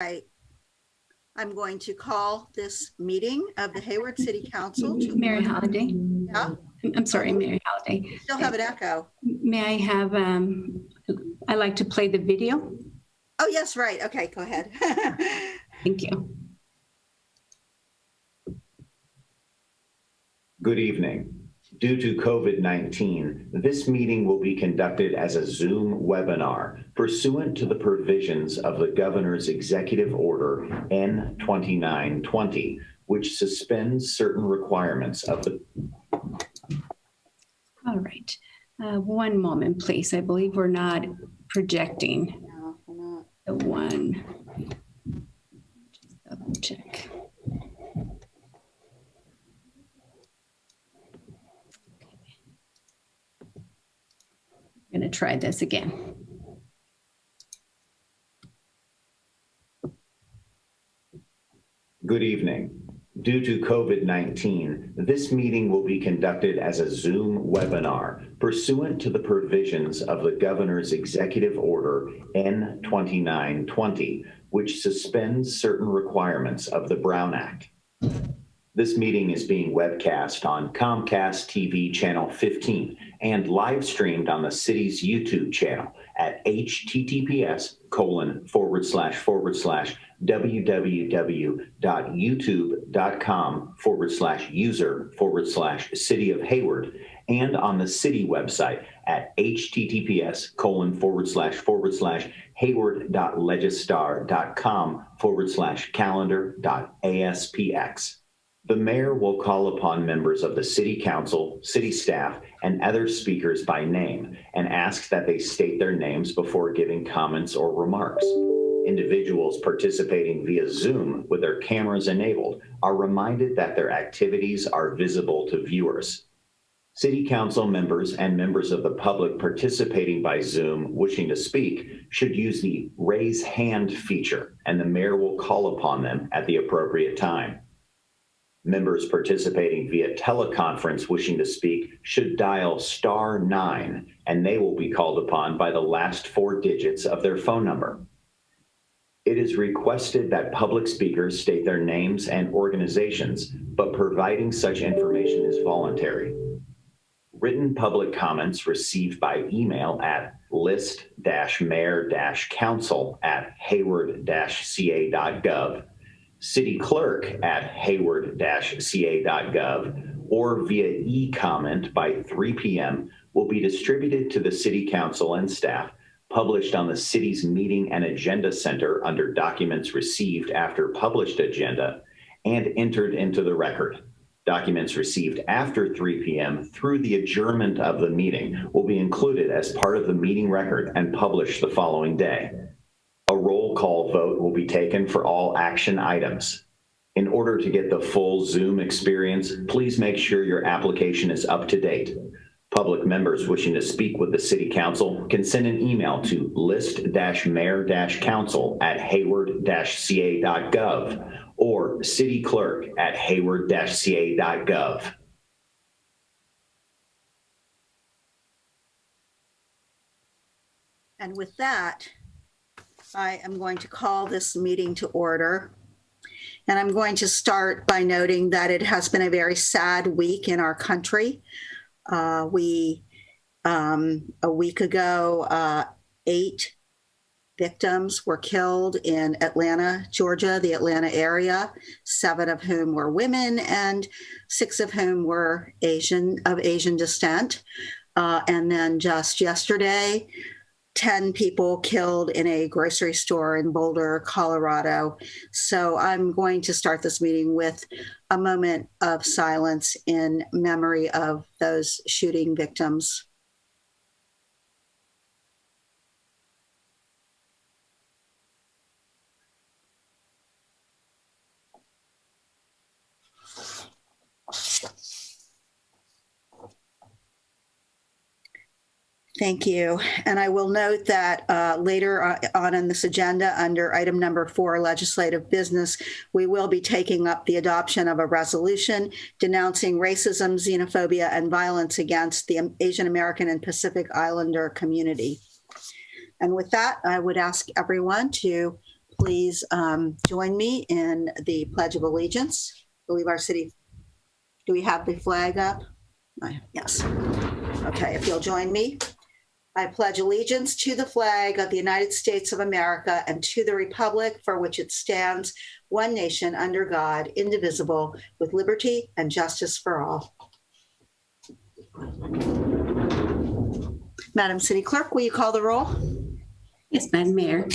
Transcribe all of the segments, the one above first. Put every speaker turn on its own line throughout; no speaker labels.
Right. I'm going to call this meeting of the Hayward City Council to
Mary Holiday.
Yeah.
I'm sorry, Mary Holiday.
Still have an echo.
May I have, I like to play the video.
Oh, yes, right. Okay, go ahead.
Thank you.
Good evening. Due to COVID-19, this meeting will be conducted as a Zoom webinar pursuant to the provisions of the Governor's Executive Order N-2920, which suspends certain requirements of the...
All right. One moment, please. I believe we're not projecting.
No, we're not.
The one. Just double check. I'm going to try this again.
Good evening. Due to COVID-19, this meeting will be conducted as a Zoom webinar pursuant to the provisions of the Governor's Executive Order N-2920, which suspends certain requirements of the Brown Act. This meeting is being webcast on Comcast TV Channel 15 and live streamed on the city's YouTube channel at https://www.youtube.com/user/City of Hayward and on the city website at https://hayward.legistar.com/calendar.aspx. The mayor will call upon members of the city council, city staff, and other speakers by name and ask that they state their names before giving comments or remarks. Individuals participating via Zoom with their cameras enabled are reminded that their activities are visible to viewers. City council members and members of the public participating by Zoom wishing to speak should use the raise hand feature, and the mayor will call upon them at the appropriate time. Members participating via teleconference wishing to speak should dial *9, and they will be called upon by the last 4 digits of their phone number. It is requested that public speakers state their names and organizations, but providing such information is voluntary. Written public comments received by email at list-mayor-council@hayward-ca.gov, city clerk at hayward-ca.gov, or via e-comment by 3 p.m. will be distributed to the city council and staff, published on the city's meeting and agenda center under documents received after published agenda, and entered into the record. Documents received after 3 p.m. through the adjournment of the meeting will be included as part of the meeting record and published the following day. A roll call vote will be taken for all action items. In order to get the full Zoom experience, please make sure your application is up to date. Public members wishing to speak with the City Council can send an email to list-mayor-council@hayward-ca.gov or cityclerk@hayward-ca.gov.
And with that, I am going to call this meeting to order. And I'm going to start by noting that it has been a very sad week in our country. A week ago, 8 victims were killed in Atlanta, Georgia, the Atlanta area, 7 of whom were women and 6 of whom were of Asian descent. And then just yesterday, 10 people killed in a grocery store in Boulder, Colorado. So I'm going to start this meeting with a moment of silence in memory of those shooting victims. Thank you. And I will note that later on in this agenda, under item number 4, legislative business, we will be taking up the adoption of a resolution denouncing racism, xenophobia, and violence against the Asian American and Pacific Islander community. And with that, I would ask everyone to please join me in the Pledge of Allegiance. I believe our city, do we have the flag up? Yes. Okay, if you'll join me. I pledge allegiance to the flag of the United States of America and to the republic for which it stands, one nation under God, indivisible, with liberty and justice for all. Madam City Clerk, will you call the roll?
Yes, Madam Mayor.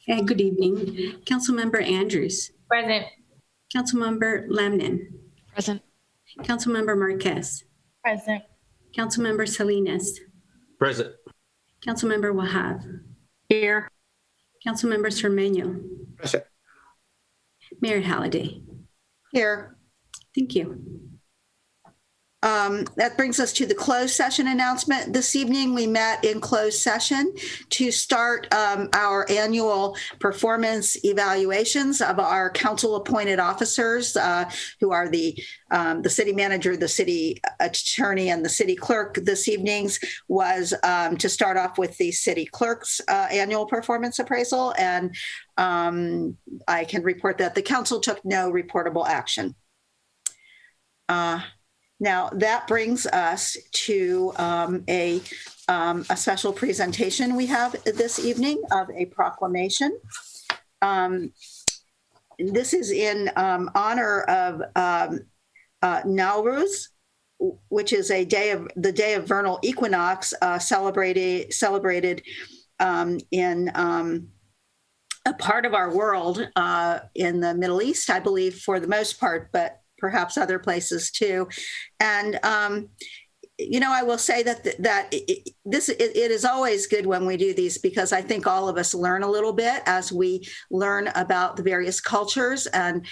Good evening. Councilmember Andrews.
Present.
Councilmember Lamnin.
Present.
Councilmember Marquez.
Present.
Councilmember Salinas.
Present.
Councilmember Wahab.
Here.
Councilmember Cermeño.
Present.
Mayor Halliday.
Here.
Thank you.
That brings us to the closed session announcement. This evening, we met in closed session to start our annual performance evaluations of our council-appointed officers, who are the city manager, the city attorney, and the city clerk. This evening's was to start off with the city clerk's annual performance appraisal, and I can report that the council took no reportable action. Now, that brings us to a special presentation we have this evening of a proclamation. This is in honor of Nowruz, which is the day of vernal equinox, celebrated in a part of our world in the Middle East, I believe, for the most part, but perhaps other places too. And, I will say that it is always good when we do these, because I think all of us learn a little bit as we learn about the various cultures and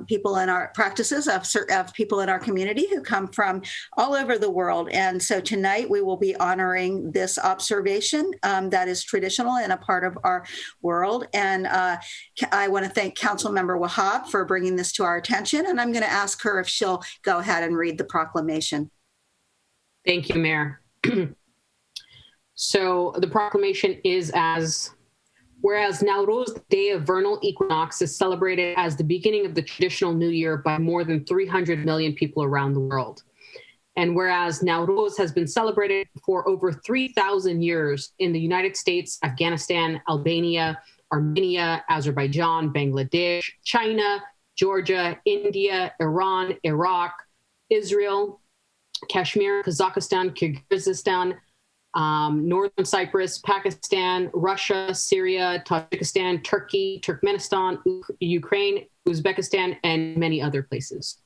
people in our practices of people in our community who come from all over the world. And so tonight we will be honoring this observation that is traditional in a part of our world. And I want to thank Councilmember Wahab for bringing this to our attention. And I'm going to ask her if she'll go ahead and read the proclamation.
Thank you, Mayor. So the proclamation is whereas Nowruz, the day of vernal equinox, is celebrated as the beginning of the traditional new year by more than 300 million people around the world. And whereas Nowruz has been celebrated for over 3,000 years in the United States, Afghanistan, Albania, Armenia, Azerbaijan, Bangladesh, China, Georgia, India, Iran, Iraq, Israel, Kashmir, Kazakhstan, Kyrgyzstan, Northern Cyprus, Pakistan, Russia, Syria, Tajikistan, Turkey, Turkmenistan, Ukraine, Uzbekistan, and many other places.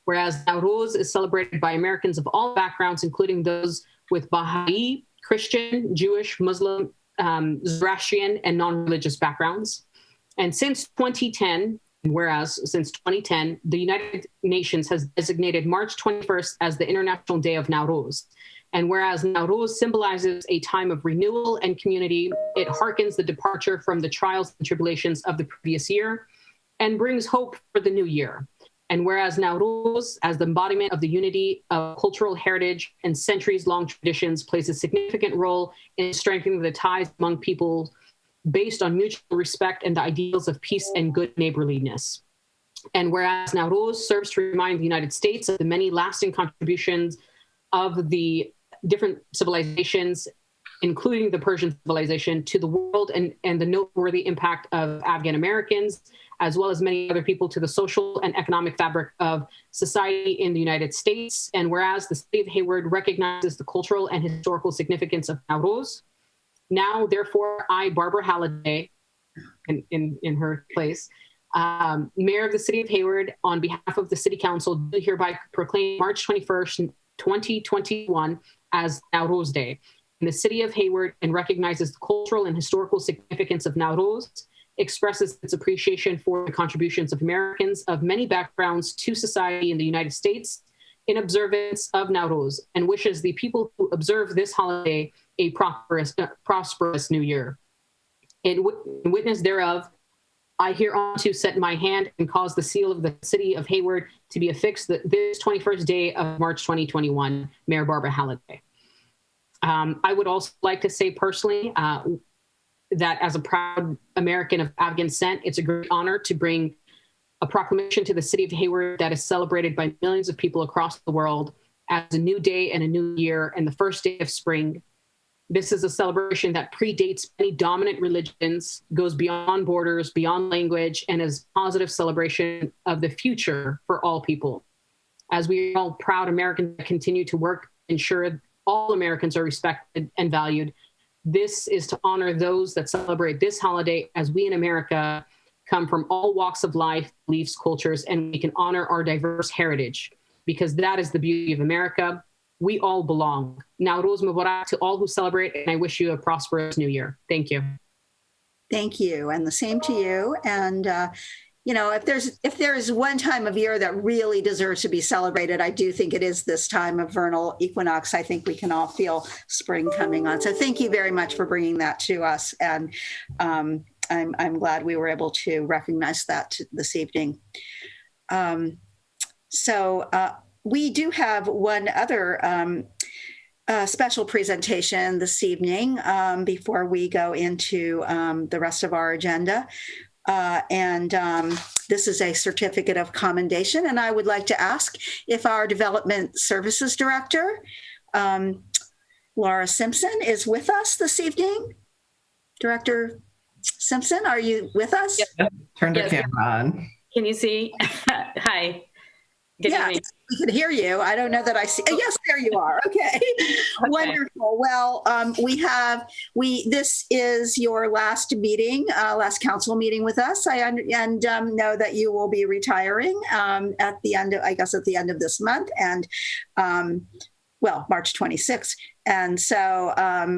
Whereas Nowruz is celebrated by Americans of all backgrounds, including those with Baha'i, Christian, Jewish, Muslim, Zoroastrian, and non-religious backgrounds. And since 2010, the United Nations has designated March 21st as the International Day of Nowruz. And whereas Nowruz symbolizes a time of renewal and community, it harkens the departure from the trials and tribulations of the previous year and brings hope for the new year. And whereas Nowruz, as the embodiment of the unity of cultural heritage and centuries-long traditions, plays a significant role in strengthening the ties among people based on mutual respect and the ideals of peace and good neighborliness. And whereas Nowruz serves to remind the United States of the many lasting contributions of the different civilizations, including the Persian civilization, to the world, and the noteworthy impact of Afghan Americans, as well as many other people, to the social and economic fabric of society in the United States. And whereas the city of Hayward recognizes the cultural and historical significance of Nowruz, now, therefore, I, Barbara Halliday, in her place, Mayor of the City of Hayward, on behalf of the City Council, do hereby proclaim March 21st, 2021 as Nowruz Day in the City of Hayward, and recognizes the cultural and historical significance of Nowruz, expresses its appreciation for the contributions of Americans of many backgrounds to society in the United States in observance of Nowruz, and wishes the people who observe this holiday a prosperous new year. In witness thereof, I hereunto set my hand and cause the seal of the City of Hayward to be affixed this 21st day of March 2021, Mayor Barbara Halliday. I would also like to say personally, that as a proud American of Afghan descent, it's a great honor to bring a proclamation to the city of Hayward that is celebrated by millions of people across the world as a new day and a new year and the first day of spring. This is a celebration that predates many dominant religions, goes beyond borders, beyond language, and is a positive celebration of the future for all people. As we are all proud Americans that continue to work to ensure all Americans are respected and valued, this is to honor those that celebrate this holiday as we in America come from all walks of life, beliefs, cultures, and we can honor our diverse heritage because that is the beauty of America. We all belong. Nowruz Mubarak to all who celebrate, and I wish you a prosperous new year. Thank you.
Thank you, and the same to you. And if there's one time of year that really deserves to be celebrated, I do think it is this time of vernal equinox. I think we can all feel spring coming on. So thank you very much for bringing that to us. And I'm glad we were able to recognize that this evening. We do have one other special presentation this evening before we go into the rest of our agenda. This is a certificate of commendation, and I would like to ask if our Development Services Director, Laura Simpson, is with us this evening. Director Simpson, are you with us?
Yep. Turned our camera on.
Can you see? Hi. Good evening.
We can hear you. I don't know that I see. Yes, there you are. Okay. Wonderful. Well, this is your last meeting, last council meeting with us. I know that you will be retiring at the end of this month, and March 26th. And so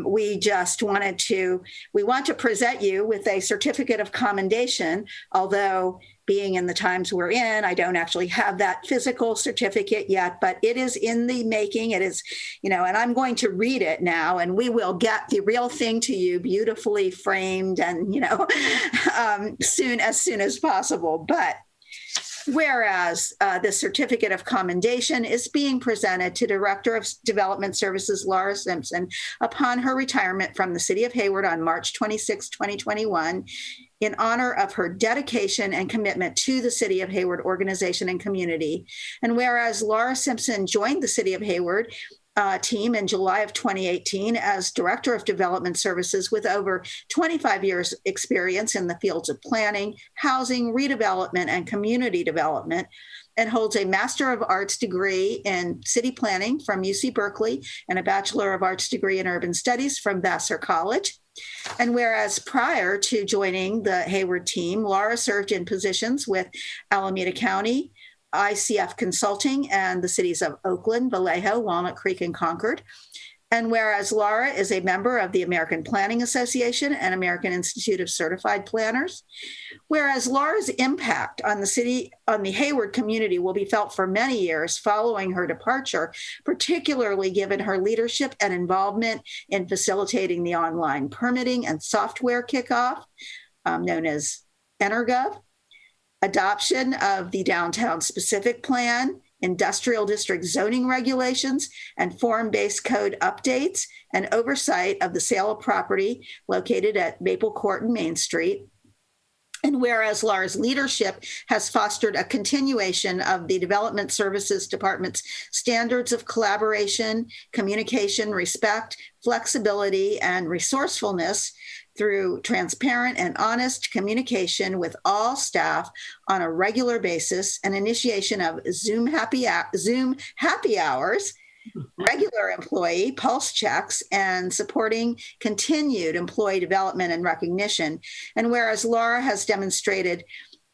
we want to present you with a certificate of commendation, although being in the times we're in, I don't actually have that physical certificate yet, but it is in the making. It is, and I'm going to read it now, and we will get the real thing to you beautifully framed and, as soon as possible. But whereas the certificate of commendation is being presented to Director of Development Services Laura Simpson upon her retirement from the City of Hayward on March 26, 2021, in honor of her dedication and commitment to the City of Hayward organization and community. And whereas Laura Simpson joined the City of Hayward team in July of 2018 as Director of Development Services with over 25 years experience in the fields of planning, housing, redevelopment, and community development, and holds a Master of Arts degree in City Planning from UC Berkeley and a Bachelor of Arts degree in Urban Studies from Vassar College. And whereas prior to joining the Hayward team, Laura served in positions with Alameda County, ICF Consulting, and the cities of Oakland, Vallejo, Walnut Creek, and Concord. And whereas Laura is a member of the American Planning Association and American Institute of Certified Planners, whereas Laura's impact on the Hayward community will be felt for many years following her departure, particularly given her leadership and involvement in facilitating the online permitting and software kickoff, known as Energov, adoption of the Downtown Specific Plan, industrial district zoning regulations, and form-based code updates, and oversight of the sale of property located at Maple Court and Main Street. And whereas Laura's leadership has fostered a continuation of the Development Services Department's standards of collaboration, communication, respect, flexibility, and resourcefulness through transparent and honest communication with all staff on a regular basis, and initiation of Zoom happy hours, regular employee pulse checks, and supporting continued employee development and recognition. And whereas Laura has demonstrated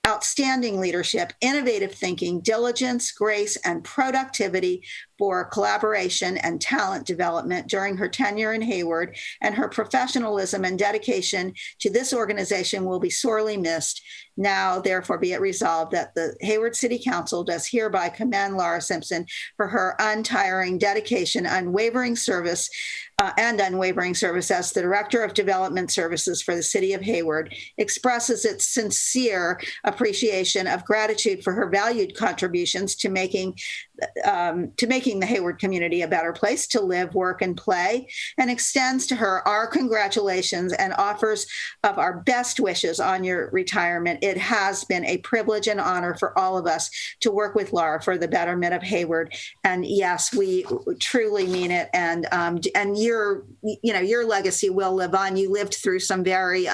outstanding leadership, innovative thinking, diligence, grace, and productivity for collaboration and talent development during her tenure in Hayward, and her professionalism and dedication to this organization will be sorely missed. Now, therefore, be it resolved that the Hayward City Council does hereby commend Laura Simpson for her untiring dedication, unwavering service as the Director of Development Services for the City of Hayward, expresses its sincere appreciation of gratitude for her valued contributions to making making the Hayward community a better place to live, work, and play, and extends to her our congratulations and offers of our best wishes on your retirement. It has been a privilege and honor for all of us to work with Laura for the betterment of Hayward. And yes, we truly mean it. And your legacy will live on. You lived through some very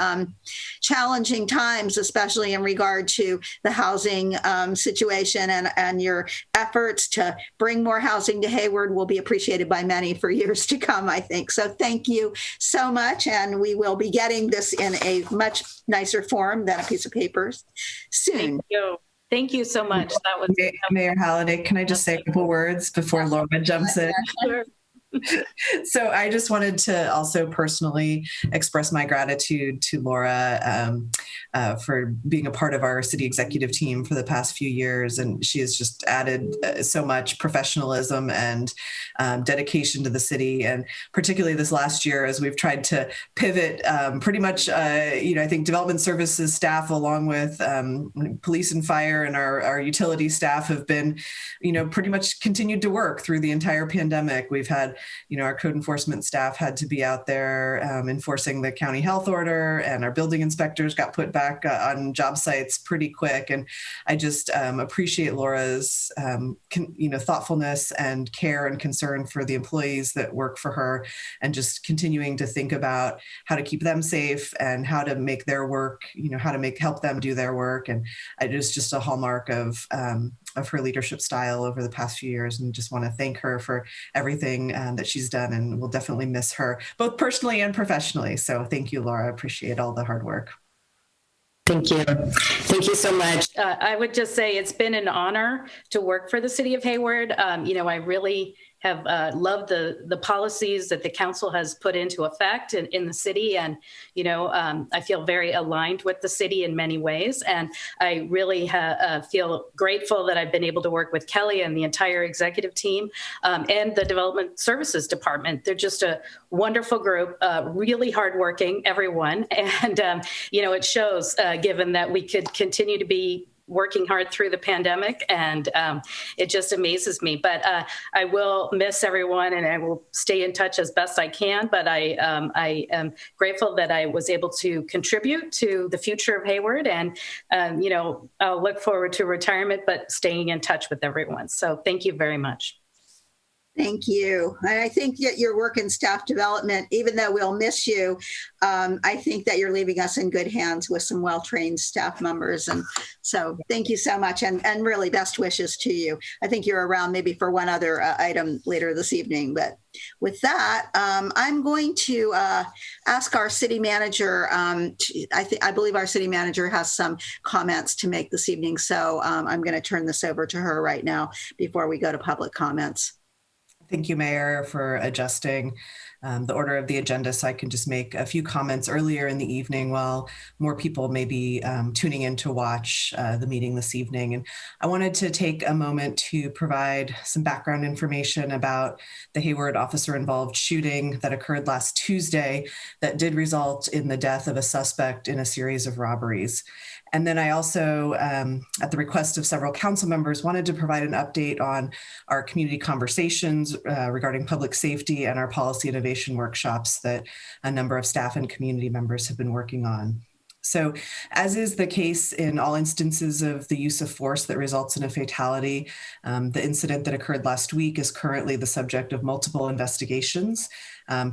challenging times, especially in regard to the housing situation, and your efforts to bring more housing to Hayward will be appreciated by many for years to come, I think. So thank you so much. And we will be getting this in a much nicer form than a piece of paper soon.
Thank you. Thank you so much. That was
Mayor Halliday, can I just say a couple words before Laura jumps in?
Sure.
So I just wanted to also personally express my gratitude to Laura for being a part of our city executive team for the past few years. And she has just added so much professionalism and dedication to the city. And particularly this last year, as we've tried to pivot pretty much, I think development services staff, along with police and fire and our utility staff, have been, pretty much continued to work through the entire pandemic. We've had our code enforcement staff had to be out there enforcing the county health order, and our building inspectors got put back on job sites pretty quick. And I just appreciate Laura's, thoughtfulness and care and concern for the employees that work for her, and just continuing to think about how to keep them safe and how to make their work, help them do their work. And it is just a hallmark of her leadership style over the past few years, and just want to thank her for everything that she's done, and we'll definitely miss her both personally and professionally. So thank you, Laura. I appreciate all the hard work.
Thank you. Thank you so much.
I would just say it's been an honor to work for the city of Hayward. I really have loved the policies that the council has put into effect in the city. And, I feel very aligned with the city in many ways. And I really feel grateful that I've been able to work with Kelly and the entire executive team and the development services department. They're just a wonderful group, really hardworking, everyone. And, it shows given that we could continue to be working hard through the pandemic, and it just amazes me. But I will miss everyone, and I will stay in touch as best I can. But I am grateful that I was able to contribute to the future of Hayward, and I'll look forward to retirement, but staying in touch with everyone. So thank you very much.
Thank you. And I think that your work in staff development, even though we'll miss you, I think that you're leaving us in good hands with some well-trained staff members. And so thank you so much. And really best wishes to you. I think you're around maybe for one other item later this evening. But with that, I'm going to ask our city manager. I believe our city manager has some comments to make this evening. So I'm going to turn this over to her right now before we go to public comments.
Thank you, Mayor, for adjusting the order of the agenda so I can just make a few comments earlier in the evening while more people may be tuning in to watch the meeting this evening. And I wanted to take a moment to provide some background information about the Hayward officer-involved shooting that occurred last Tuesday that did result in the death of a suspect in a series of robberies. And then I also, at the request of several council members, wanted to provide an update on our community conversations regarding public safety and our policy innovation workshops that a number of staff and community members have been working on. So, as is the case in all instances of the use of force that results in a fatality, the incident that occurred last week is currently the subject of multiple investigations.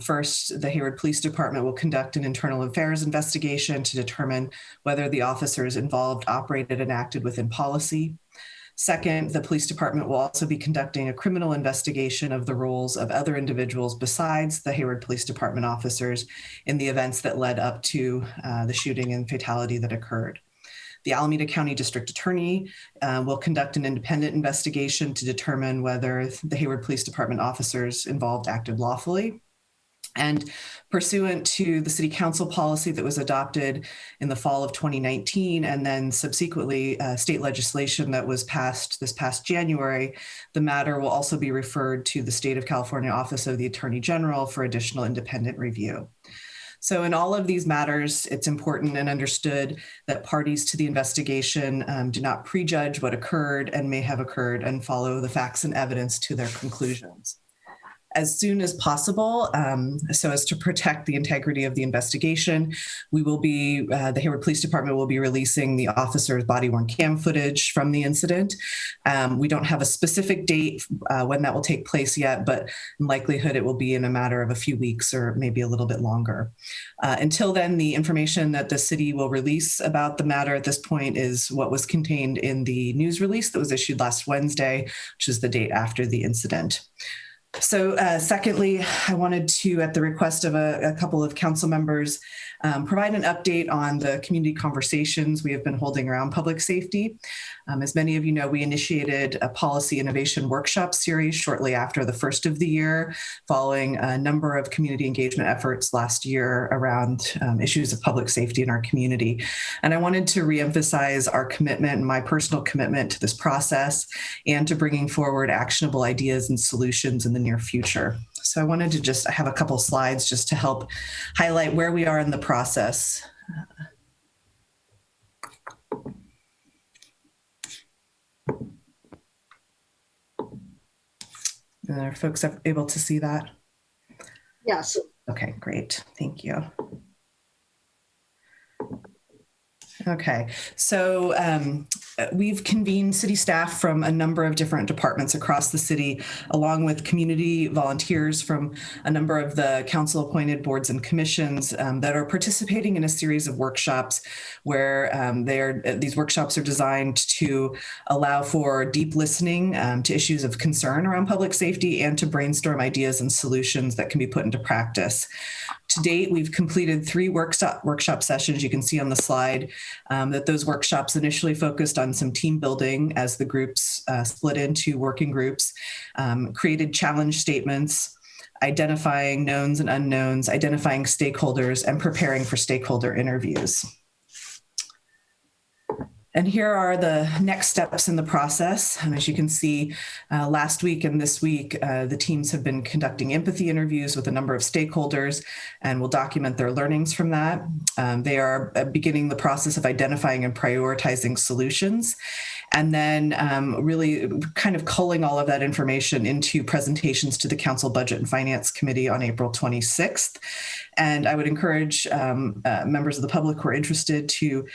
First, the Hayward Police Department will conduct an internal affairs investigation to determine whether the officers involved operated and acted within policy. Second, the police department will also be conducting a criminal investigation of the roles of other individuals besides the Hayward Police Department officers in the events that led up to the shooting and fatality that occurred. The Alameda County District Attorney will conduct an independent investigation to determine whether the Hayward Police Department officers involved acted lawfully. And pursuant to the city council policy that was adopted in the fall of 2019, and then subsequently state legislation that was passed this past January, the matter will also be referred to the State of California Office of the Attorney General for additional independent review. So in all of these matters, it's important and understood that parties to the investigation do not prejudge what occurred and may have occurred and follow the facts and evidence to their conclusions. As soon as possible, so as to protect the integrity of the investigation, we will be, the Hayward Police Department will be releasing the officer's body-worn cam footage from the incident. We don't have a specific date when that will take place yet, but in likelihood it will be in a matter of a few weeks or maybe a little bit longer. Until then, the information that the city will release about the matter at this point is what was contained in the news release that was issued last Wednesday, which is the date after the incident. So secondly, I wanted to, at the request of a couple of council members, provide an update on the community conversations we have been holding around public safety. As many of you know, we initiated a policy innovation workshop series shortly after the first of the year, following a number of community engagement efforts last year around issues of public safety in our community. And I wanted to reemphasize our commitment and my personal commitment to this process and to bringing forward actionable ideas and solutions in the near future. So I wanted to just have a couple slides just to help highlight where we are in the process. Are folks able to see that?
Yes.
Okay, great. Thank you. Okay, so we've convened city staff from a number of different departments across the city, along with community volunteers from a number of the council-appointed boards and commissions that are participating in a series of workshops where these workshops are designed to allow for deep listening to issues of concern around public safety and to brainstorm ideas and solutions that can be put into practice. To date, we've completed 3 workshop sessions. You can see on the slide that those workshops initially focused on some team building as the groups split into working groups, created challenge statements, identifying knowns and unknowns, identifying stakeholders, and preparing for stakeholder interviews. And here are the next steps in the process. As you can see, last week and this week, the teams have been conducting empathy interviews with a number of stakeholders and will document their learnings from that. They are beginning the process of identifying and prioritizing solutions, and then really kind of culling all of that information into presentations to the Council Budget and Finance Committee on April 26th. And I would encourage members of the public who are interested to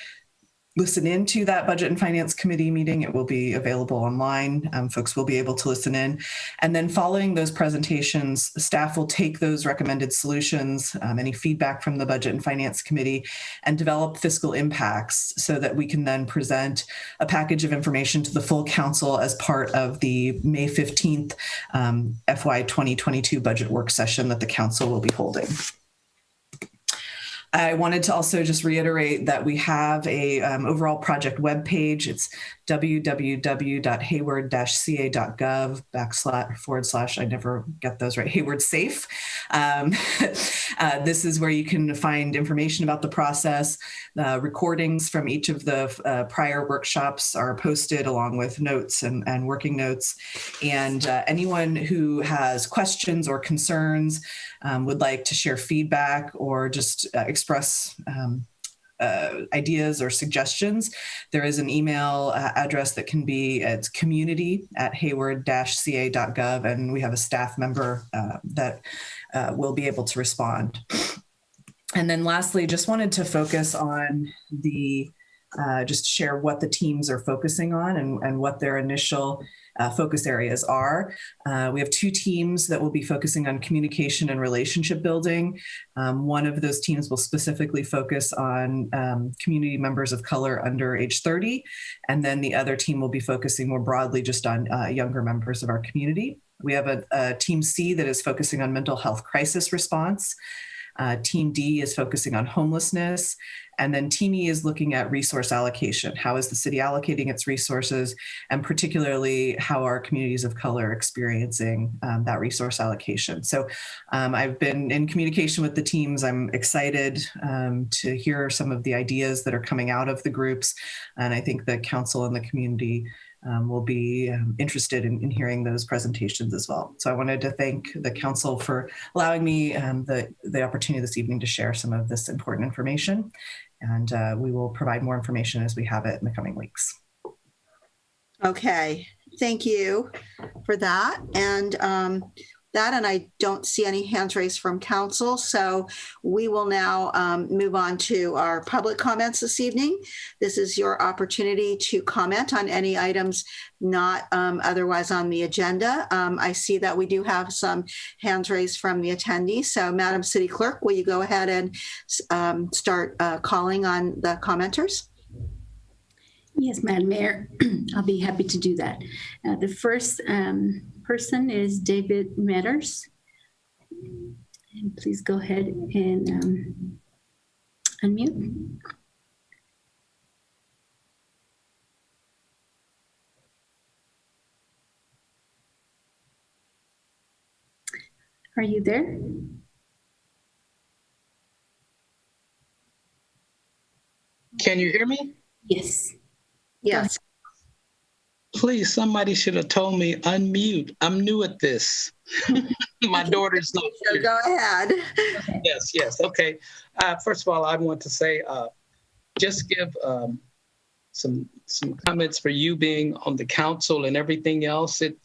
listen into that Budget and Finance Committee meeting. It will be available online. Folks will be able to listen in. And then following those presentations, staff will take those recommended solutions, any feedback from the Budget and Finance Committee, and develop fiscal impacts so that we can then present a package of information to the full council as part of the May 15th FY 2022 budget work session that the council will be holding. I wanted to also just reiterate that we have a overall project webpage. It's www.hayward-ca.gov/ I never get those right, Hayward Safe. This is where you can find information about the process. Recordings from each of the prior workshops are posted along with notes and working notes. And anyone who has questions or concerns, would like to share feedback or just express ideas or suggestions, there is an email address that can be, it's community@hayward-ca.gov, and we have a staff member that will be able to respond. And then lastly, just wanted to focus on the, just share what the teams are focusing on and what their initial focus areas are. We have 2 teams that will be focusing on communication and relationship building. One of those teams will specifically focus on community members of color under age 30. And then the other team will be focusing more broadly just on younger members of our community. We have a Team C that is focusing on mental health crisis response. Team D is focusing on homelessness, And then Teamy is looking at resource allocation. How is the city allocating its resources? And particularly, how are communities of color experiencing that resource allocation? So I've been in communication with the teams. I'm excited to hear some of the ideas that are coming out of the groups. And I think the council and the community will be interested in hearing those presentations as well. So I wanted to thank the council for allowing me the opportunity this evening to share some of this important information. And we will provide more information as we have it in the coming weeks.
Okay, thank you for that. And I don't see any hands raised from council. So we will now move on to our public comments this evening. This is your opportunity to comment on any items not otherwise on the agenda. I see that we do have some hands raised from the attendees. So Madam City Clerk, will you go ahead and start calling on the commenters?
Yes, Madam Mayor, I'll be happy to do that. The first person is David Metters. And please go ahead and unmute. Are you there?
Can you hear me?
Yes.
Yes.
Please, somebody should have told me unmute. I'm new at this. My daughter's not
So
here.
go ahead.
Yes. Okay. First of all, I want to say, just give some comments for you being on the council and everything else. It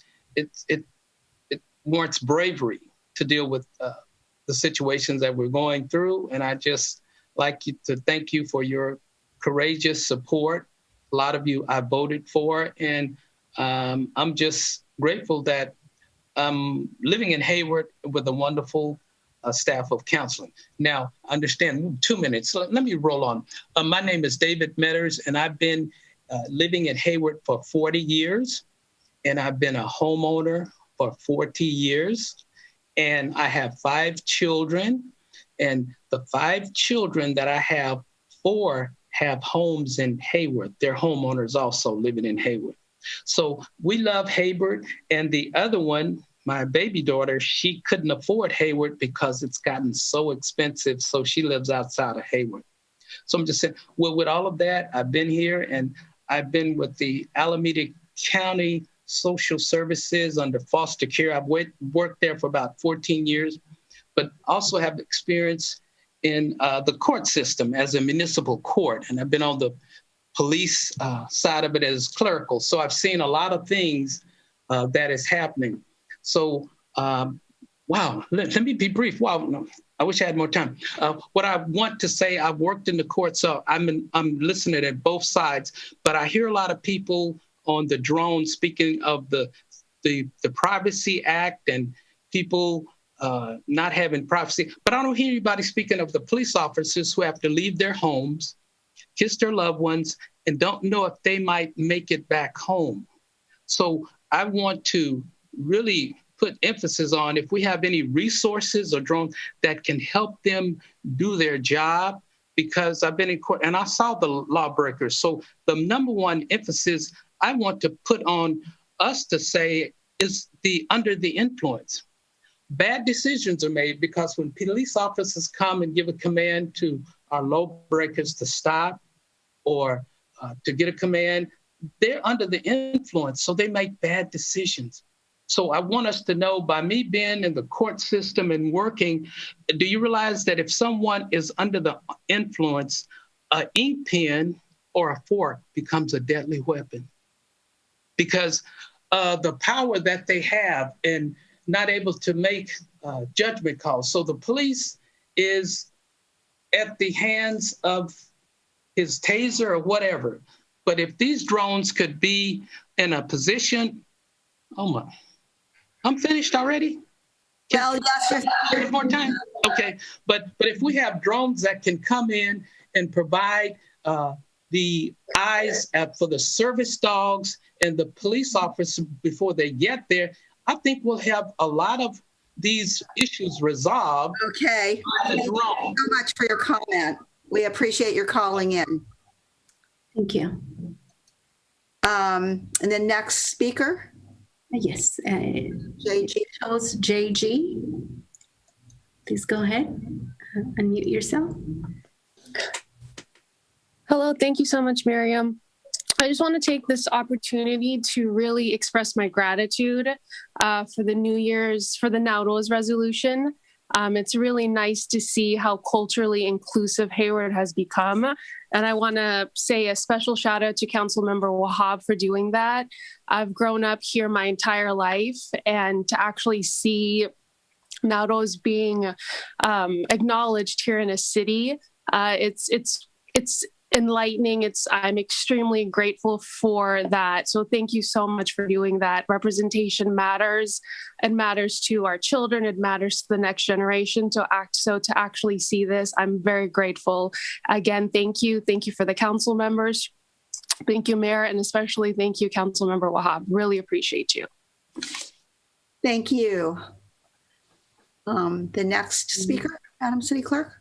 warrants bravery to deal with the situations that we're going through, and I just like to thank you for your courageous support. A lot of you I voted for, and I'm just grateful that I'm living in Hayward with a wonderful staff of counseling. Now, understand, 2 minutes, let me roll on. My name is David Metters, and I've been living in Hayward for 40 years, and I've been a homeowner for 40 years, and I have 5 children, and the 5 children that I have, 4 have homes in Hayward. They're homeowners also living in Hayward. So we love Hayward. And the other one, my baby daughter, she couldn't afford Hayward because it's gotten so expensive. So she lives outside of Hayward. So I'm just saying, well, with all of that, I've been here and I've been with the Alameda County Social Services under foster care. I've worked there for about 14 years, but also have experience in the court system as a municipal court. And I've been on the police side of it as clerical. So I've seen a lot of things that is happening. So, wow, let me be brief. Wow, no, I wish I had more time. What I want to say, I've worked in the court, so I'm listening at both sides, but I hear a lot of people on the drone speaking of the Privacy Act and people not having privacy, but I don't hear anybody speaking of the police officers who have to leave their homes, kiss their loved ones, and don't know if they might make it back home. So I want to really put emphasis on if we have any resources or drones that can help them do their job, because I've been in court and I saw the lawbreakers. So the number one emphasis I want to put on us to say is the under the influence. Bad decisions are made because when police officers come and give a command to our lawbreakers to stop or to get a command, they're under the influence, so they make bad decisions. So I want us to know, by me being in the court system and working, do you realize that if someone is under the influence, an ink pen or a fork becomes a deadly weapon? Because the power that they have and not able to make judgment calls. So the police is at the hands of his taser or whatever. But if these drones could be in a position, oh my, I'm finished already?
Well, yes,
more time? Okay, but if we have drones that can come in and provide the eyes for the service dogs and the police officers before they get there, I think we'll have a lot of these issues resolved.
Okay. Thank you so much for your comment. We appreciate your calling in.
Thank you.
And then next speaker,
Yes,
JG.
Charles JG. Please go ahead, unmute yourself.
Hello, thank you so much, Miriam. I just want to take this opportunity to really express my gratitude for the Nowruz resolution. It's really nice to see how culturally inclusive Hayward has become. And I want to say a special shout out to Councilmember Wahab for doing that. I've grown up here my entire life, and to actually see Nowruz being acknowledged here in a city, it's enlightening. I'm extremely grateful for that. So thank you so much for doing that. Representation matters. It matters to our children. It matters to the next generation. So to actually see this, I'm very grateful. Again, thank you. Thank you for the council members. Thank you, Mayor, and especially thank you, Councilmember Wahab. Really appreciate you.
Thank you. The next speaker, Madam City Clerk.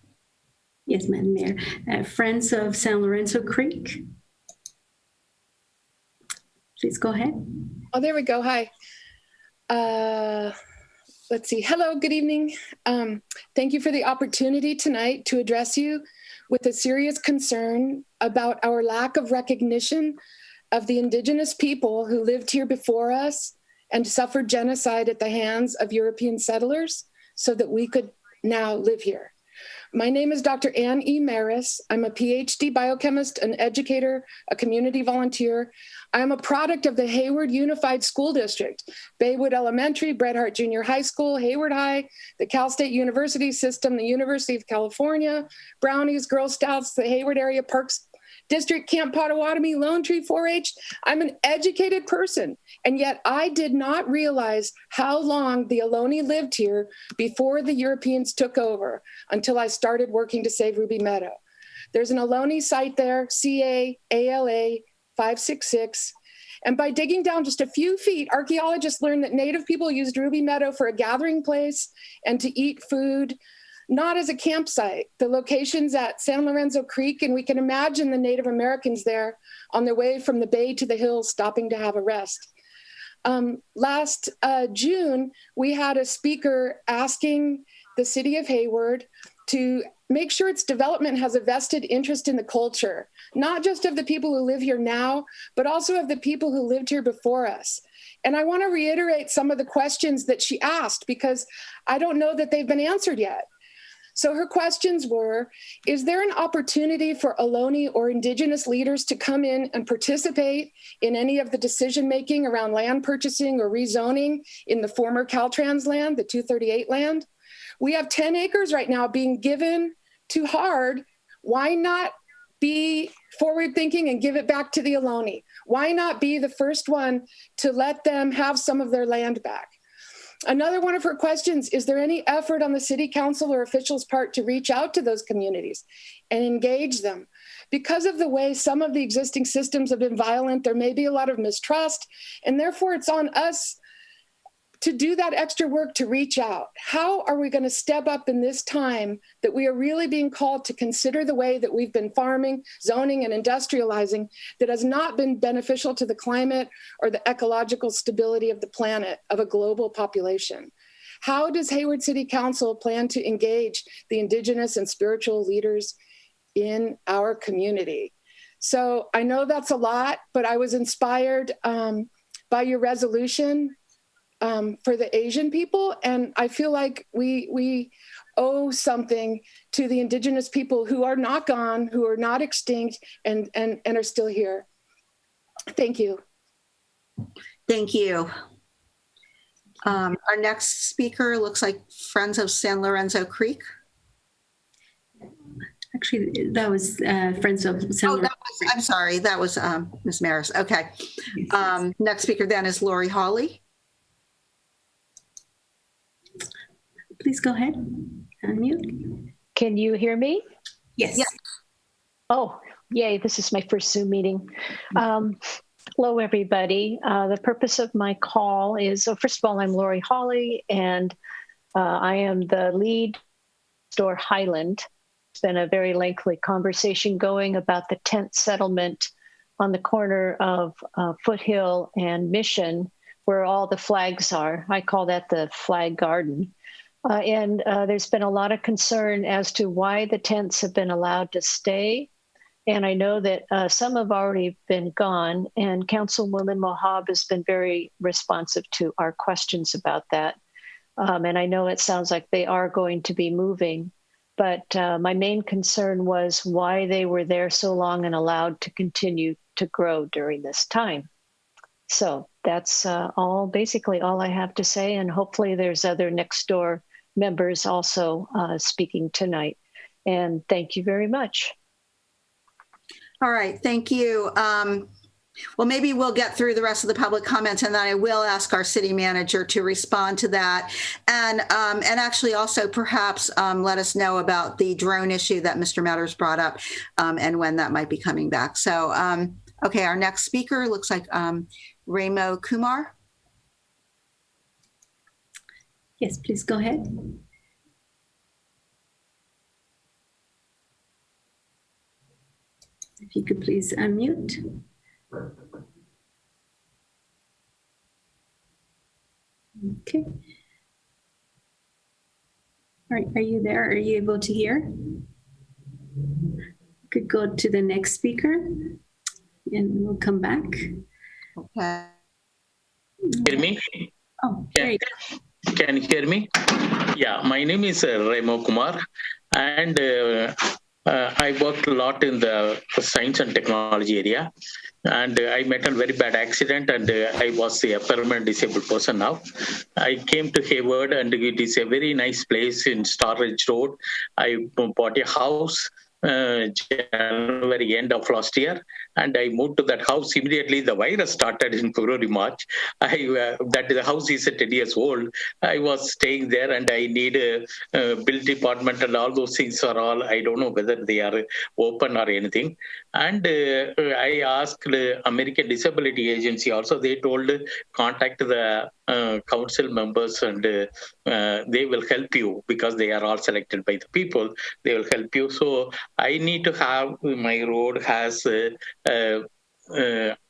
Yes, Madam Mayor. Friends of San Lorenzo Creek. Please go ahead.
Oh, there we go. Hi. Let's see. Hello, good evening. Thank you for the opportunity tonight to address you with a serious concern about our lack of recognition of the indigenous people who lived here before us and suffered genocide at the hands of European settlers so that we could now live here. My name is Dr. Ann E. Maris. I'm a PhD biochemist, an educator, a community volunteer. I am a product of the Hayward Unified School District, Baywood Elementary, Bret Harte Junior High School, Hayward High, the Cal State University System, the University of California, Brownies, Girl Scouts, the Hayward Area Parks District, Camp Potawatomi, Lone Tree 4-H. I'm an educated person, and yet I did not realize how long the Ohlone lived here before the Europeans took over until I started working to save Ruby Meadow. There's an Ohlone site there, CA-ALA 566. And by digging down just a few feet, archaeologists learned that Native people used Ruby Meadow for a gathering place and to eat food, not as a campsite. The location's at San Lorenzo Creek, and we can imagine the Native Americans there on their way from the bay to the hills, stopping to have a rest. Last June, we had a speaker asking the city of Hayward to make sure its development has a vested interest in the culture, not just of the people who live here now, but also of the people who lived here before us. And I want to reiterate some of the questions that she asked, because I don't know that they've been answered yet. So her questions were, is there an opportunity for Ohlone or indigenous leaders to come in and participate in any of the decision-making around land purchasing or rezoning in the former Caltrans land, the 238 land? We have 10 acres right now being given to Hard. Why not be forward-thinking and give it back to the Ohlone? Why not be the first one to let them have some of their land back? Another one of her questions, is there any effort on the city council or officials' part to reach out to those communities and engage them? Because of the way some of the existing systems have been violent, there may be a lot of mistrust, and therefore it's on us to do that extra work to reach out. How are we going to step up in this time that we are really being called to consider the way that we've been farming, zoning, and industrializing that has not been beneficial to the climate or the ecological stability of the planet, of a global population? How does Hayward City Council plan to engage the indigenous and spiritual leaders in our community? So I know that's a lot, but I was inspired by your resolution for the Asian people. And I feel like we owe something to the indigenous people who are not gone, who are not extinct, and are still here. Thank you.
Thank you. Our next speaker looks like Friends of San Lorenzo Creek.
Actually, that was Friends of San Lorenzo.
I'm sorry, that was Ms. Maris. Okay. Next speaker then is Lori Hawley.
Please go ahead. Unmute.
Can you hear me?
Yes.
Yes.
Oh, yay. This is my first Zoom meeting. Hello, everybody. The purpose of my call is, first of all, I'm Lori Hawley, and I am the lead store Highland been a very lengthy conversation going about the tent settlement on the corner of Foothill and Mission, where all the flags are. I call that the flag garden. And there's been a lot of concern as to why the tents have been allowed to stay. And I know that some have already been gone, and Councilwoman Mohab has been very responsive to our questions about that. And I know it sounds like they are going to be moving, but my main concern was why they were there so long and allowed to continue to grow during this time. So that's basically all I have to say. And hopefully there's other next door members also speaking tonight. And thank you very much.
All right, thank you. Well, maybe we'll get through the rest of the public comments, and then I will ask our city manager to respond to that. And actually also perhaps let us know about the drone issue that Mr. Matters brought up and when that might be coming back. So, okay, our next speaker looks like Remo Kumar.
Yes, please go ahead. If you could please unmute. Okay. All right, are you there? Are you able to hear? Could go to the next speaker and we'll come back.
Okay.
Hear me?
Oh, there you go.
Can you hear me? Yeah, my name is Remo Kumar, and I worked a lot in the science and technology area, and I met a very bad accident, and I was a permanent disabled person now. I came to Hayward, and it is a very nice place in Storage Road. I bought a house January end of last year, and I moved to that house immediately. The virus started in February, March. That the house is 10 years old. I was staying there, and I need a bill department, and all those things are all, I don't know whether they are open or anything. And I asked the American Disability Agency also. They told contact the council members, and they will help you because they are all selected by the people. They will help you. So I need to have my road has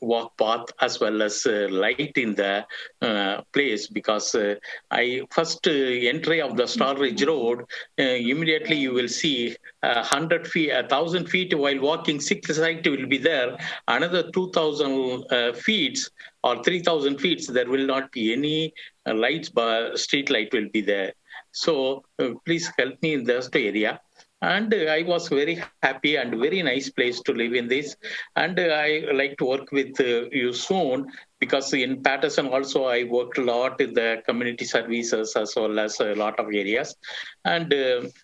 walk path as well as light in the place, because I first entry of the Storage Road, immediately you will see 100 feet, 1,000 feet while walking, 6 light will be there. Another 2,000 feet or 3,000 feet, there will not be any lights, but street light will be there. So please help me in this area. And I was very happy and very nice place to live in this. And I like to work with you soon, because in Patterson also I worked a lot in the community services as well as a lot of areas. And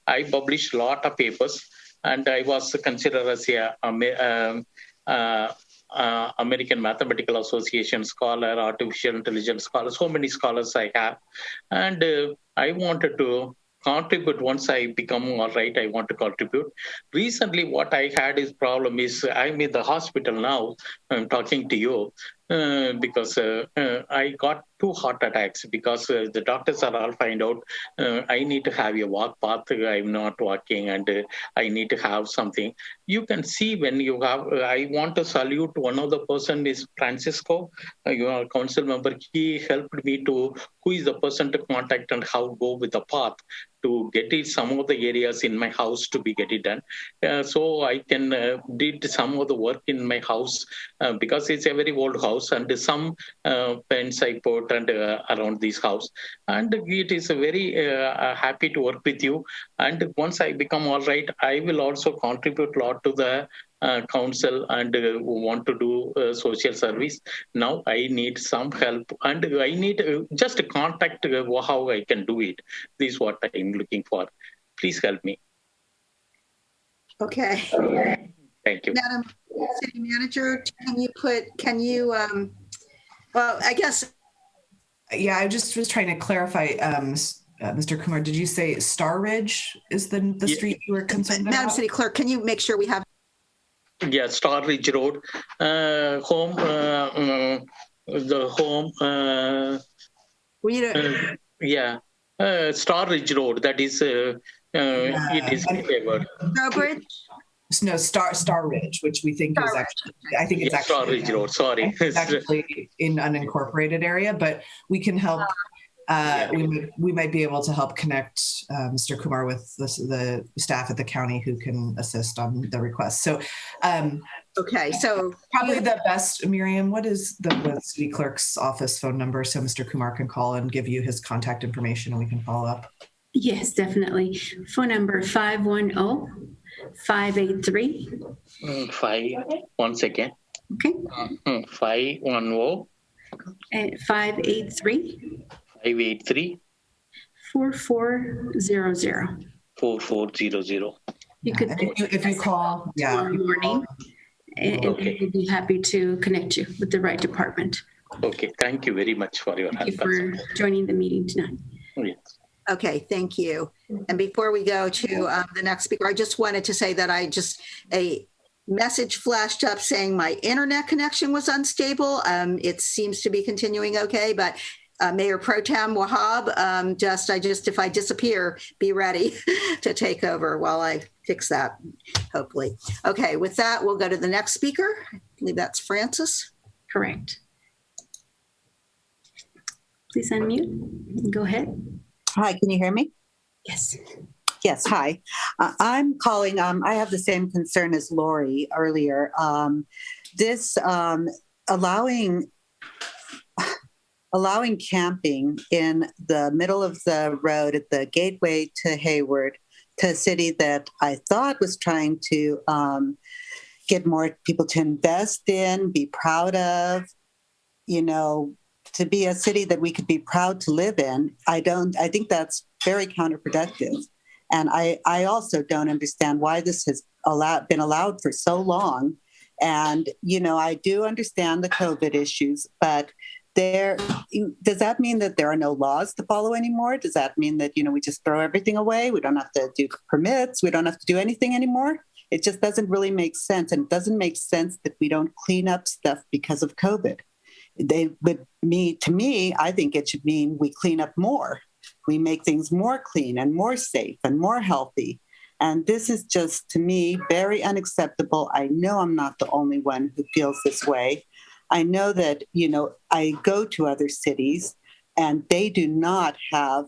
I published a lot of papers, and I was considered as a American Mathematical Association scholar, artificial intelligence scholar, so many scholars I have. And I wanted to contribute. Once I become all right, I want to contribute. Recently, what I had is problem is I'm in the hospital now. I'm talking to you because I got 2 heart attacks, because the doctors are all find out I need to have a walk path. I'm not walking, and I need to have something. You can see when you have, I want to salute one of the person is Francisco, your council member. He helped me to, who is the person to contact and how go with the path to get it, some of the areas in my house to be get it done. So I can did some of the work in my house because it's a very old house, and some pens I put and around this house. And it is very happy to work with you. And once I become all right, I will also contribute a lot to the council and want to do social service. Now I need some help, and I need just contact how I can do it. This is what I'm looking for. Please help me.
Okay.
Thank you.
Madam City Manager, well, I guess.
Yeah, I just was trying to clarify, Mr. Kumar, did you say Star Ridge is the street you were concerned about?
Madam City Clerk, can you make sure we have?
Yeah, Star Ridge Road, home, the home.
Yeah.
Star Ridge Road, that is It is Hayward.
Strawbridge?
No, Star Ridge, which we think is actually, I think it's
Yes, Star
actually,
Ridge Road. Sorry.
it's actually in unincorporated area, but we can help. We might be able to help connect Mr. Kumar with the staff at the county who can assist on the request. So,
Okay, so
probably the best, Miriam, what is the city clerk's office phone number so Mr. Kumar can call and give you his contact information and we can follow up?
Yes, definitely. Phone number 510-583.
1 second.
Okay.
510
583
583
4400.
4400.
You could
if you call,
tomorrow morning, and
Okay.
we'd be happy to connect you with the right department.
Okay, thank you very much for your
Thank you
help.
for joining the meeting tonight.
Yes.
okay, thank you. And before we go to the next speaker, I just wanted to say that a message flashed up saying my internet connection was unstable. It seems to be continuing okay, but Mayor Pro Tem Wahab, if I disappear, be ready to take over while I fix that, hopefully. Okay, with that, we'll go to the next speaker. I believe that's Francis.
Correct. Please unmute. Go ahead.
Hi, can you hear me?
Yes.
Yes, hi. I'm calling, I have the same concern as Lori earlier. This allowing camping in the middle of the road at the gateway to Hayward, to a city that I thought was trying to get more people to invest in, be proud of, to be a city that we could be proud to live in. I think that's very counterproductive. And I also don't understand why this has been allowed for so long. And, I do understand the COVID issues, but does that mean that there are no laws to follow anymore? Does that mean that, we just throw everything away? We don't have to do permits. We don't have to do anything anymore. It just doesn't really make sense. And it doesn't make sense that we don't clean up stuff because of COVID. To me, I think it should mean we clean up more. We make things more clean and more safe and more healthy. And this is just, to me, very unacceptable. I know I'm not the only one who feels this way. I know that, I go to other cities and they do not have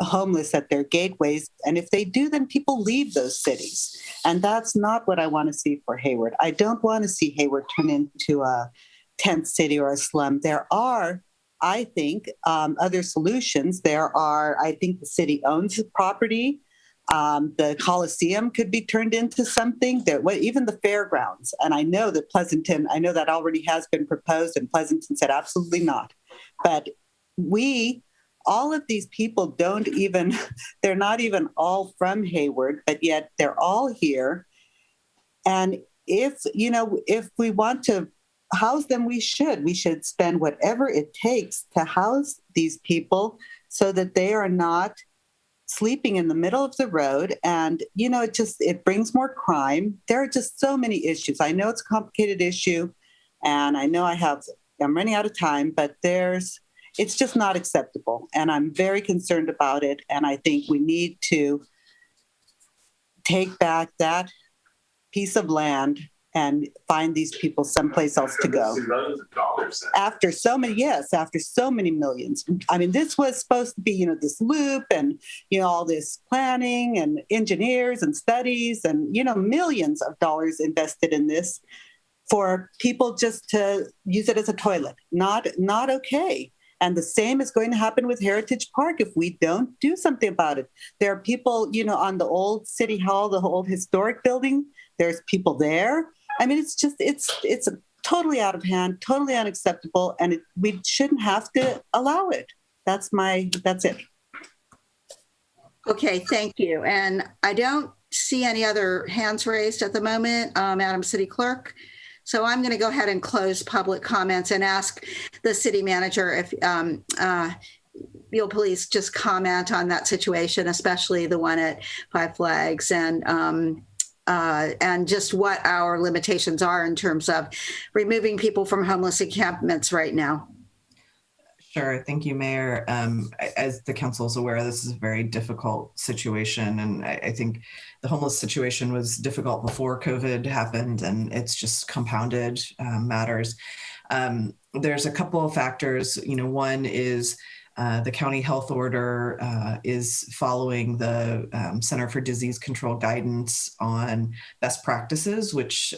homeless at their gateways. And if they do, then people leave those cities. And that's not what I want to see for Hayward. I don't want to see Hayward turn into a tent city or a slum. There are, I think, other solutions. I think the city owns the property. The Coliseum could be turned into something, even the fairgrounds. And I know that that already has been proposed, and Pleasanton said absolutely not. But all of these people they're not even all from Hayward, but yet they're all here. And if we want to house them, we should spend whatever it takes to house these people so that they are not sleeping in the middle of the road. And, it brings more crime. There are just so many issues. I know it's a complicated issue, and I know I'm running out of time, but it's just not acceptable. And I'm very concerned about it. And I think we need to take back that piece of land and find these people someplace else to go. After so many millions. I mean, this was supposed to be, this loop and, all this planning and engineers and studies and, millions of dollars invested in this for people just to use it as a toilet. Not okay. And the same is going to happen with Heritage Park if we don't do something about it. There are people, on the old City Hall, the old historic building, there's people there. I mean, it's totally out of hand, totally unacceptable, and we shouldn't have to allow it. That's it.
Okay, thank you. And I don't see any other hands raised at the moment, Madam City Clerk. So I'm going to go ahead and close public comments and ask the city manager if you'll please just comment on that situation, especially the one at Five Flags, and just what our limitations are in terms of removing people from homeless encampments right now.
Sure. Thank you, Mayor. As the council is aware, this is a very difficult situation. And I think the homeless situation was difficult before COVID happened, and it's just compounded matters. There's a couple of factors. One is the county health order is following the Center for Disease Control guidance on best practices, which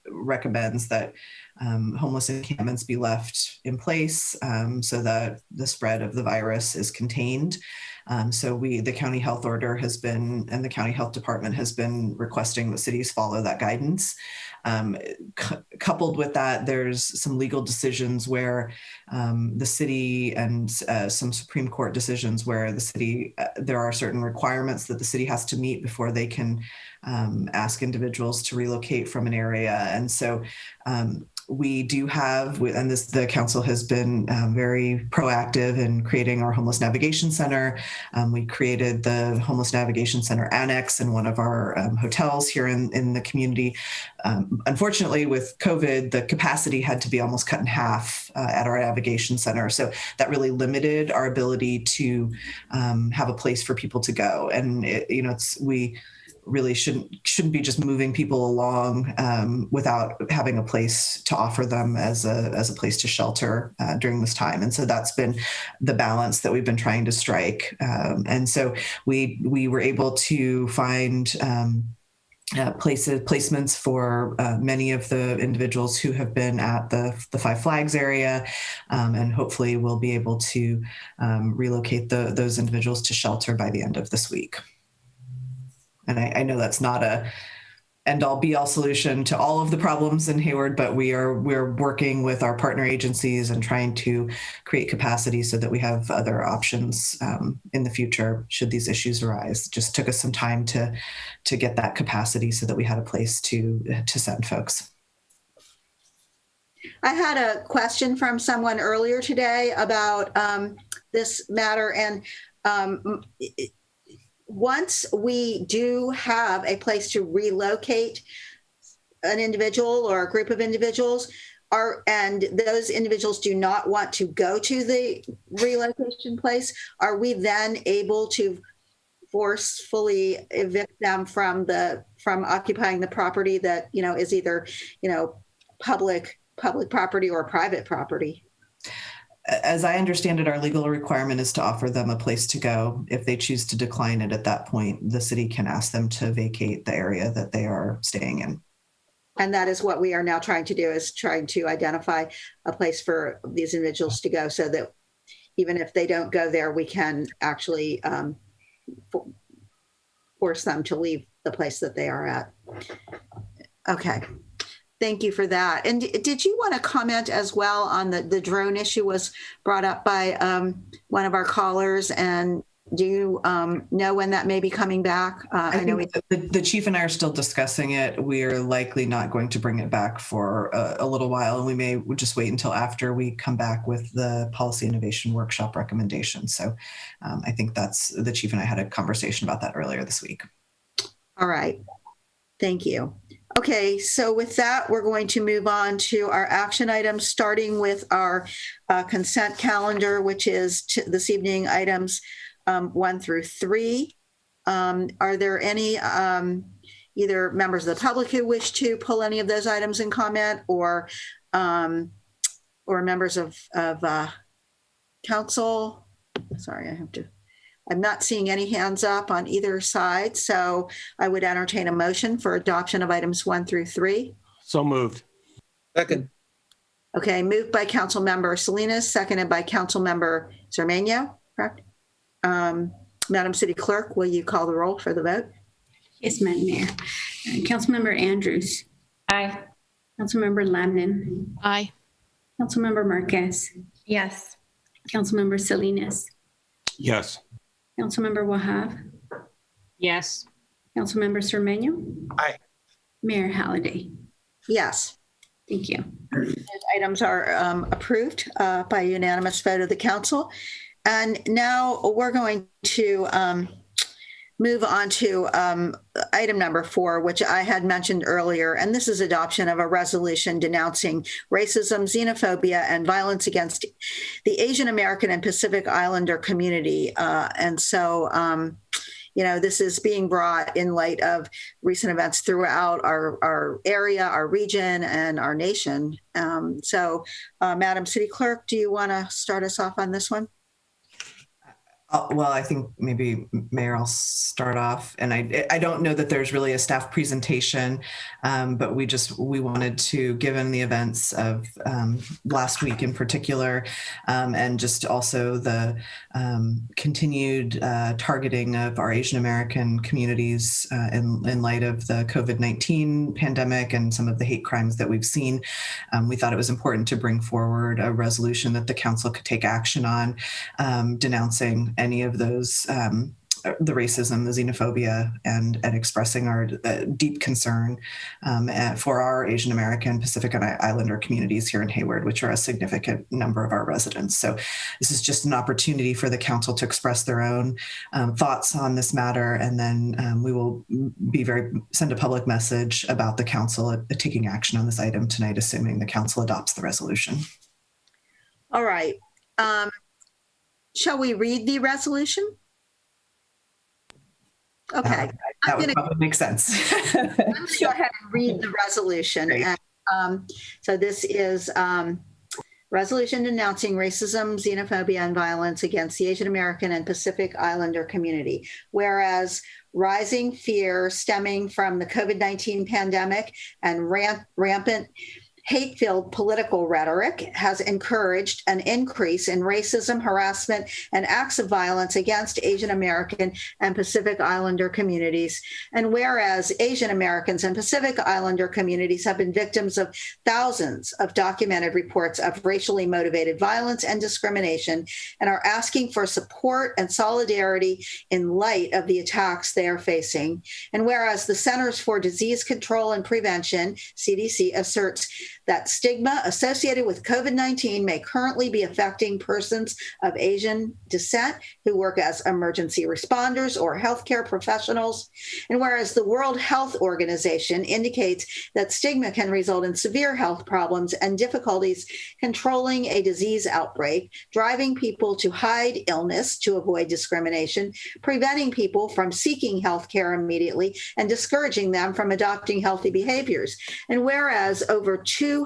recommends that homeless encampments be left in place so that the spread of the virus is contained. So the county health order has been, and the county health department has been requesting the cities follow that guidance. Coupled with that, there's some legal decisions where the city and some Supreme Court decisions where the city, there are certain requirements that the city has to meet before they can ask individuals to relocate from an area. And so we do have, and the council has been very proactive in creating our Homeless Navigation Center. We created the Homeless Navigation Center Annex in one of our hotels here in the community. Unfortunately, with COVID, the capacity had to be almost cut in half at our navigation center. So that really limited our ability to have a place for people to go. And we really shouldn't be just moving people along without having a place to offer them as a place to shelter during this time. And so that's been the balance that we've been trying to strike. And so we were able to find placements for many of the individuals who have been at the Five Flags area, and hopefully we'll be able to relocate those individuals to shelter by the end of this week. And I know that's not a end-all be-all solution to all of the problems in Hayward, but we're working with our partner agencies and trying to create capacity so that we have other options in the future should these issues arise. It just took us some time to get that capacity so that we had a place to send folks.
I had a question from someone earlier today about this matter, and once we do have a place to relocate an individual or a group of individuals, and those individuals do not want to go to the relocation place, are we then able to forcefully evict them from occupying the property that is either public property or private property?
As I understand it, our legal requirement is to offer them a place to go. If they choose to decline it at that point, the city can ask them to vacate the area that they are staying in.
And that is what we are now trying to do, is trying to identify a place for these individuals to go so that even if they don't go there, we can actually force them to leave the place that they are at. Okay. Thank you for that. And did you want to comment as well on the drone issue was brought up by one of our callers? And do you know when that may be coming back?
I know the chief and I are still discussing it. We're likely not going to bring it back for a little while, and we may just wait until after we come back with the policy innovation workshop recommendations. So I think the chief and I had a conversation about that earlier this week.
All right. Thank you. Okay, so with that, we're going to move on to our action items, starting with our consent calendar, which is this evening items 1 through 3. Are there any either members of the public who wish to pull any of those items and comment, or members of council? Sorry, I'm not seeing any hands up on either side, so I would entertain a motion for adoption of items 1 through 3.
So moved.
Second.
Okay, moved by Council Member Salinas, seconded by Council Member Zermania, correct? Madam City Clerk, will you call the roll for the vote?
Yes, Madam Mayor. Councilmember Andrews.
Aye.
Councilmember Lamnin.
Aye.
Councilmember Marquez.
Yes.
Councilmember Salinas.
Yes.
Councilmember Wahab.
Yes.
Councilmember Cermeño.
Aye.
Mayor Halliday.
Yes.
Thank you.
Those items are approved by unanimous vote of the council. And now we're going to move on to item number 4, which I had mentioned earlier, and this is adoption of a resolution denouncing racism, xenophobia, and violence against the Asian American and Pacific Islander community. This is being brought in light of recent events throughout our area, our region, and our nation. Madam City Clerk, do you want to start us off on this one?
Well, I think maybe Mayor, I'll start off, and I don't know that there's really a staff presentation, but we wanted to, given the events of last week in particular, and just also the continued targeting of our Asian American communities in light of the COVID-19 pandemic and some of the hate crimes that we've seen, we thought it was important to bring forward a resolution that the council could take action on, denouncing any of those, the racism, the xenophobia, and expressing our deep concern for our Asian American, Pacific Islander communities here in Hayward, which are a significant number of our residents. So this is just an opportunity for the council to express their own thoughts on this matter, and then we will send a public message about the council taking action on this item tonight, assuming the council adopts the resolution.
All right. Shall we read the resolution? Okay.
That would probably make sense.
I'm going to go ahead and read the resolution.
Great.
And, so this is resolution denouncing racism, xenophobia, and violence against the Asian American and Pacific Islander community. Whereas rising fear stemming from the COVID-19 pandemic and rampant hate-filled political rhetoric has encouraged an increase in racism, harassment, and acts of violence against Asian American and Pacific Islander communities. And whereas Asian Americans and Pacific Islander communities have been victims of thousands of documented reports of racially motivated violence and discrimination, and are asking for support and solidarity in light of the attacks they are facing. And whereas the Centers for Disease Control and Prevention, CDC, asserts that stigma associated with COVID-19 may currently be affecting persons of Asian descent who work as emergency responders or healthcare professionals. And whereas the World Health Organization indicates that stigma can result in severe health problems and difficulties controlling a disease outbreak, driving people to hide illness to avoid discrimination, preventing people from seeking healthcare immediately, and discouraging them from adopting healthy behaviors. And whereas over 2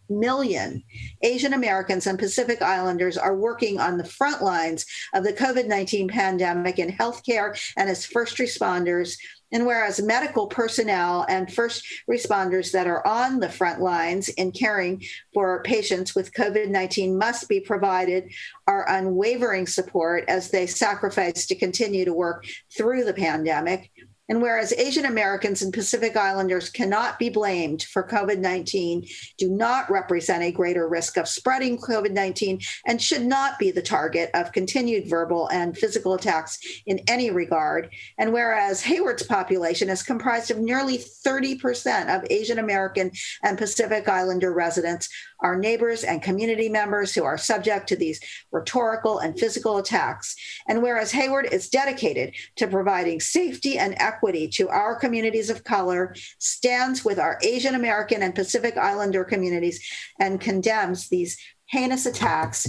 million Asian Americans and Pacific Islanders are working on the front lines of the COVID-19 pandemic in healthcare and as first responders, and whereas medical personnel and first responders that are on the front lines in caring for patients with COVID-19 must be provided our unwavering support as they sacrifice to continue to work through the pandemic. And whereas Asian Americans and Pacific Islanders cannot be blamed for COVID-19, do not represent a greater risk of spreading COVID-19, and should not be the target of continued verbal and physical attacks in any regard. And whereas Hayward's population is comprised of nearly 30% of Asian American and Pacific Islander residents, our neighbors and community members who are subject to these rhetorical and physical attacks. And whereas Hayward is dedicated to providing safety and equity to our communities of color, stands with our Asian American and Pacific Islander communities, and condemns these heinous attacks.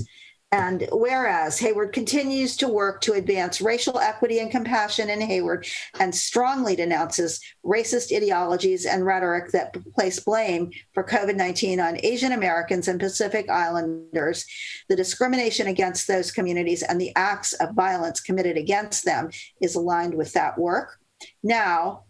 And whereas Hayward continues to work to advance racial equity and compassion in Hayward, and strongly denounces racist ideologies and rhetoric that place blame for COVID-19 on Asian Americans and Pacific Islanders, the discrimination against those communities and the acts of violence committed against them is aligned with that work. Now,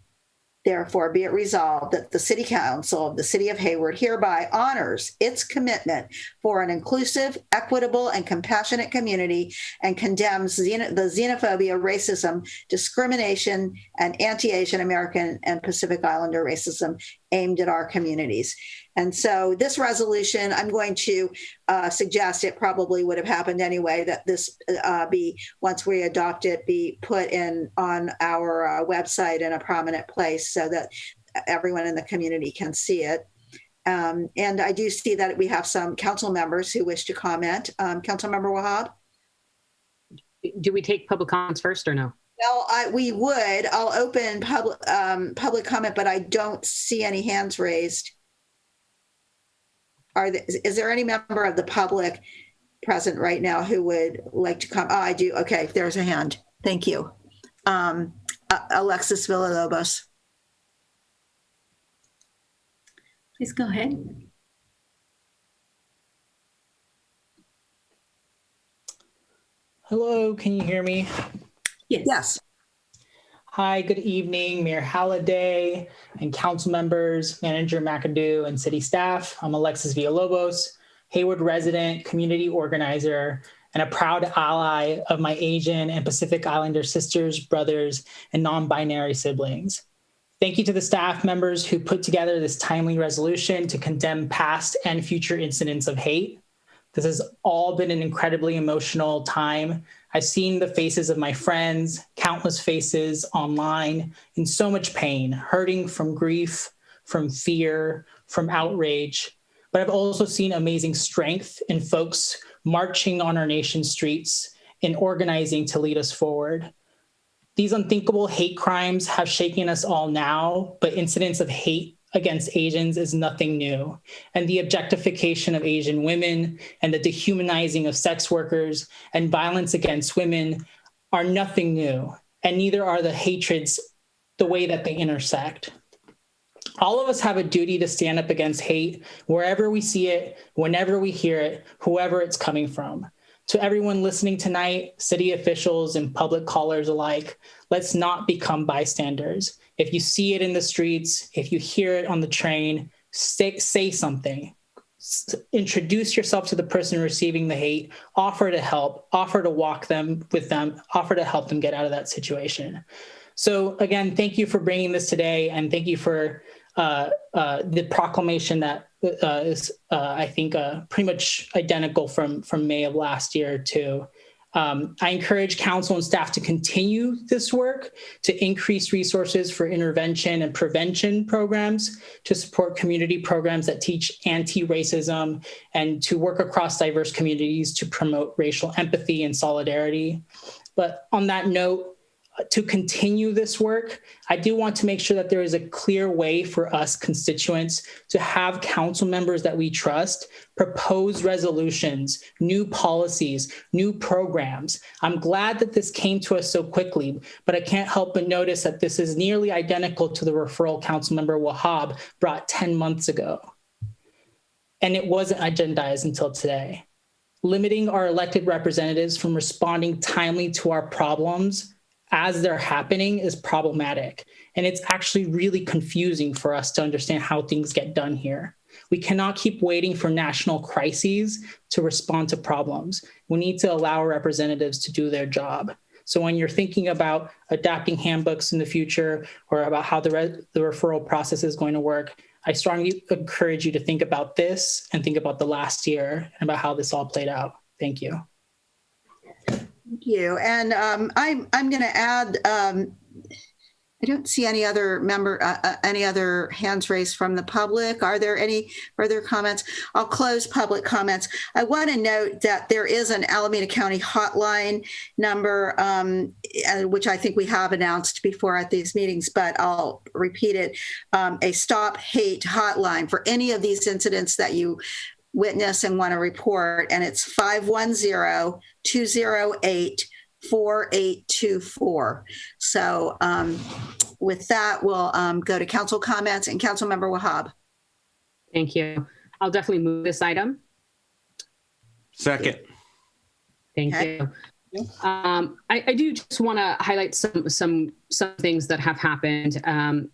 therefore, be it resolved that the City Council of the City of Hayward hereby honors its commitment for an inclusive, equitable, and compassionate community, and condemns the xenophobia, racism, discrimination, and anti-Asian American and Pacific Islander racism aimed at our communities. And so this resolution, I'm going to suggest, it probably would have happened anyway, that this be, once we adopt it, be put in on our website in a prominent place so that everyone in the community can see it. And I do see that we have some council members who wish to comment. Councilmember Wahab?
Do we take public comments first or no?
Well, we would. I'll open public comment, but I don't see any hands raised. Is there any member of the public present right now who would like to come? Oh, I do. Okay, there's a hand. Thank you. Alexis Villalobos.
Please go ahead.
Hello, can you hear me?
Yes.
Yes.
Hi, good evening, Mayor Halliday and council members, Manager McAdoo, and city staff. I'm Alexis Villalobos, Hayward resident, community organizer, and a proud ally of my Asian and Pacific Islander sisters, brothers, and non-binary siblings. Thank you to the staff members who put together this timely resolution to condemn past and future incidents of hate. This has all been an incredibly emotional time. I've seen the faces of my friends, countless faces online, in so much pain, hurting from grief, from fear, from outrage. But I've also seen amazing strength in folks marching on our nation's streets and organizing to lead us forward. These unthinkable hate crimes have shaken us all now, but incidents of hate against Asians is nothing new. And the objectification of Asian women and the dehumanizing of sex workers and violence against women are nothing new. And neither are the hatreds the way that they intersect. All of us have a duty to stand up against hate wherever we see it, whenever we hear it, whoever it's coming from. To everyone listening tonight, city officials and public callers alike, let's not become bystanders. If you see it in the streets, if you hear it on the train, say something. Introduce yourself to the person receiving the hate, offer to help, offer to walk them with them, offer to help them get out of that situation. So again, thank you for bringing this today, and thank you for the proclamation that is, I think, pretty much identical from May of last year too. I encourage council and staff to continue this work, to increase resources for intervention and prevention programs, to support community programs that teach anti-racism, and to work across diverse communities to promote racial empathy and solidarity. But on that note, to continue this work, I do want to make sure that there is a clear way for us constituents to have council members that we trust propose resolutions, new policies, new programs. I'm glad that this came to us so quickly, but I can't help but notice that this is nearly identical to the referral Councilmember Wahab brought 10 months ago. And it wasn't agendized until today. Limiting our elected representatives from responding timely to our problems as they're happening is problematic. And it's actually really confusing for us to understand how things get done here. We cannot keep waiting for national crises to respond to problems. We need to allow our representatives to do their job. So when you're thinking about adapting handbooks in the future or about how the referral process is going to work, I strongly encourage you to think about this and think about the last year and about how this all played out. Thank you.
Thank you. And I'm going to add, I don't see any other any other hands raised from the public. Are there any further comments? I'll close public comments. I want to note that there is an Alameda County hotline number, which I think we have announced before at these meetings, but I'll repeat it, a Stop Hate hotline for any of these incidents that you witness and want to report, and it's 510-208-4824. So with that, we'll go to council comments, and Councilmember Wahab.
Thank you. I'll definitely move this item.
Second.
Thank you. I do just want to highlight some things that have happened. I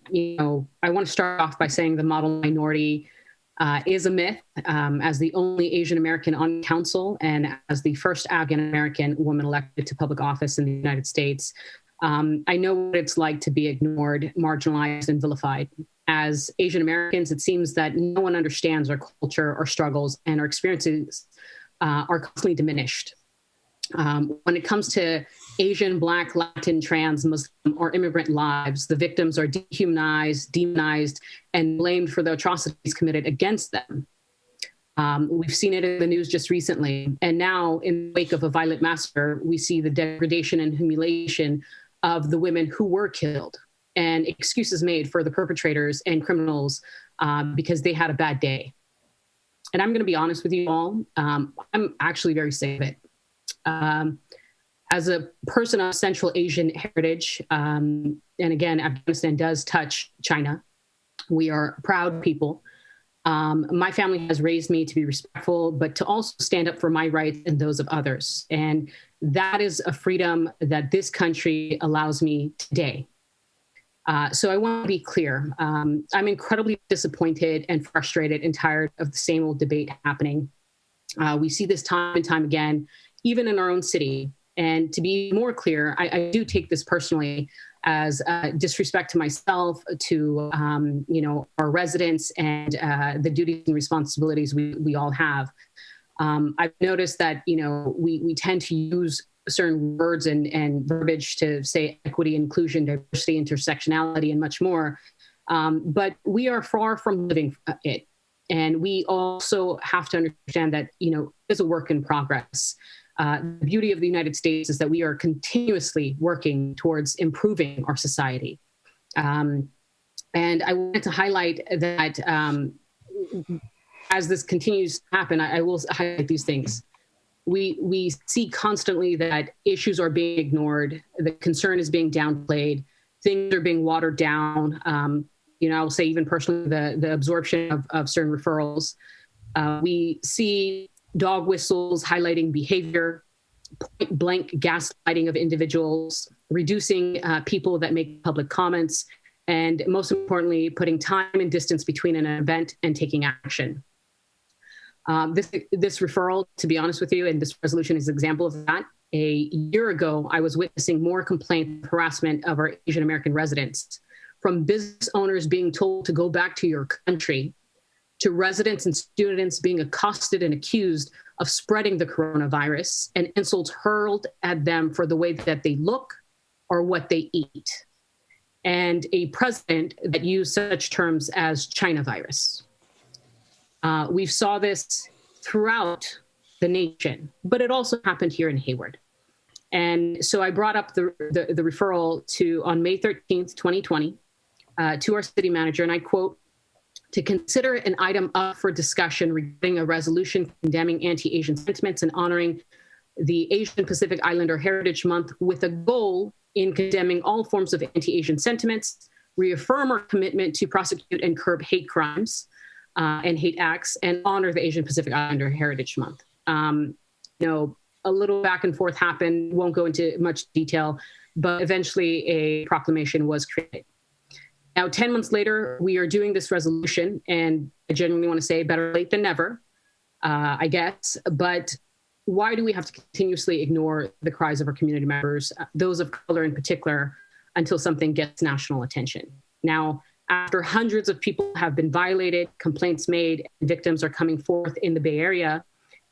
want to start off by saying the model minority is a myth. As the only Asian American on council and as the first African American woman elected to public office in the United States, I know what it's like to be ignored, marginalized, and vilified. As Asian Americans, it seems that no one understands our culture, our struggles, and our experiences are constantly diminished. When it comes to Asian, Black, Latin, trans, Muslim, or immigrant lives, the victims are dehumanized, demonized, and blamed for the atrocities committed against them. We've seen it in the news just recently. And now, in the wake of a violent massacre, we see the degradation and humiliation of the women who were killed and excuses made for the perpetrators and criminals because they had a bad day. And I'm going to be honest with you all, I'm actually very sick of it. As a person of Central Asian heritage, and again, Afghanistan does touch China. We are proud people. My family has raised me to be respectful, but to also stand up for my rights and those of others. And that is a freedom that this country allows me today. So I want to be clear. I'm incredibly disappointed and frustrated and tired of the same old debate happening. We see this time and time again, even in our own city. And to be more clear, I do take this personally as disrespect to myself, to our residents, and the duties and responsibilities we all have. I've noticed that we tend to use certain words and verbiage to say equity, inclusion, diversity, intersectionality, and much more. But we are far from living it. And we also have to understand that, it's a work in progress. The beauty of the United States is that we are continuously working towards improving our society. And I wanted to highlight that as this continues to happen, I will highlight these things. We see constantly that issues are being ignored, the concern is being downplayed, things are being watered down. I will say even personally, the absorption of certain referrals. We see dog whistles highlighting behavior, point blank gaslighting of individuals, reducing people that make public comments, and most importantly, putting time and distance between an event and taking action. This referral, to be honest with you, and this resolution is an example of that. A year ago, I was witnessing more complaints of harassment of our Asian American residents, from business owners being told to go back to your country, to residents and students being accosted and accused of spreading the coronavirus, and insults hurled at them for the way that they look or what they eat. And a president that used such terms as China virus. We saw this throughout the nation, but it also happened here in Hayward. And so I brought up the referral on May 13th, 2020, to our city manager, and I quote, "To consider an item up for discussion regarding a resolution condemning anti-Asian sentiments and honoring the Asian Pacific Islander Heritage Month with a goal in condemning all forms of anti-Asian sentiments, reaffirm our commitment to prosecute and curb hate crimes and hate acts, and honor the Asian Pacific Islander Heritage Month." A little back and forth happened, won't go into much detail, but eventually a proclamation was created. Now, 10 months later, we are doing this resolution, and I genuinely want to say better late than never, I guess. But why do we have to continuously ignore the cries of our community members, those of color in particular, until something gets national attention? Now, after hundreds of people have been violated, complaints made, and victims are coming forth in the Bay Area,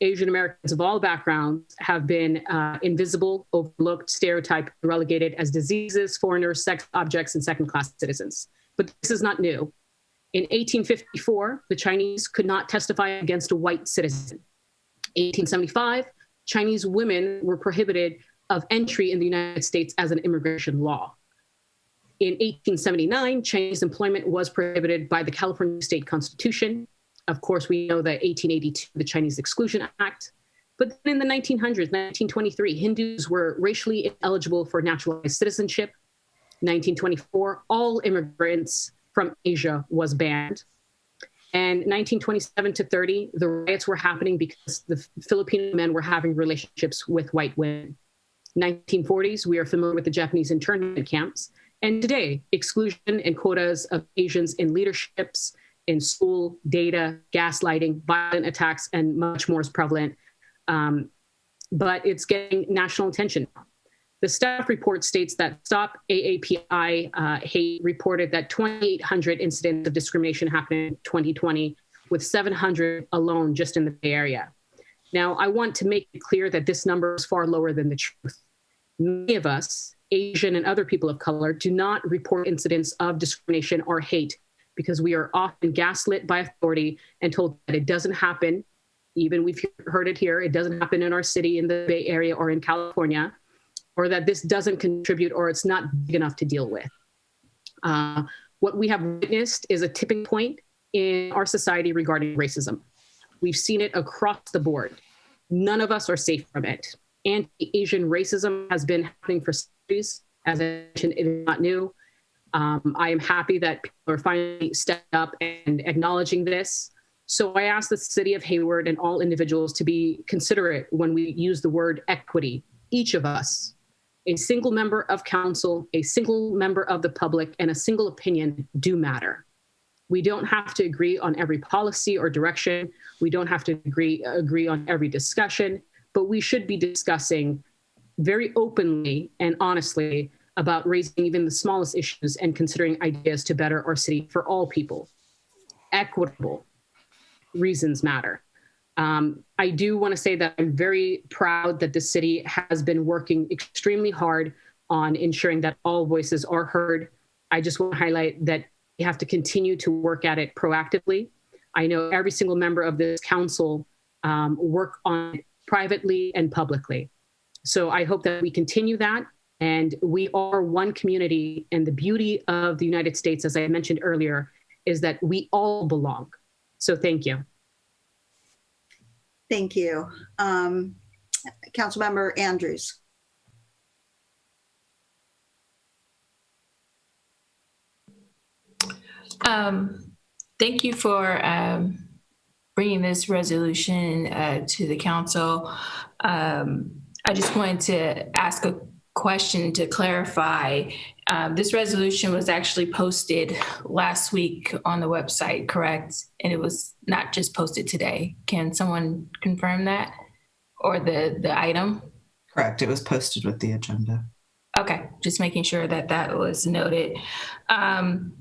Asian Americans of all backgrounds have been invisible, overlooked, stereotyped, and relegated as diseases, foreigners, sex objects, and second-class citizens. But this is not new. In 1854, the Chinese could not testify against a white citizen. 1875, Chinese women were prohibited of entry in the United States as an immigration law. In 1879, Chinese employment was prohibited by the California State Constitution. Of course, we know that 1882, the Chinese Exclusion Act. But then in the 1900s, 1923, Hindus were racially ineligible for naturalized citizenship. 1924, all immigrants from Asia was banned. And 1927 to 30, the riots were happening because the Filipino men were having relationships with white women. 1940s, we are familiar with the Japanese internment camps. And today, exclusion and quotas of Asians in leaderships, in school, data, gaslighting, violent attacks, and much more is prevalent. But it's getting national attention. The staff report states that Stop AAPI Hate reported that 2,800 incidents of discrimination happened in 2020, with 700 alone just in the Bay Area. Now, I want to make it clear that this number is far lower than the truth. Many of us, Asian and other people of color, do not report incidents of discrimination or hate because we are often gaslit by authority and told that it doesn't happen. Even we've heard it here, it doesn't happen in our city, in the Bay Area, or in California. or that this doesn't contribute or it's not big enough to deal with. What we have witnessed is a tipping point in our society regarding racism. We've seen it across the board. None of us are safe from it. Anti-Asian racism has been happening for centuries. As I mentioned, it is not new. I am happy that people are finally stepping up and acknowledging this. So I ask the city of Hayward and all individuals to be considerate when we use the word equity. Each of us, a single member of council, a single member of the public, and a single opinion do matter. We don't have to agree on every policy or direction. We don't have to agree on every discussion, but we should be discussing very openly and honestly about raising even the smallest issues and considering ideas to better our city for all people. Equitable reasons matter. I do want to say that I'm very proud that the city has been working extremely hard on ensuring that all voices are heard. I just want to highlight that we have to continue to work at it proactively. I know every single member of this council work on it privately and publicly. So I hope that we continue that. And we are one community. And the beauty of the United States, as I mentioned earlier, is that we all belong. So thank you.
Thank you. Councilmember Andrews.
Thank you for bringing this resolution to the council. I just wanted to ask a question to clarify. This resolution was actually posted last week on the website, correct? And it was not just posted today. Can someone confirm that? Or the item?
Correct. It was posted with the agenda.
Okay, just making sure that that was noted. And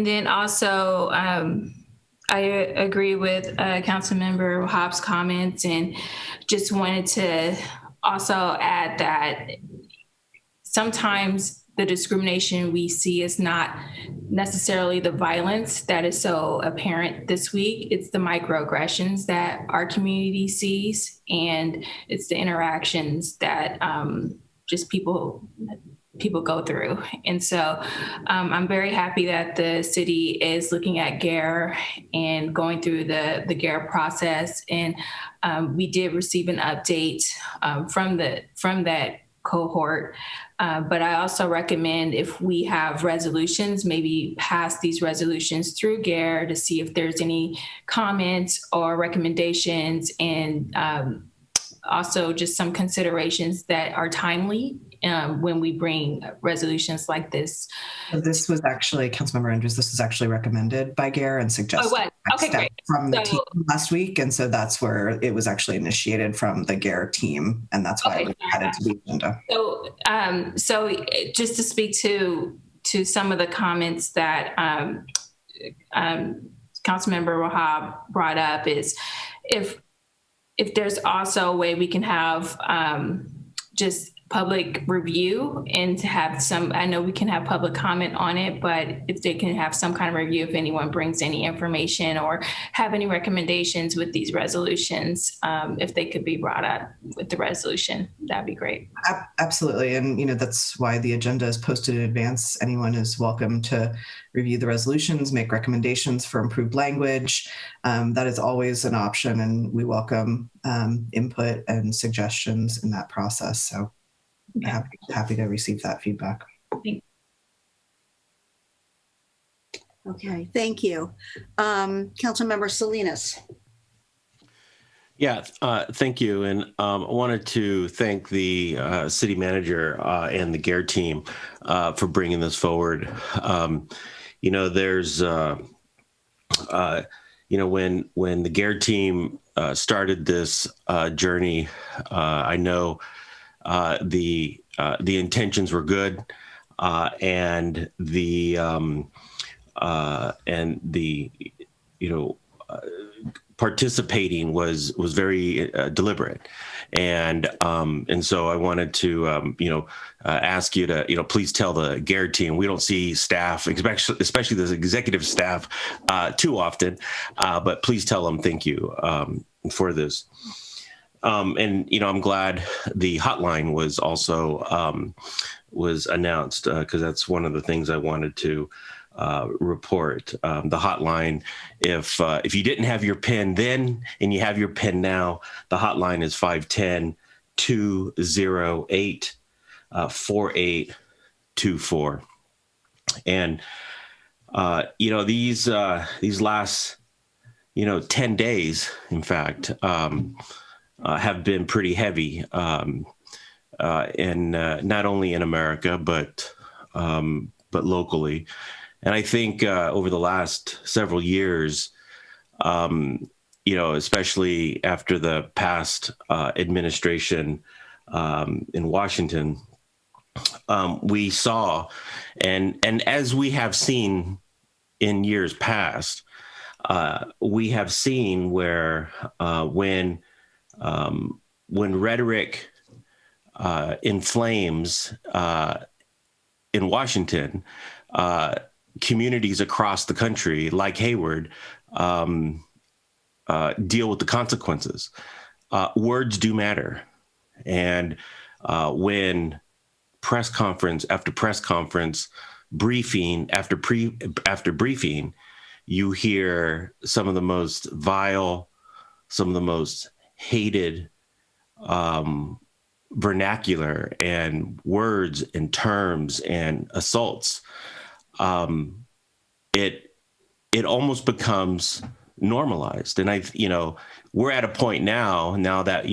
then also, I agree with Councilmember Hobbs' comments, and just wanted to also add that sometimes the discrimination we see is not necessarily the violence that is so apparent this week. It's the microaggressions that our community sees, and it's the interactions that just people go through. And so I'm very happy that the city is looking at GARE and going through the GARE process. And we did receive an update from that cohort. But I also recommend, if we have resolutions, maybe pass these resolutions through GARE to see if there's any comments or recommendations, and also just some considerations that are timely when we bring resolutions like this.
This was actually, Councilmember Andrews, this was actually recommended by GARE and suggested from the team last week. And so that's where it was actually initiated from the GARE team. And that's why we added to the agenda.
So just to speak to some of the comments that Councilmember Wahab brought up, is if there's also a way we can have just public review and to have some, I know we can have public comment on it, but if they can have some kind of review, if anyone brings any information or have any recommendations with these resolutions, if they could be brought up with the resolution, that'd be great.
Absolutely. And, that's why the agenda is posted in advance. Anyone is welcome to review the resolutions, make recommendations for improved language. That is always an option, and we welcome input and suggestions in that process. So happy to receive that feedback.
Okay, thank you. Councilmember Salinas.
Yeah, thank you. And I wanted to thank the city manager and the GARE team for bringing this forward. There's, when the GARE team started this journey, I know the intentions were good, and the participating was very deliberate, and so I wanted to ask you to please tell the GARE team, we don't see staff, especially the executive staff, too often, but please tell them thank you for this. And I'm glad the hotline was also was announced, because that's one of the things I wanted to report. The hotline, if you didn't have your PIN then and you have your PIN now, the hotline is 510-208-4824. And these last 10 days, in fact, have been pretty heavy, and not only in America but locally. And I think over the last several years, especially after the past administration in Washington, we saw, and as we have seen in years past, we have seen where when rhetoric inflames in Washington, communities across the country, like Hayward, deal with the consequences. Words do matter. And when press conference after press conference, briefing after briefing, you hear some of the most vile, some of the most hated vernacular and words and terms and assaults, it almost becomes normalized. And we're at a point now that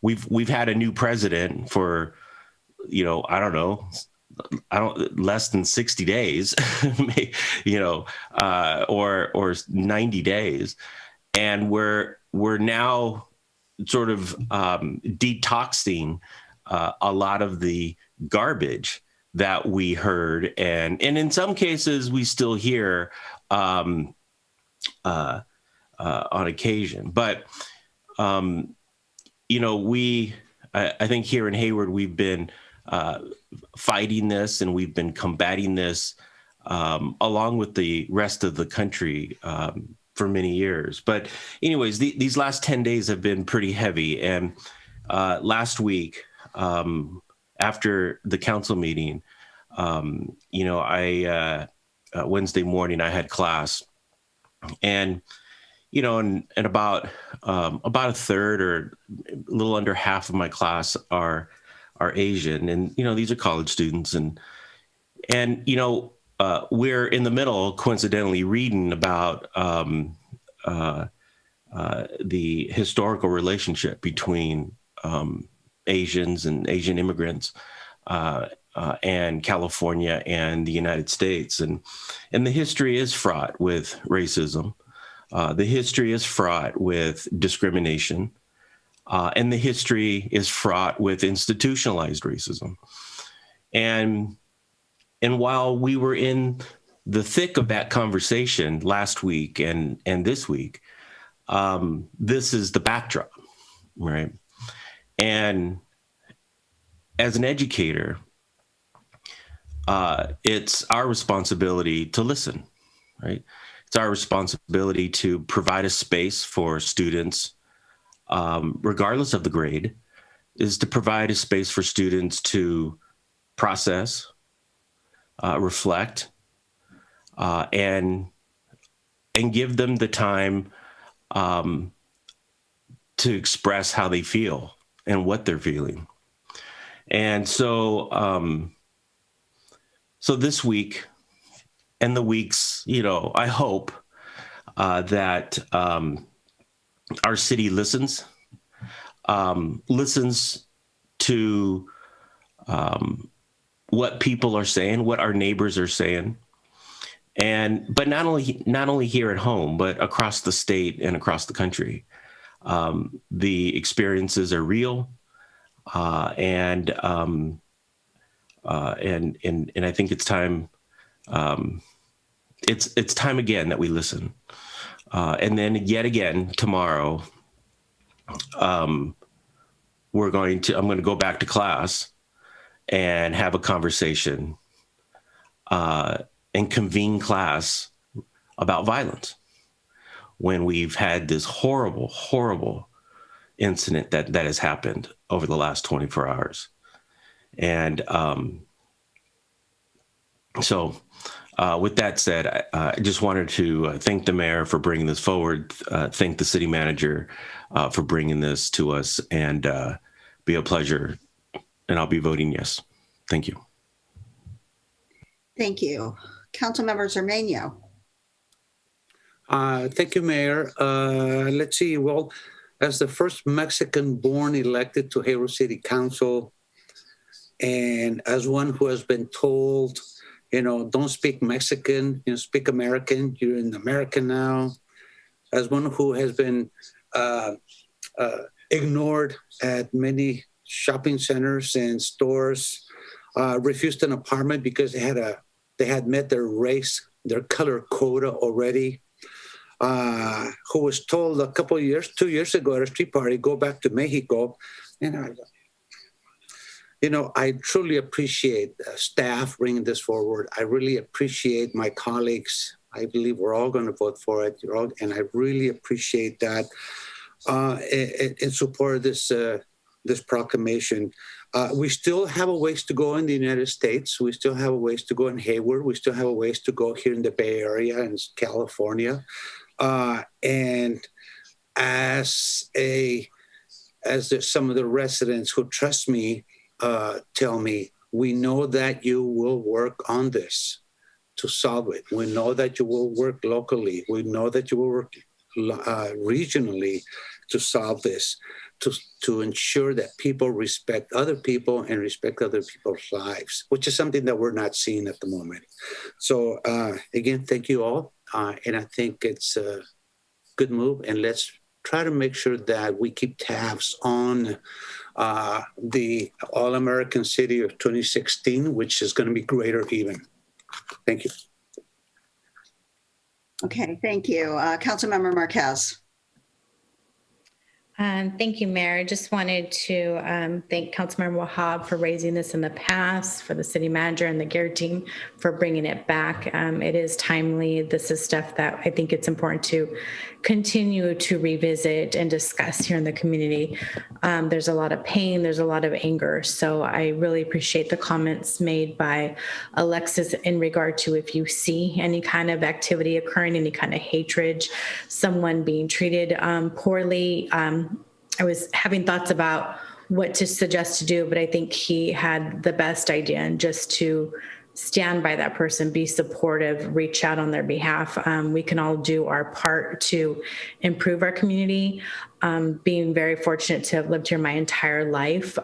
we've had a new president for less than 60 days, or 90 days, and we're now sort of detoxing a lot of the garbage that we heard, and in some cases we still hear on occasion. But I think here in Hayward we've been fighting this, and we've been combating this along with the rest of the country for many years. But anyways, these last 10 days have been pretty heavy. And last week, after the council meeting, I Wednesday morning I had class, and and about a third or a little under half of my class are Asian, and these are college students, and we're in the middle, coincidentally, reading about the historical relationship between Asians and Asian immigrants and California and the United States, and the history is fraught with racism. The history is fraught with discrimination. And the history is fraught with institutionalized racism. And while we were in the thick of that conversation last week and this week, this is the backdrop, right? And as an educator, it's our responsibility to listen, right? It's our responsibility to provide a space for students, regardless of the grade, is to provide a space for students to process, reflect, and give them the time to express how they feel and what they're feeling. And so, so this week and the weeks, I hope that our city listens to what people are saying, what our neighbors are saying, but not only here at home, but across the state and across the country. The experiences are real, and I think it's time. It's time again that we listen. And then yet again tomorrow, I'm going to go back to class and have a conversation and convene class about violence when we've had this horrible, horrible incident that has happened over the last 24 hours. And so with that said, I just wanted to thank the mayor for bringing this forward, thank the city manager for bringing this to us, and be a pleasure. And I'll be voting yes. Thank you.
Thank you. Councilmember Zermano.
Thank you, Mayor. Let's see. Well, as the first Mexican born elected to Hayward City Council, and as one who has been told, don't speak Mexican, speak American, you're an American now, as one who has been ignored at many shopping centers and stores, refused an apartment because they had met their color quota already, who was told 2 years ago at a street party, go back to Mexico. I truly appreciate staff bringing this forward. I really appreciate my colleagues. I believe we're all going to vote for it. And I really appreciate that in support of this proclamation. We still have a ways to go in the United States. We still have a ways to go in Hayward. We still have a ways to go here in the Bay Area and California. And as some of the residents who trust me tell me, we know that you will work on this to solve it. We know that you will work locally. We know that you will work regionally to solve this, to ensure that people respect other people and respect other people's lives, which is something that we're not seeing at the moment. So again, thank you all. And I think it's a good move. And let's try to make sure that we keep tabs on the All-American City of 2016, which is going to be greater even. Thank you.
Okay, thank you. Councilmember Marquez.
Thank you, Mayor. I just wanted to thank Councilmember Wahab for raising this in the past, for the city manager and the GARE team for bringing it back. It is timely. This is stuff that I think it's important to continue to revisit and discuss here in the community. There's a lot of pain. There's a lot of anger. So I really appreciate the comments made by Alexis in regard to if you see any kind of activity occurring, any kind of hatred, someone being treated poorly. I was having thoughts about what to suggest to do, but I think he had the best idea, and just to stand by that person, be supportive, reach out on their behalf. We can all do our part to improve our community. Being very fortunate to have lived here my entire life.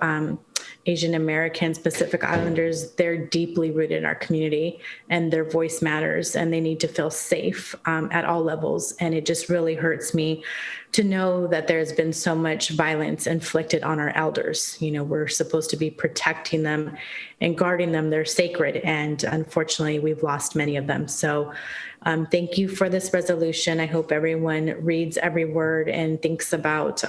Asian Americans, Pacific Islanders, they're deeply rooted in our community, and their voice matters, and they need to feel safe at all levels. And it just really hurts me to know that there's been so much violence inflicted on our elders. We're supposed to be protecting them and guarding them. They're sacred. And unfortunately, we've lost many of them. So thank you for this resolution. I hope everyone reads every word and thinks about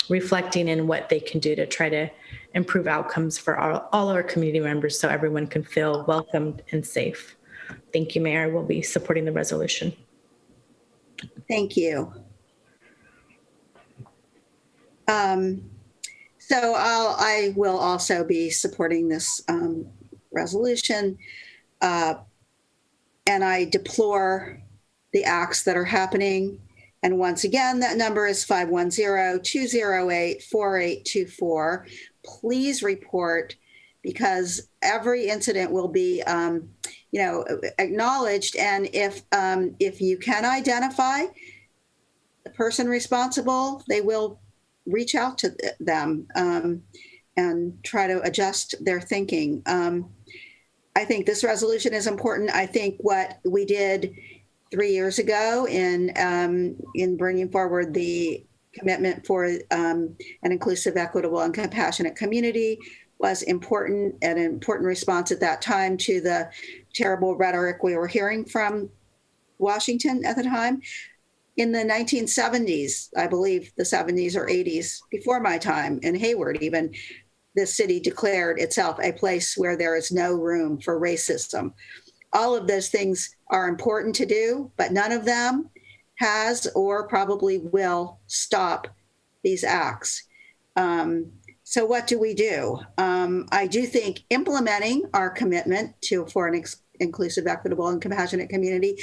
reflecting in what they can do to try to improve outcomes for all our community members so everyone can feel welcomed and safe. Thank you, Mayor. We'll be supporting the resolution.
Thank you. So I will also be supporting this resolution, and I deplore the acts that are happening. And once again, that number is 510-208-4824. Please report, because every incident will be, acknowledged. And if you can identify the person responsible, they will reach out to them and try to adjust their thinking. I think this resolution is important. I think what we did 3 years ago in bringing forward the commitment for an inclusive, equitable, and compassionate community was important, an important response at that time to the terrible rhetoric we were hearing from Washington at the time. In the 1970s, I believe the 70s or 80s, before my time in Hayward, even, the city declared itself a place where there is no room for racism. All of those things are important to do, but none of them has or probably will stop these acts. So what do we do? I do think implementing our commitment for an inclusive, equitable, and compassionate community,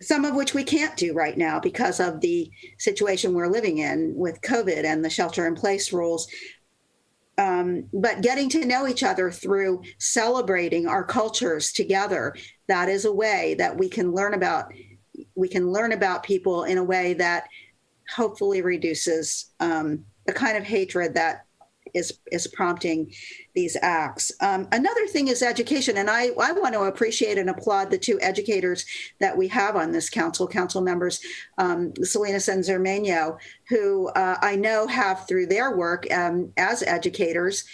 some of which we can't do right now because of the situation we're living in with COVID and the shelter-in-place rules. But getting to know each other through celebrating our cultures together, that is a way that we can learn about people in a way that hopefully reduces the kind of hatred that is prompting these acts. Another thing is education, and I want to appreciate and applaud the two educators that we have on this council members, Salinas and Zermeño, who I know have through their work as educators,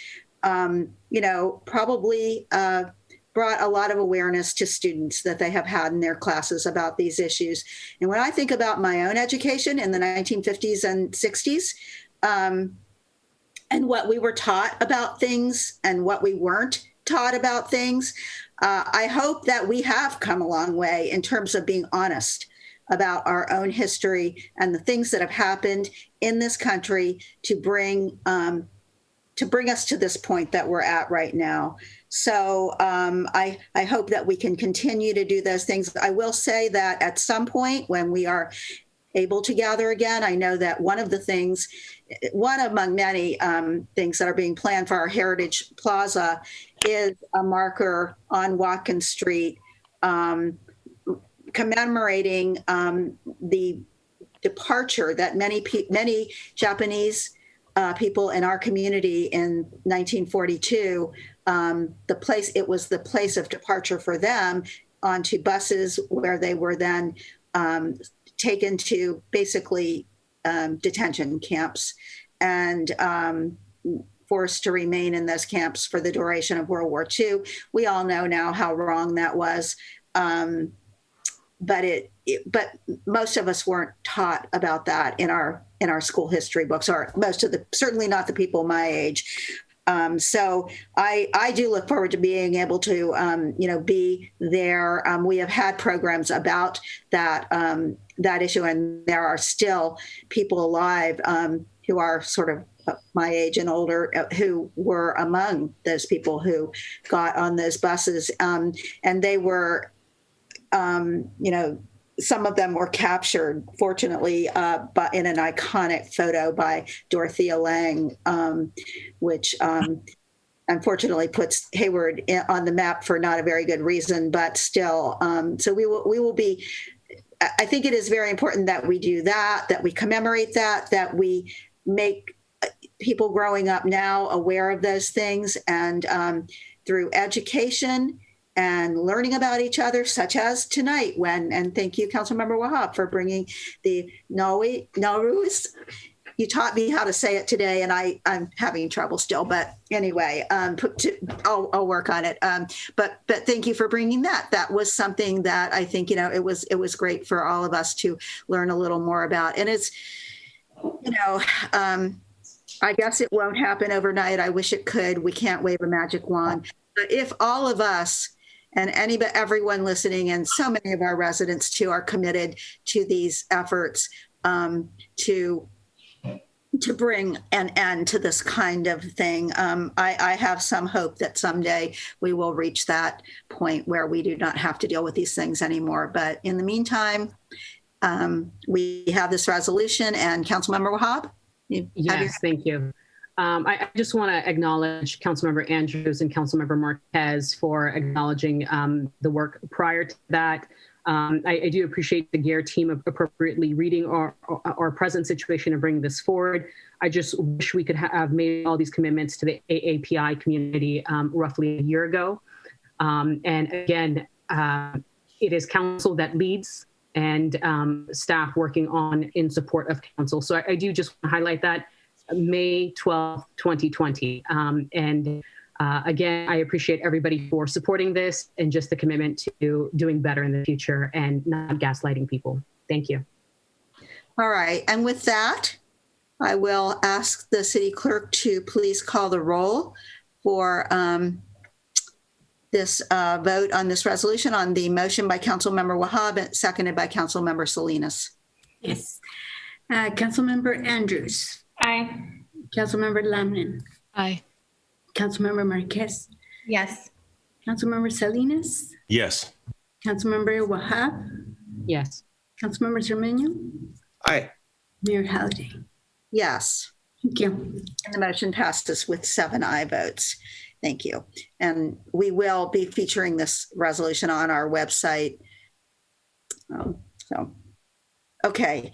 probably brought a lot of awareness to students that they have had in their classes about these issues. And when I think about my own education in the 1950s and 60s, and what we were taught about things and what we weren't taught about things, I hope that we have come a long way in terms of being honest about our own history and the things that have happened in this country to bring us to this point that we're at right now. So I hope that we can continue to do those things. I will say that at some point when we are able to gather again, I know that one among many things that are being planned for our Heritage Plaza is a marker on Watkins Street commemorating the departure that many Japanese people in our community in 1942, it was the place of departure for them onto buses where they were then taken to basically detention camps and forced to remain in those camps for the duration of World War II. We all know now how wrong that was. But most of us weren't taught about that in our school history books, or certainly not the people my age. So I do look forward to being able to be there. We have had programs about that issue, and there are still people alive who are sort of my age and older who were among those people who got on those buses, and they were. Some of them were captured, fortunately, but in an iconic photo by Dorothea Lange, which unfortunately puts Hayward on the map for not a very good reason, but still. So we will be. I think it is very important that we do that we commemorate that we make people growing up now aware of those things, and through education and learning about each other, such as tonight and thank you, Councilmember Wahab, for bringing the Nowruz. You taught me how to say it today, and I'm having trouble still, but anyway, I'll work on it. But thank you for bringing that. That was something that I think, it was great for all of us to learn a little more about. And it's, I guess it won't happen overnight. I wish it could. We can't wave a magic wand. But if all of us and everyone listening, and so many of our residents too, are committed to these efforts to bring an end to this kind of thing, I have some hope that someday we will reach that point where we do not have to deal with these things anymore. But in the meantime, we have this resolution, and Councilmember Wahab.
Yes, thank you. I just want to acknowledge Councilmember Andrews and Councilmember Marquez for acknowledging the work prior to that. I do appreciate the GARE team of appropriately reading our present situation and bringing this forward. I just wish we could have made all these commitments to the AAPI community roughly a year ago. And again, it is council that leads and staff working in support of council. So I do just want to highlight that. May 12th, 2020. Again, I appreciate everybody for supporting this and just the commitment to doing better in the future and not gaslighting people. Thank you.
All right. And with that, I will ask the city clerk to please call the roll for this vote on this resolution, on the motion by Councilmember Wahab, seconded by Councilmember Salinas.
Yes. Councilmember Andrews.
Aye.
Councilmember Lamnin.
Aye.
Councilmember Marquez.
Yes.
Councilmember Salinas.
Yes.
Councilmember Wahab.
Yes.
Councilmember Cermeño.
Aye.
Mayor Halliday.
Yes.
Thank you.
And the motion passes with 7 aye votes. Thank you. And we will be featuring this resolution on our website. Okay.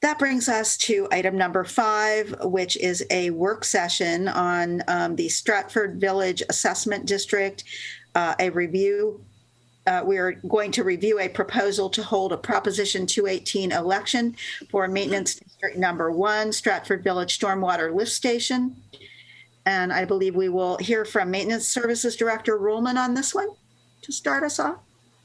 That brings us to item number 5, which is a work session on the Stratford Village Assessment District, a review. We are going to review a proposal to hold a Proposition 218 election for Maintenance District Number 1, Stratford Village Stormwater Lift Station. And I believe we will hear from Maintenance Services Director Ruhlman on this one to start us off.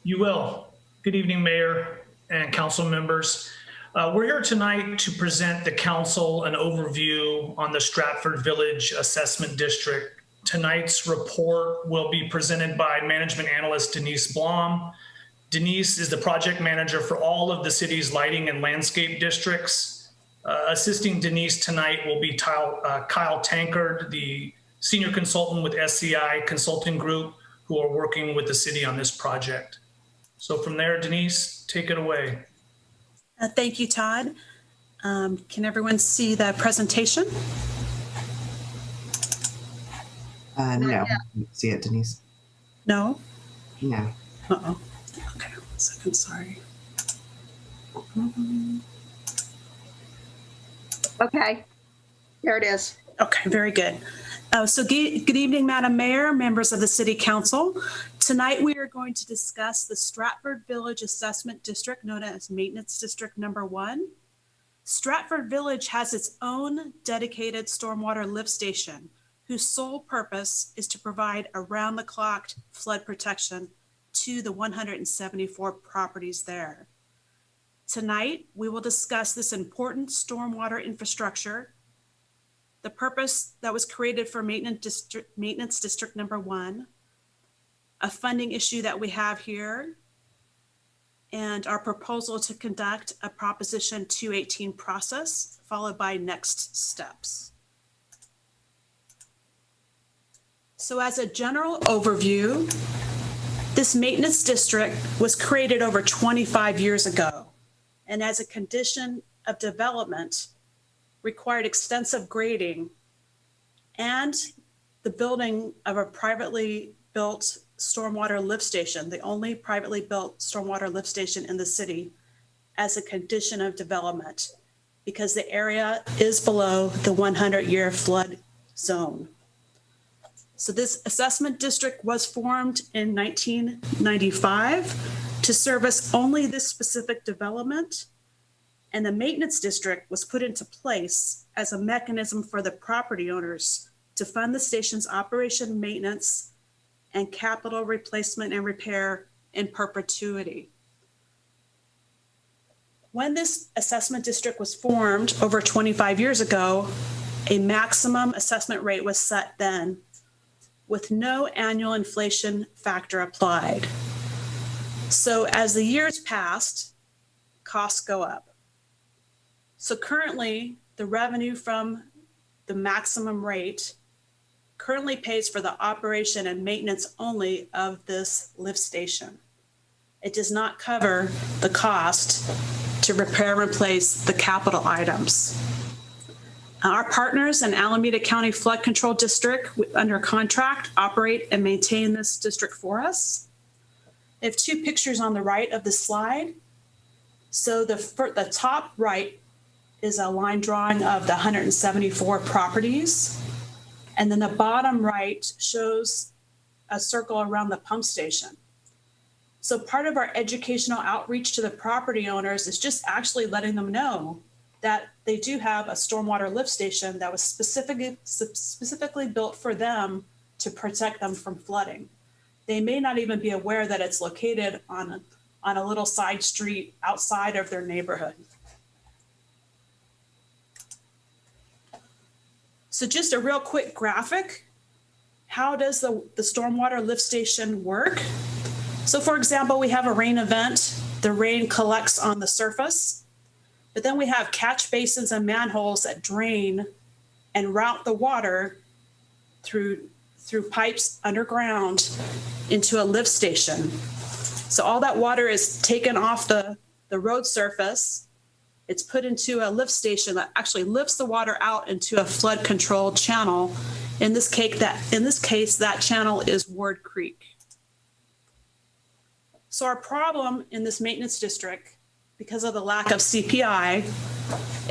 You will. Good evening, Mayor and council members. We're here tonight to present the council an overview on the Stratford Village Assessment District. Tonight's report will be presented by Management Analyst Denise Blom. Denise is the project manager for all of the city's lighting and landscape districts. Assisting Denise tonight will be Kyle Tankard, the senior consultant with SCI Consulting Group, who are working with the city on this project. So from there, Denise, take it away.
Thank you, Todd. Can everyone see the presentation?
No, see it, Denise.
No?
No.
Uh-oh. Okay, 1 second, sorry.
Okay, there it is.
Okay, very good. So good evening, Madam Mayor, members of the City Council. Tonight we are going to discuss the Stratford Village Assessment District, known as Maintenance District Number 1. Stratford Village has its own dedicated stormwater lift station, whose sole purpose is to provide around-the-clock flood protection to the 174 properties there. Tonight, we will discuss this important stormwater infrastructure, the purpose that was created for Maintenance District Number 1, a funding issue that we have here, and our proposal to conduct a Proposition 218 process, followed by next steps. So as a general overview, this maintenance district was created over 25 years ago, and as a condition of development, required extensive grading and the building of a privately built stormwater lift station, the only privately built stormwater lift station in the city, as a condition of development, because the area is below the 100-year flood zone. So this assessment district was formed in 1995 to service only this specific development, and the maintenance district was put into place as a mechanism for the property owners to fund the station's operation, maintenance, and capital replacement and repair in perpetuity. When this assessment district was formed over 25 years ago, a maximum assessment rate was set then, with no annual inflation factor applied. So as the years passed, costs go up. So currently, the revenue from the maximum rate currently pays for the operation and maintenance only of this lift station. It does not cover the cost to repair and replace the capital items. Our partners in Alameda County Flood Control District under contract operate and maintain this district for us. I have 2 pictures on the right of the slide. So the top right is a line drawing of the 174 properties. And then the bottom right shows a circle around the pump station. So part of our educational outreach to the property owners is just actually letting them know that they do have a stormwater lift station that was specifically built for them to protect them from flooding. They may not even be aware that it's located on a little side street outside of their neighborhood. So just a real quick graphic. How does the stormwater lift station work? So for example, we have a rain event. The rain collects on the surface. But then we have catch basins and manholes that drain and route the water through pipes underground into a lift station. So all that water is taken off the road surface. It's put into a lift station that actually lifts the water out into a flood controlled channel. In this case, that channel is Ward Creek. So our problem in this maintenance district, because of the lack of CPI,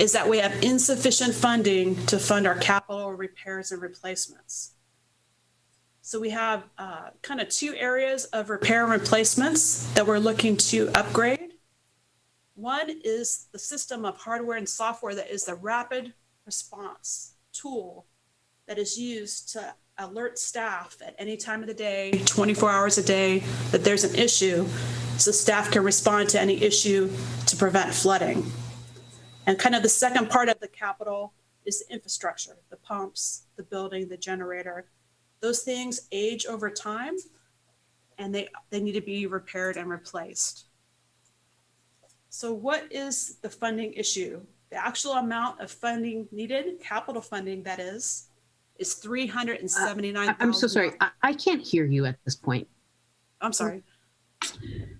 is that we have insufficient funding to fund our capital repairs and replacements. So we have kind of two areas of repair and replacements that we're looking to upgrade. One is the system of hardware and software that is the rapid response tool that is used to alert staff at any time of the day, 24 hours a day, that there's an issue, so staff can respond to any issue to prevent flooding. And kind of the second part of the capital is the infrastructure, the pumps, the building, the generator. Those things age over time, and they need to be repaired and replaced. So what is the funding issue? The actual amount of funding needed, capital funding that is $379,000.
I'm so sorry. I can't hear you at this point.
I'm sorry.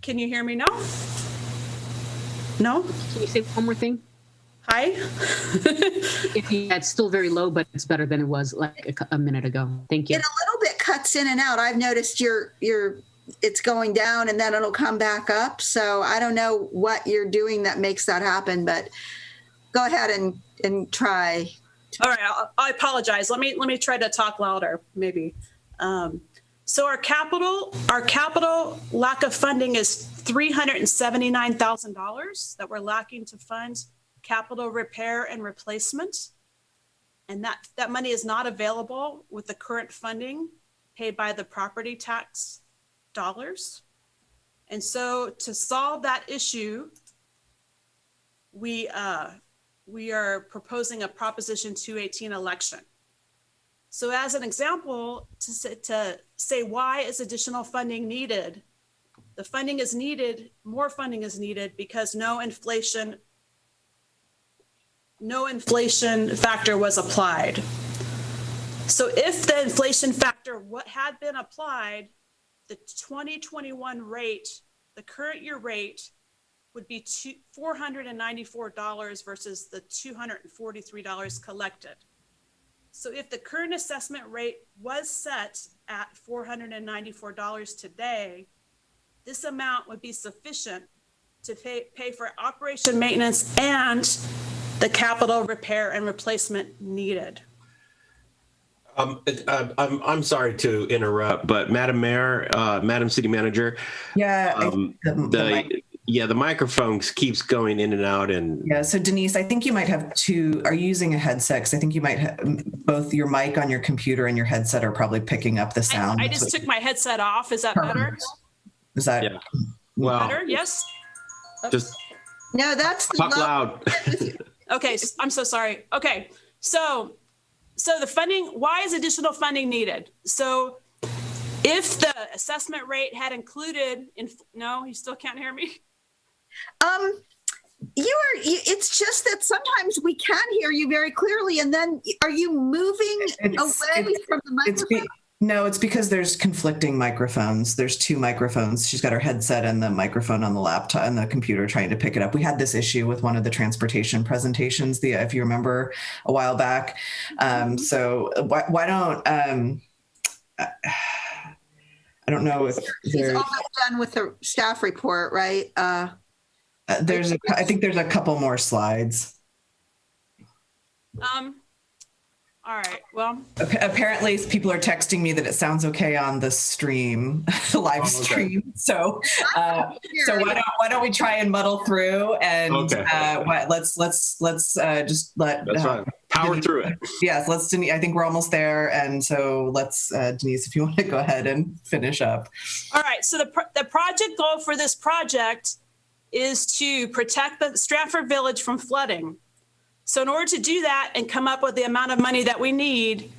Can you hear me now? No?
Can you say one more thing?
Hi?
It's still very low, but it's better than it was like a minute ago. Thank you.
It a little bit cuts in and out. I've noticed it's going down and then it'll come back up. So I don't know what you're doing that makes that happen, but go ahead and try.
All right, I apologize. Let me try to talk louder, maybe. So our capital lack of funding is $379,000 that we're lacking to fund capital repair and replacement. And that money is not available with the current funding paid by the property tax dollars. And so to solve that issue, we are proposing a Proposition 218 election. So as an example, to say why is additional funding needed? The funding is needed, more funding is needed because no inflation factor was applied. So if the inflation factor had been applied, the 2021 rate, the current year rate, would be $494 versus the $243 collected. So if the current assessment rate was set at $494 today, this amount would be sufficient to pay for operation maintenance and the capital repair and replacement needed.
I'm sorry to interrupt, but Madam Mayor, Madam City Manager.
Yeah.
The microphone keeps going in and out.
Yeah. So Denise, I think you might have are you using a headset? Because I think you might have both your mic on your computer and your headset are probably picking up the sound.
I just took my headset off. Is that better?
Is that
better? Yes.
No, that's
talk loud.
Okay, I'm so sorry. Okay, so the funding. Why is additional funding needed? So if the assessment rate had included no, you still can't hear me.
It's just that sometimes we can hear you very clearly, and then are you moving away from the microphone?
No, it's because there's conflicting microphones. There's two microphones. She's got her headset and the microphone on the laptop and the computer trying to pick it up. We had this issue with one of the transportation presentations, if you remember a while back. So why don't I don't know if
she's almost done with the staff report, right?
I think there's a couple more slides.
All right. Well,
apparently people are texting me that it sounds okay on the stream, the live stream. So why don't we try and muddle through and let's just let
that's right. Power through it.
Yes, let's Denise. I think we're almost there, and so let's Denise, if you want to go ahead and finish up.
All right. So the project goal for this project is to protect the Stratford Village from flooding. So in order to do that and come up with the amount of money that we need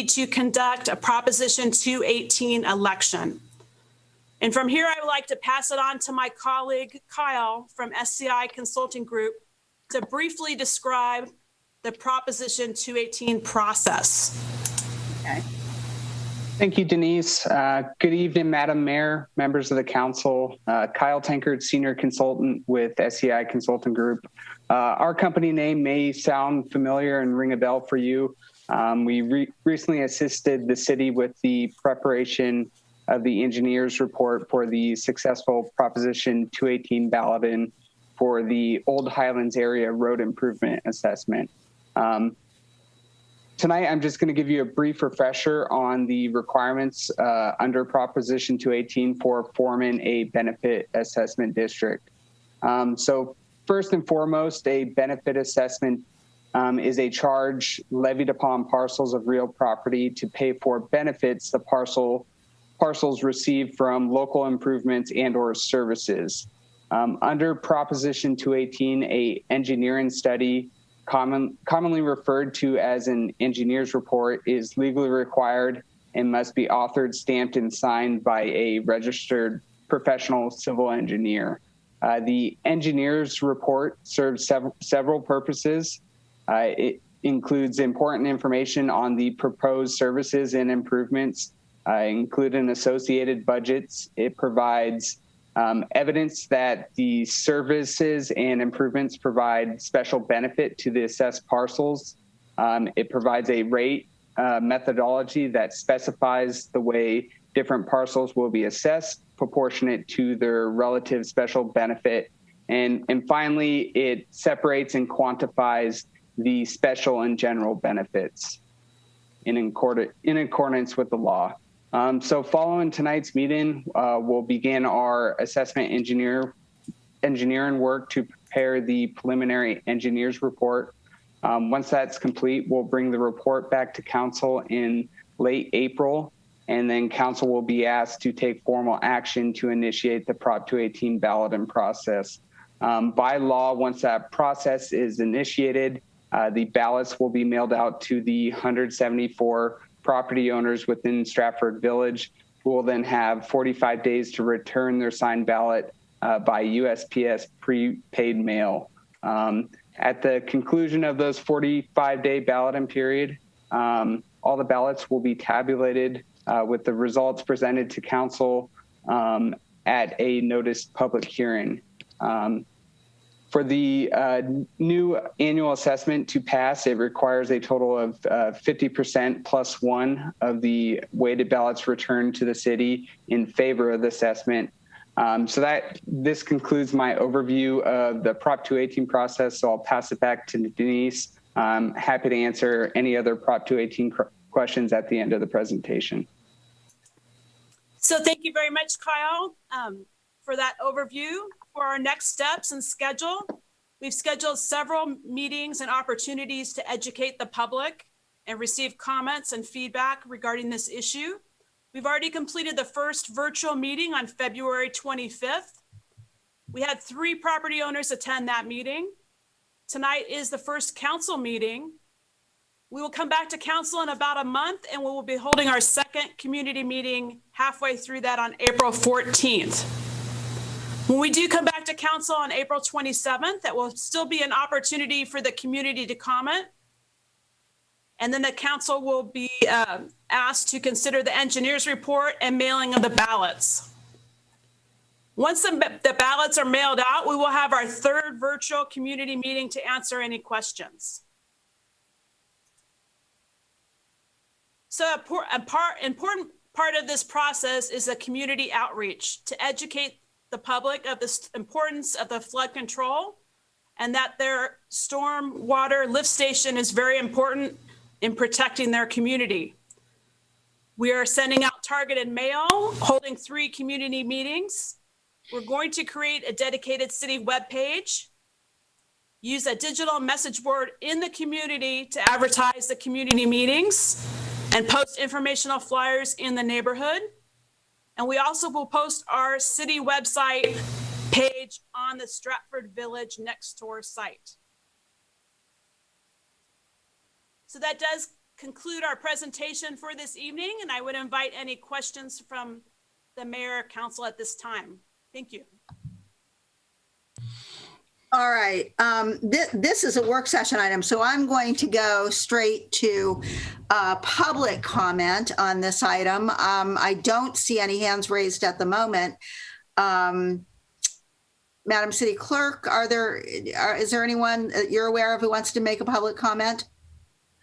to conduct a Proposition 218 election. And from here, I would like to pass it on to my colleague, Kyle from SCI Consulting Group, to briefly describe the Proposition 218 process.
Okay.
Thank you, Denise. Good evening, Madam Mayor, members of the council. Kyle Tankard, Senior Consultant with SEI Consulting Group. Our company name may sound familiar and ring a bell for you. We recently assisted the city with the preparation of the engineer's report for the successful Proposition 218 ballot-in for the Old Highlands area road improvement assessment. Tonight, I'm just going to give you a brief refresher on the requirements under Proposition 218 for forming a benefit assessment district. So first and foremost, a benefit assessment is a charge levied upon parcels of real property to pay for benefits the parcels receive from local improvements and or services. Under Proposition 218, a engineering study, commonly referred to as an engineer's report, is legally required and must be authored, stamped, and signed by a registered professional civil engineer. The engineer's report serves several purposes. It includes important information on the proposed services and improvements, including associated budgets. It provides evidence that the services and improvements provide special benefit to the assessed parcels. It provides a rate methodology that specifies the way different parcels will be assessed proportionate to their relative special benefit. And finally, it separates and quantifies the special and general benefits in accordance with the law. So following tonight's meeting, we'll begin our assessment engineering work to prepare the preliminary engineer's report. Once that's complete, we'll bring the report back to council in late April, and then council will be asked to take formal action to initiate the Prop 218 ballot-in process. By law, once that process is initiated, the ballots will be mailed out to the 174 property owners within Stratford Village, who will then have 45 days to return their signed ballot by USPS prepaid mail. At the conclusion of those 45-day ballot-in period, all the ballots will be tabulated with the results presented to council at a noticed public hearing. For the new annual assessment to pass, it requires a total of 50% plus one of the weighted ballots returned to the city in favor of the assessment. So this concludes my overview of the Prop 218 process. So I'll pass it back to Denise. I'm happy to answer any other Prop 218 questions at the end of the presentation.
So thank you very much, Kyle, for that overview. For our next steps and schedule, we've scheduled several meetings and opportunities to educate the public and receive comments and feedback regarding this issue. We've already completed the first virtual meeting on February 25th. We had 3 property owners attend that meeting. Tonight is the first council meeting. We will come back to council in about a month, and we will be holding our second community meeting halfway through that on April 14th. When we do come back to council on April 27th, that will still be an opportunity for the community to comment. And then the council will be asked to consider the engineer's report and mailing of the ballots. Once the ballots are mailed out, we will have our 3rd virtual community meeting to answer any questions. So important part of this process is a community outreach to educate the public of the importance of the flood control and that their storm water lift station is very important in protecting their community. We are sending out targeted mail, holding 3 community meetings. We're going to create a dedicated city webpage, use a digital message board in the community to advertise the community meetings, and post informational flyers in the neighborhood. And we also will post our city website page on the Stratford Village Nextdoor site. So that does conclude our presentation for this evening, and I would invite any questions from the mayor or council at this time. Thank you.
All right. This is a work session item, so I'm going to go straight to public comment on this item. I don't see any hands raised at the moment. Madam City Clerk, is there anyone that you're aware of who wants to make a public comment?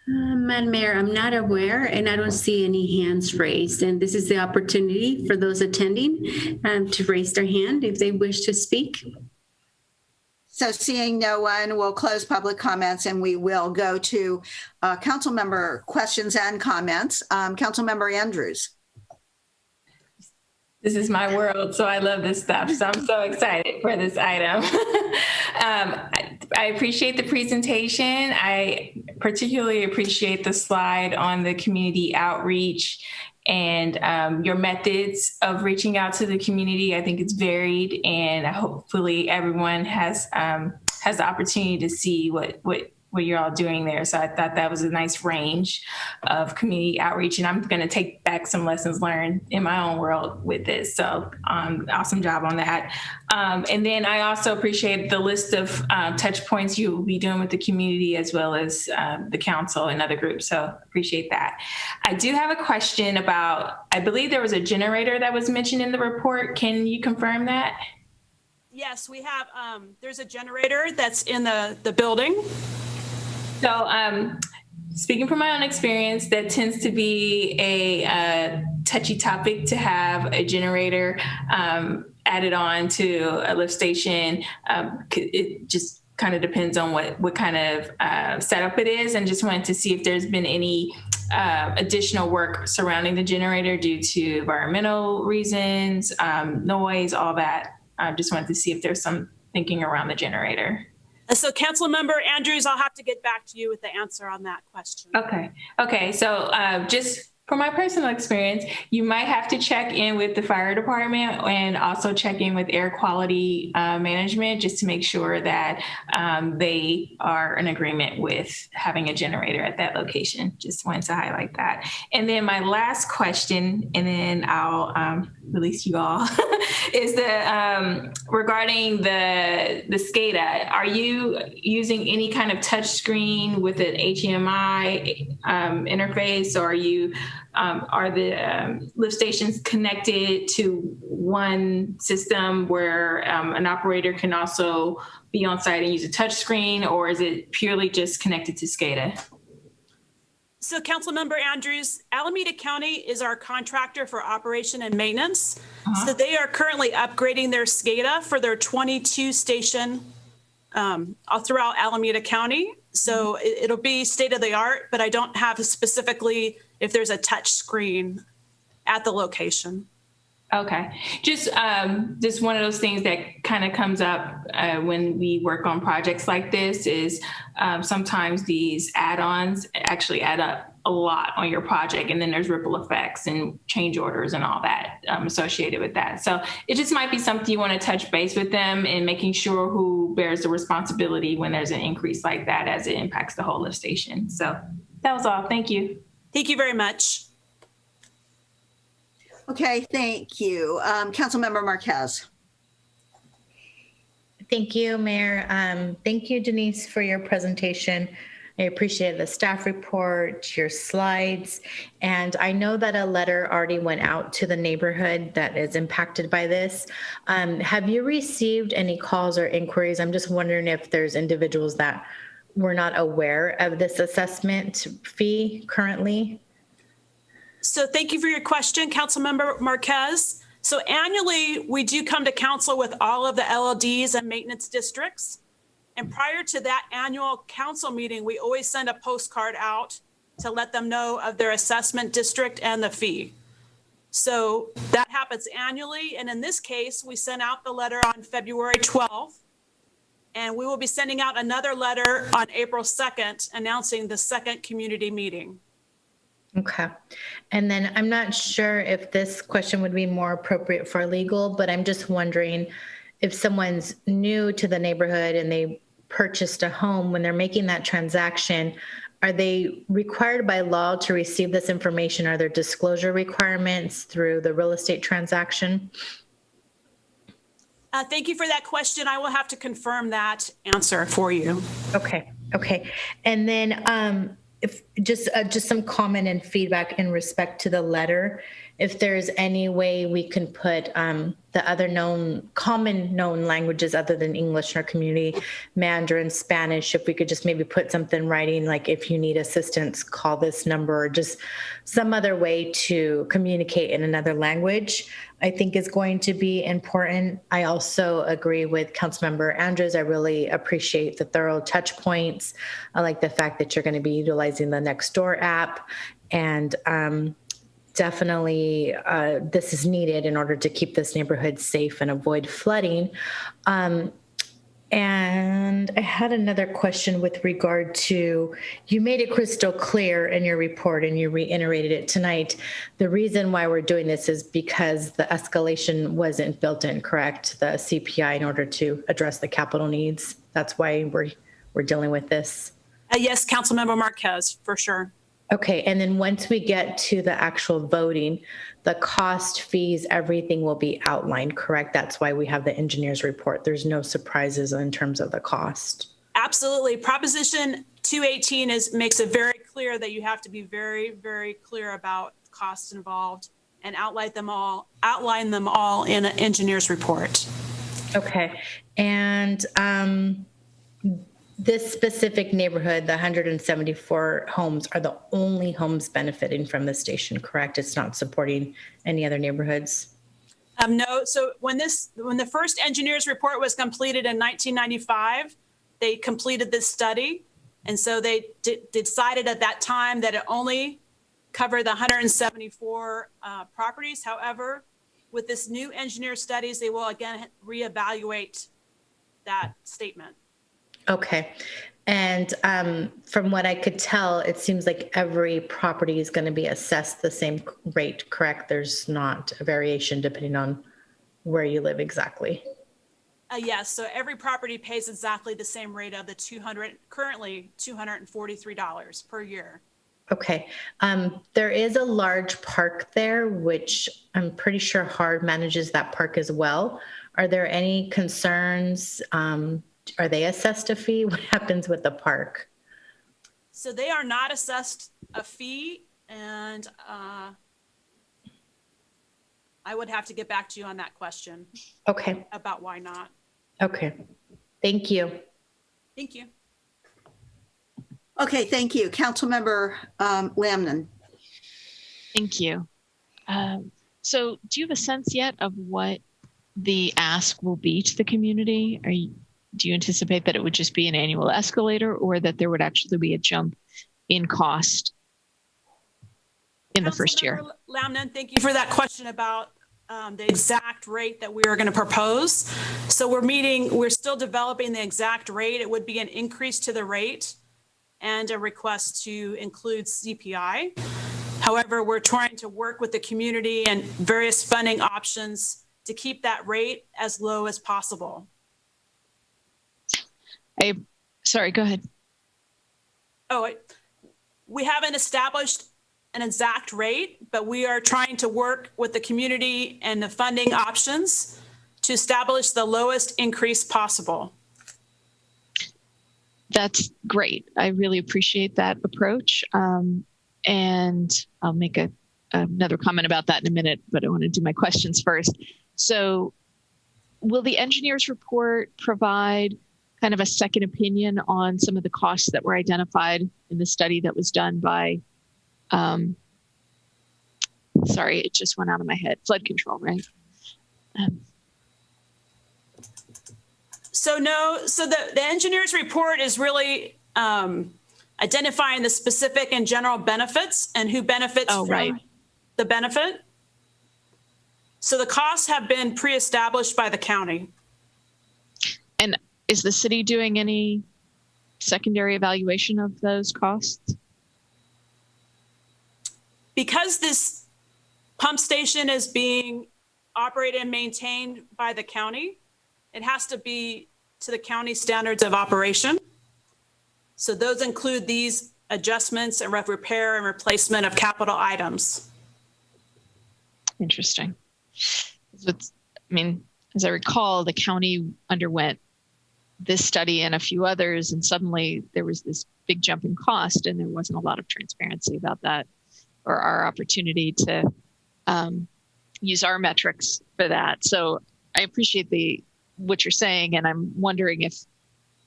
Madam Mayor, I'm not aware and I don't see any hands raised. And this is the opportunity for those attending to raise their hand if they wish to speak.
So seeing no one, we'll close public comments and we will go to council member questions and comments. Council member Andrews.
This is my world, so I love this stuff. So I'm so excited for this item. I appreciate the presentation. I particularly appreciate the slide on the community outreach and your methods of reaching out to the community. I think it's varied, and hopefully everyone has the opportunity to see what you're all doing there. So I thought that was a nice range of community outreach, and I'm going to take back some lessons learned in my own world with this. So awesome job on that. And then I also appreciate the list of touch points you will be doing with the community as well as the council and other groups. So appreciate that. I do have a question about, I believe there was a generator that was mentioned in the report. Can you confirm that?
Yes, we have, there's a generator that's in the building.
So speaking from my own experience, that tends to be a touchy topic to have a generator added on to a lift station. It just kind of depends on what kind of setup it is, and just wanted to see if there's been any additional work surrounding the generator due to environmental reasons, noise, all that. I just wanted to see if there's some thinking around the generator.
So Council Member Andrews, I'll have to get back to you with the answer on that question.
Okay. So just from my personal experience, you might have to check in with the fire department and also check in with air quality management just to make sure that they are in agreement with having a generator at that location. Just wanted to highlight that. And then my last question, and then I'll release you all, is regarding the SCADA. Are you using any kind of touch screen with an HMI interface, or are the lift stations connected to one system where an operator can also be on site and use a touch screen, or is it purely just connected to SCADA?
So Councilmember Andrews, Alameda County is our contractor for operation and maintenance. So they are currently upgrading their SCADA for their 22 station all throughout Alameda County. So it'll be state of the art, but I don't have specifically if there's a touch screen at the location.
Okay, just one of those things that kind of comes up when we work on projects like this is sometimes these add-ons actually add up a lot on your project, and then there's ripple effects and change orders and all that associated with that. So it just might be something you want to touch base with them and making sure who bears the responsibility when there's an increase like that as it impacts the whole lift station. So that was all. Thank you.
Thank you very much.
Okay, thank you. Councilmember Marquez.
Thank you, Mayor. Thank you, Denise, for your presentation. I appreciate the staff report, your slides, and I know that a letter already went out to the neighborhood that is impacted by this. Have you received any calls or inquiries? I'm just wondering if there's individuals that were not aware of this assessment fee currently.
So thank you for your question, Councilmember Marquez. So annually, we do come to council with all of the LLDs and maintenance districts. And prior to that annual council meeting, we always send a postcard out to let them know of their assessment district and the fee. So that happens annually. And in this case, we sent out the letter on February 12th. And we will be sending out another letter on April 2nd, announcing the second community meeting.
Okay. And then I'm not sure if this question would be more appropriate for legal, but I'm just wondering if someone's new to the neighborhood and they purchased a home, when they're making that transaction, are they required by law to receive this information? Are there disclosure requirements through the real estate transaction?
Thank you for that question. I will have to confirm that answer for you.
Okay. And then if just some comment and feedback in respect to the letter, if there's any way we can put the other common known languages other than English in our community, Mandarin, Spanish, if we could just maybe put something in writing, like if you need assistance, call this number, or just some other way to communicate in another language, I think is going to be important. I also agree with Councilmember Andrews. I really appreciate the thorough touch points. I like the fact that you're going to be utilizing the Nextdoor app, and definitely this is needed in order to keep this neighborhood safe and avoid flooding. And I had another question with regard to, you made it crystal clear in your report and you reiterated it tonight. The reason why we're doing this is because the escalation wasn't built in, correct? The CPI in order to address the capital needs. That's why we're dealing with this.
Yes, Councilmember Marquez, for sure.
Okay, and then once we get to the actual voting, the cost, fees, everything will be outlined, correct? That's why we have the engineer's report. There's no surprises in terms of the cost.
Absolutely. Proposition 218 makes it very clear that you have to be very, very clear about costs involved and outline them all in an engineer's report.
Okay, and this specific neighborhood, the 174 homes, are the only homes benefiting from the station, correct? It's not supporting any other neighborhoods?
No. So when the first engineer's report was completed in 1995, they completed this study. And so they decided at that time that it only covered the 174 properties. However, with this new engineer studies, they will again reevaluate that statement.
Okay. And from what I could tell, it seems like every property is going to be assessed the same rate, correct? There's not a variation depending on where you live exactly.
Yes. So every property pays exactly the same rate of the currently $243 per year.
Okay. There is a large park there, which I'm pretty sure HARD manages that park as well. Are there any concerns? Are they assessed a fee? What happens with the park?
So they are not assessed a fee, and I would have to get back to you on that question.
Okay.
About why not.
Okay. Thank you.
Thank you.
Okay, thank you. Councilmember Lamnon.
Thank you. So do you have a sense yet of what the ask will be to the community? Do you anticipate that it would just be an annual escalator, or that there would actually be a jump in cost in the first year?
Lamnon, thank you for that question about the exact rate that we are going to propose. So we're still developing the exact rate. It would be an increase to the rate and a request to include CPI. However, we're trying to work with the community and various funding options to keep that rate as low as possible.
Sorry, go ahead.
Oh, we haven't established an exact rate, but we are trying to work with the community and the funding options to establish the lowest increase possible.
That's great. I really appreciate that approach. And I'll make another comment about that in a minute, but I want to do my questions first. So will the engineer's report provide kind of a second opinion on some of the costs that were identified in the study that was done by, sorry, it just went out of my head, flood control, right?
So the engineer's report is really identifying the specific and general benefits and who benefits from the benefit. So the costs have been pre-established by the county.
And is the city doing any secondary evaluation of those costs?
Because this pump station is being operated and maintained by the county, it has to be to the county standards of operation. So those include these adjustments and repair and replacement of capital items.
Interesting. as I recall, the county underwent this study and a few others, and suddenly there was this big jump in cost, and there wasn't a lot of transparency about that or our opportunity to use our metrics for that. So I appreciate what you're saying, and I'm wondering if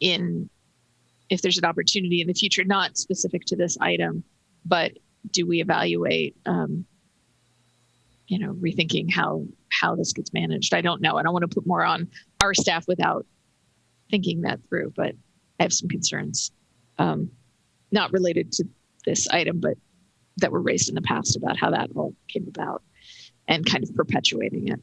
there's an opportunity in the future, not specific to this item, but do we evaluate, rethinking how this gets managed? I don't know. I don't want to put more on our staff without thinking that through, but I have some concerns, not related to this item, but that were raised in the past about how that all came about and kind of perpetuating it.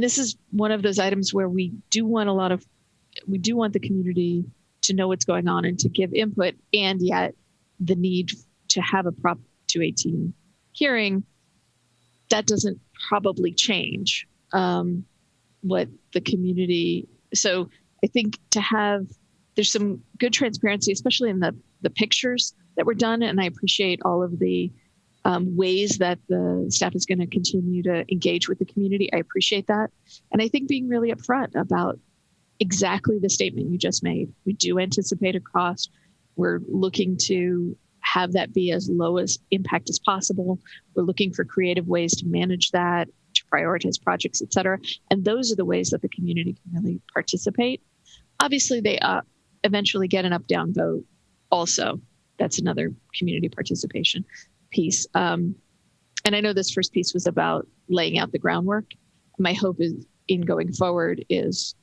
This is one of those items where we do want the community to know what's going on and to give input, and yet the need to have a Prop 218 hearing, that doesn't probably change what the community. So I think there's some good transparency, especially in the pictures that were done. And I appreciate all of the ways that the staff is going to continue to engage with the community. I appreciate that. And I think being really upfront about exactly the statement you just made. We do anticipate a cost. We're looking to have that be as low as impact as possible. We're looking for creative ways to manage that, to prioritize projects, et cetera. And those are the ways that the community can really participate. Obviously, they eventually get an up-down vote also. That's another community participation piece. And I know this first piece was about laying out the groundwork. My hope is in going forward is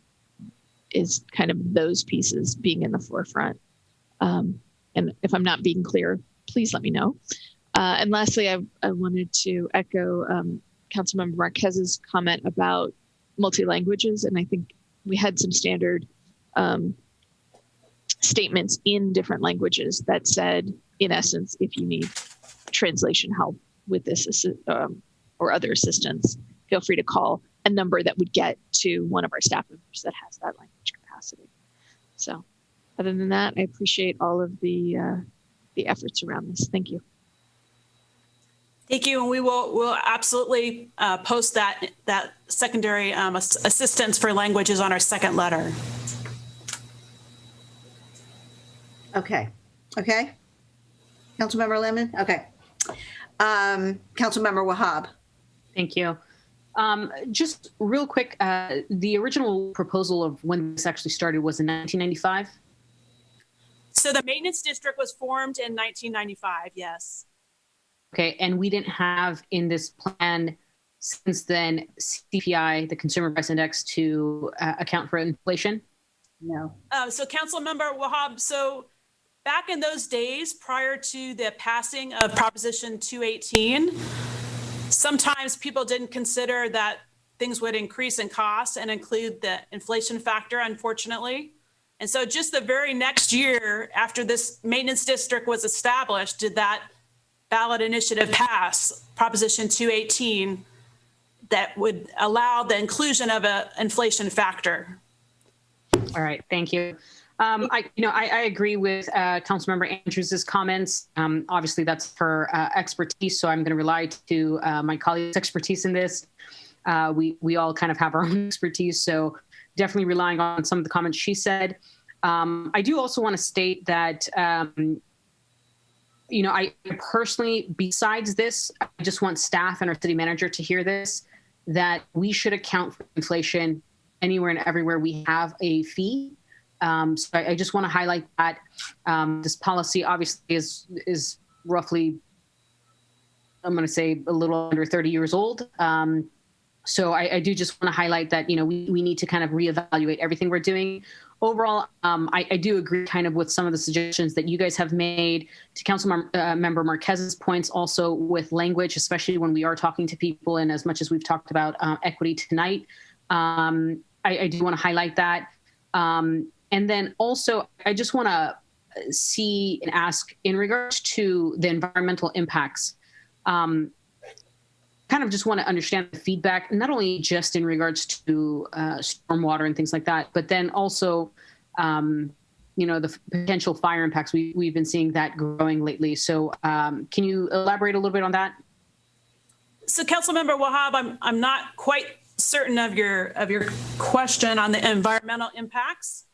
kind of those pieces being in the forefront. And if I'm not being clear, please let me know. And lastly, I wanted to echo Councilmember Marquez's comment about multi-languages. And I think we had some standard statements in different languages that said, in essence, if you need translation help with this or other assistance, feel free to call a number that would get to one of our staff members that has that language capacity. So other than that, I appreciate all of the efforts around this. Thank you.
Thank you, and we'll absolutely post that secondary assistance for languages on our second letter.
Okay. Councilmember Lemon? Okay. Councilmember Wahab?
Thank you. Just real quick, the original proposal of when this actually started was in 1995?
So the maintenance district was formed in 1995, yes.
Okay, and we didn't have in this plan since then CPI, the Consumer Price Index, to account for inflation?
No.
So Councilmember Wahab, so back in those days prior to the passing of Proposition 218, sometimes people didn't consider that things would increase in cost and include the inflation factor, unfortunately. And so just the very next year after this maintenance district was established, did that ballot initiative pass, Proposition 218, that would allow the inclusion of an inflation factor.
All right, thank you. I agree with Councilmember Andrews' comments. Obviously, that's her expertise, so I'm going to rely to my colleagues' expertise in this. We all kind of have our own expertise, so definitely relying on some of the comments she said. I do also want to state that, I personally, besides this, I just want staff and our city manager to hear this, that we should account for inflation anywhere and everywhere we have a fee. So I just want to highlight that this policy obviously is roughly, I'm going to say a little under 30 years old. So I do just want to highlight that, we need to kind of reevaluate everything we're doing. Overall, I do agree kind of with some of the suggestions that you guys have made. To Councilmember Marquez's points also with language, especially when we are talking to people, and as much as we've talked about equity tonight, I do want to highlight that. And then also, I just want to see and ask in regards to the environmental impacts, kind of just want to understand the feedback, not only just in regards to stormwater and things like that, but then also, the potential fire impacts. We've been seeing that growing lately. So can you elaborate a little bit on that?
So Councilmember Wahab, I'm not quite certain of your question on the environmental impacts.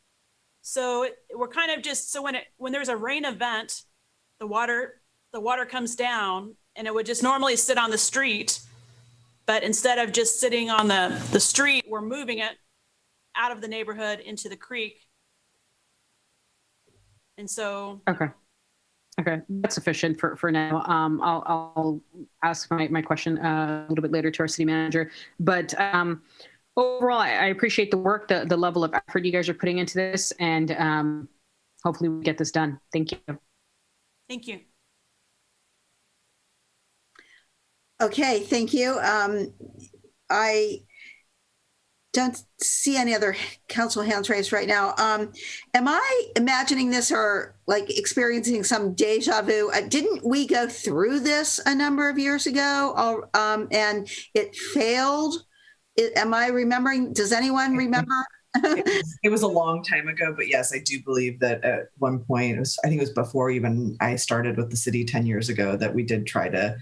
So we're kind of just, so when there's a rain event, the water comes down and it would just normally sit on the street, but instead of just sitting on the street, we're moving it out of the neighborhood into the creek. And so.
Okay, that's sufficient for now. I'll ask my question a little bit later to our city manager. But overall, I appreciate the work, the level of effort you guys are putting into this, and hopefully we get this done. Thank you.
Thank you.
Okay, thank you. I don't see any other council hands raised right now. Am I imagining this or like experiencing some deja vu? Didn't we go through this a number of years ago and it failed? Am I remembering? Does anyone remember?
It was a long time ago, but yes, I do believe that at one point, I think it was before even I started with the city 10 years ago, that we did try to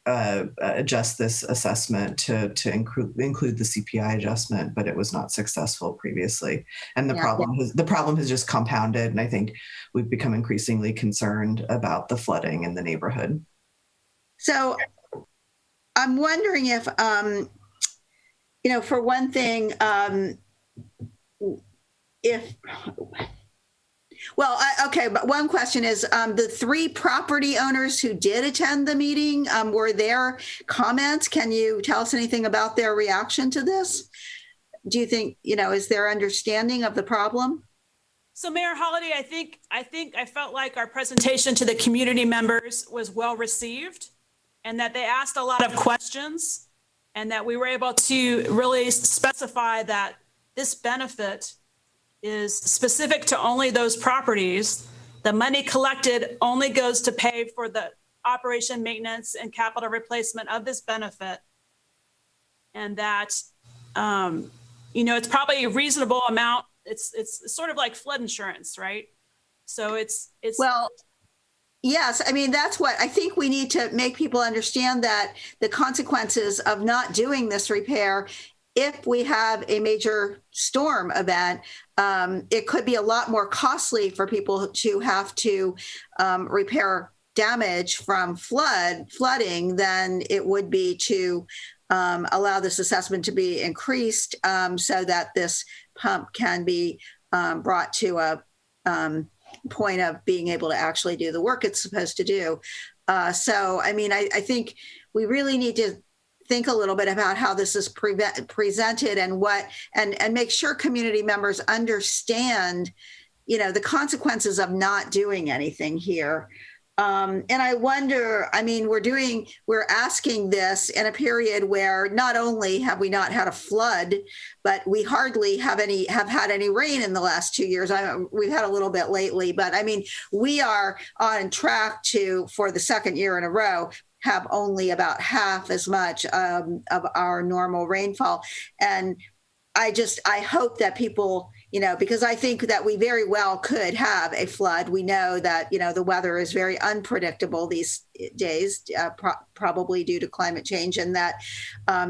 adjust this assessment to include the CPI adjustment, but it was not successful previously. And the problem has just compounded, and I think we've become increasingly concerned about the flooding in the neighborhood. So
I'm wondering if, for one thing, but one question is, the 3 property owners who did attend the meeting, were their comments? Can you tell us anything about their reaction to this? Do you think, is their understanding of the problem?
So Mayor Holliday, I felt like our presentation to the community members was well received, and that they asked a lot of questions, and that we were able to really specify that this benefit is specific to only those properties. The money collected only goes to pay for the operation, maintenance, and capital replacement of this benefit. And that, it's probably a reasonable amount. It's sort of like flood insurance, right? So it's
well, yes. I mean, that's what I think we need to make people understand, that the consequences of not doing this repair, if we have a major storm event, it could be a lot more costly for people to have to repair damage from flooding than it would be to allow this assessment to be increased, so that this pump can be brought to a point of being able to actually do the work it's supposed to do. So, I mean, I think we really need to think a little bit about how this is presented and make sure community members understand, the consequences of not doing anything here. And I wonder, I mean, we're asking this in a period where not only have we not had a flood, but we hardly have had any rain in the last 2 years. We've had a little bit lately, but I mean, we are on track for the second year in a row, have only about half as much of our normal rainfall. And I hope that people, because I think that we very well could have a flood. We know that, the weather is very unpredictable these days, probably due to climate change, and that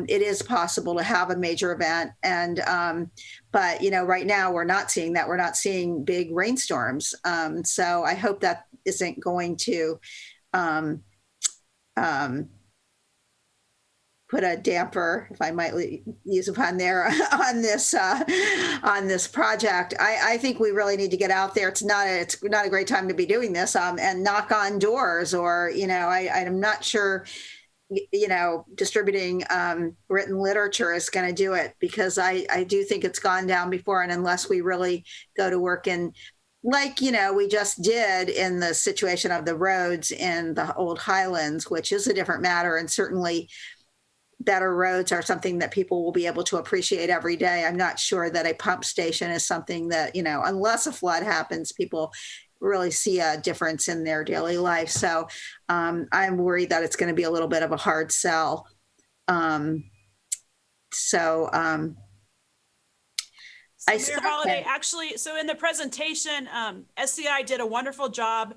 it is possible to have a major event. And, but, right now we're not seeing that. We're not seeing big rainstorms. So I hope that isn't going to, put a damper, if I might use a pun there, on this project. I think we really need to get out there. It's not a great time to be doing this, and knock on doors, or I'm not sure distributing written literature is going to do it, because I do think it's gone down before, and unless we really go to work in, like, we just did in the situation of the roads in the old Highlands, which is a different matter, and certainly better roads are something that people will be able to appreciate every day. I'm not sure that a pump station is something that, unless a flood happens, people really see a difference in their daily life. So I'm worried that it's going to be a little bit of a hard sell.
Mayor Holliday, actually, so in the presentation, SCI did a wonderful job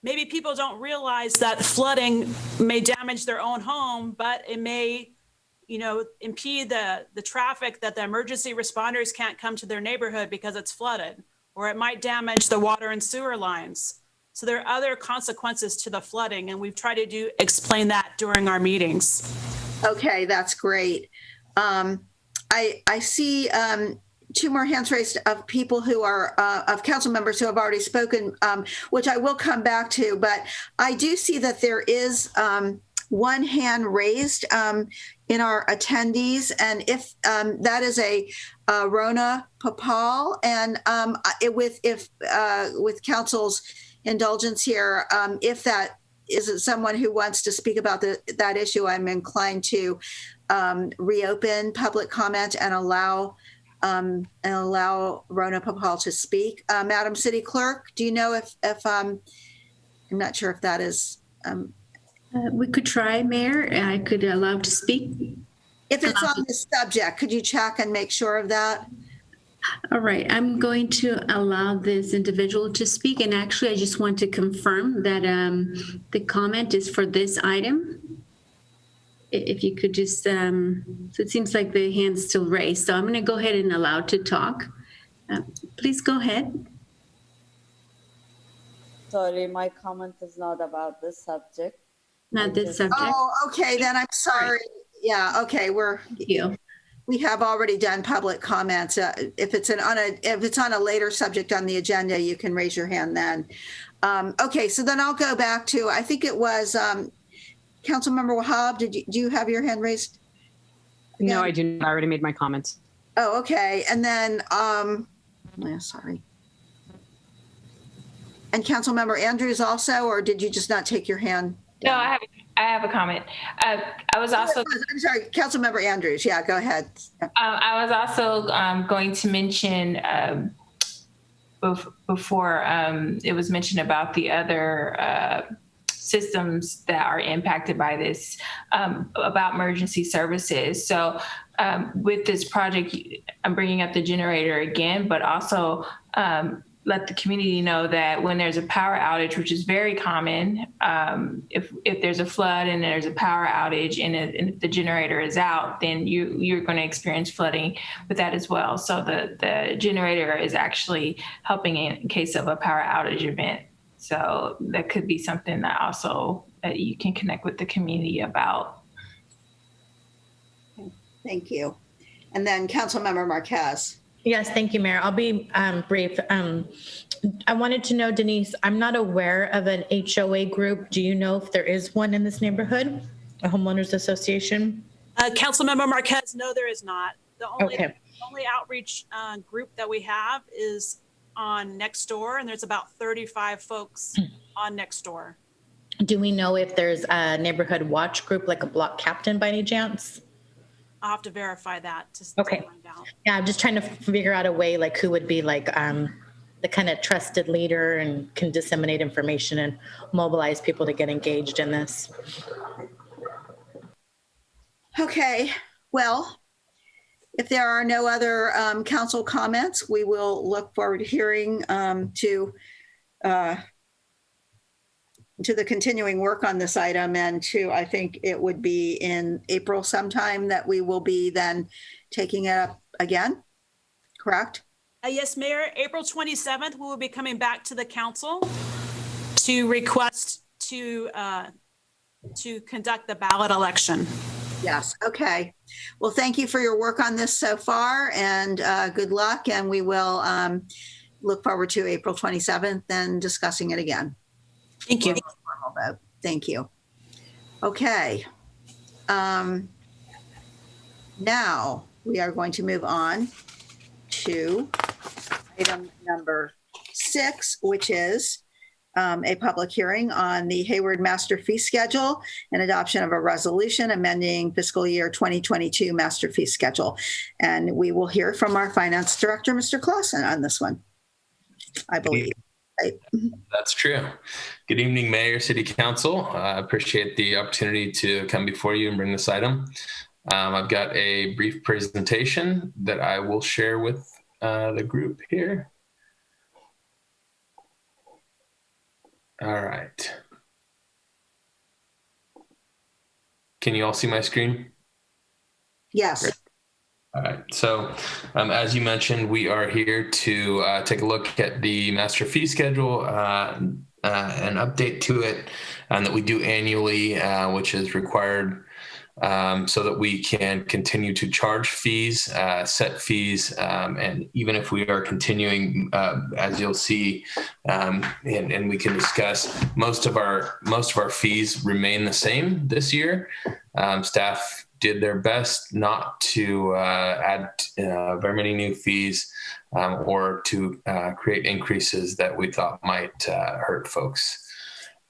maybe people don't realize that flooding may damage their own home, but it may, impede the traffic, that the emergency responders can't come to their neighborhood because it's flooded, or it might damage the water and sewer lines. So there are other consequences to the flooding, and we've tried to explain that during our meetings.
Okay, that's great. I see two more hands raised of people who are of council members who have already spoken, which I will come back to. But I do see that there is one hand raised in our attendees, and if that is a Rona Papal, and with council's indulgence here, if that isn't someone who wants to speak about that issue, I'm inclined to reopen public comment and allow Rona Papal to speak. Madam City Clerk, do you know if I'm not sure if that is.
We could try, Mayor. I could allow to speak.
If it's on the subject, could you check and make sure of that?
All right, I'm going to allow this individual to speak. And actually, I just want to confirm that the comment is for this item. If you could just, so it seems like the hand's still raised. So I'm going to go ahead and allow to talk. Please go ahead.
Sorry, my comment is not about this subject.
Not this subject.
Oh, okay, then I'm sorry. Yeah, okay, we have already done public comments. If it's on a later subject on the agenda, you can raise your hand then. Okay, so then I'll go back to, I think it was Councilmember Wahab. Do you have your hand raised? Again?
No, I do not. I already made my comments.
Oh, okay, and then sorry. And Councilmember Andrews also, or did you just not take your hand down?
No, I have a comment. I was also.
I'm sorry, Councilmember Andrews. Yeah, go ahead.
I was also going to mention before it was mentioned about the other systems that are impacted by this, about emergency services. So with this project, I'm bringing up the generator again, but also let the community know that when there's a power outage, which is very common, if there's a flood and there's a power outage and if the generator is out, then you're going to experience flooding with that as well. So the generator is actually helping in case of a power outage event. So that could be something that also that you can connect with the community about.
Thank you. And then Councilmember Marquez.
Yes, thank you, Mayor. I'll be brief. I wanted to know, Denise, I'm not aware of an HOA group. Do you know if there is one in this neighborhood, a homeowners association?
Councilmember Marquez, no, there is not. The only outreach group that we have is on Nextdoor, and there's about 35 folks on Nextdoor.
Do we know if there's a neighborhood watch group, like a block captain by any chance?
I'll have to verify that to find out.
Yeah, I'm just trying to figure out a way, like who would be like the kind of trusted leader and can disseminate information and mobilize people to get engaged in this.
Okay, well, if there are no other council comments, we will look forward to hearing to the continuing work on this item, and I think it would be in April sometime that we will be then taking it up again, correct?
Yes, Mayor, April 27th, we will be coming back to the council to request to conduct the ballot election.
Yes, okay. Well, thank you for your work on this so far, and good luck, and we will look forward to April 27th and discussing it again.
Thank you.
Thank you. Okay. Now we are going to move on to item number 6, which is a public hearing on the Hayward Master Fee Schedule and adoption of a resolution amending fiscal year 2022 Master Fee Schedule. And we will hear from our Finance Director, Mr. Clausen, on this one, I believe. Right?
That's true. Good evening, Mayor, City Council. I appreciate the opportunity to come before you and bring this item. I've got a brief presentation that I will share with the group here. All right. Can you all see my screen?
Yes.
Great. All right. So, as you mentioned, we are here to take a look at the master fee schedule, an update to it, and that we do annually, which is required so that we can continue to charge fees, set fees, and even if we are continuing, as you'll see, and we can discuss, most of our fees remain the same this year. Staff did their best not to add very many new fees or to create increases that we thought might hurt folks.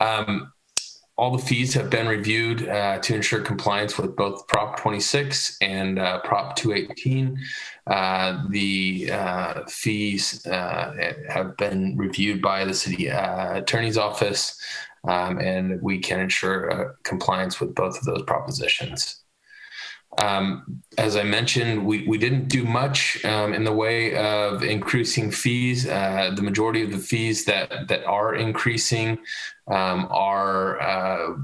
All the fees have been reviewed to ensure compliance with both Prop 26 and Prop 218. The fees have been reviewed by the city attorney's office, and we can ensure compliance with both of those propositions. As I mentioned, we didn't do much in the way of increasing fees. The majority of the fees that are increasing are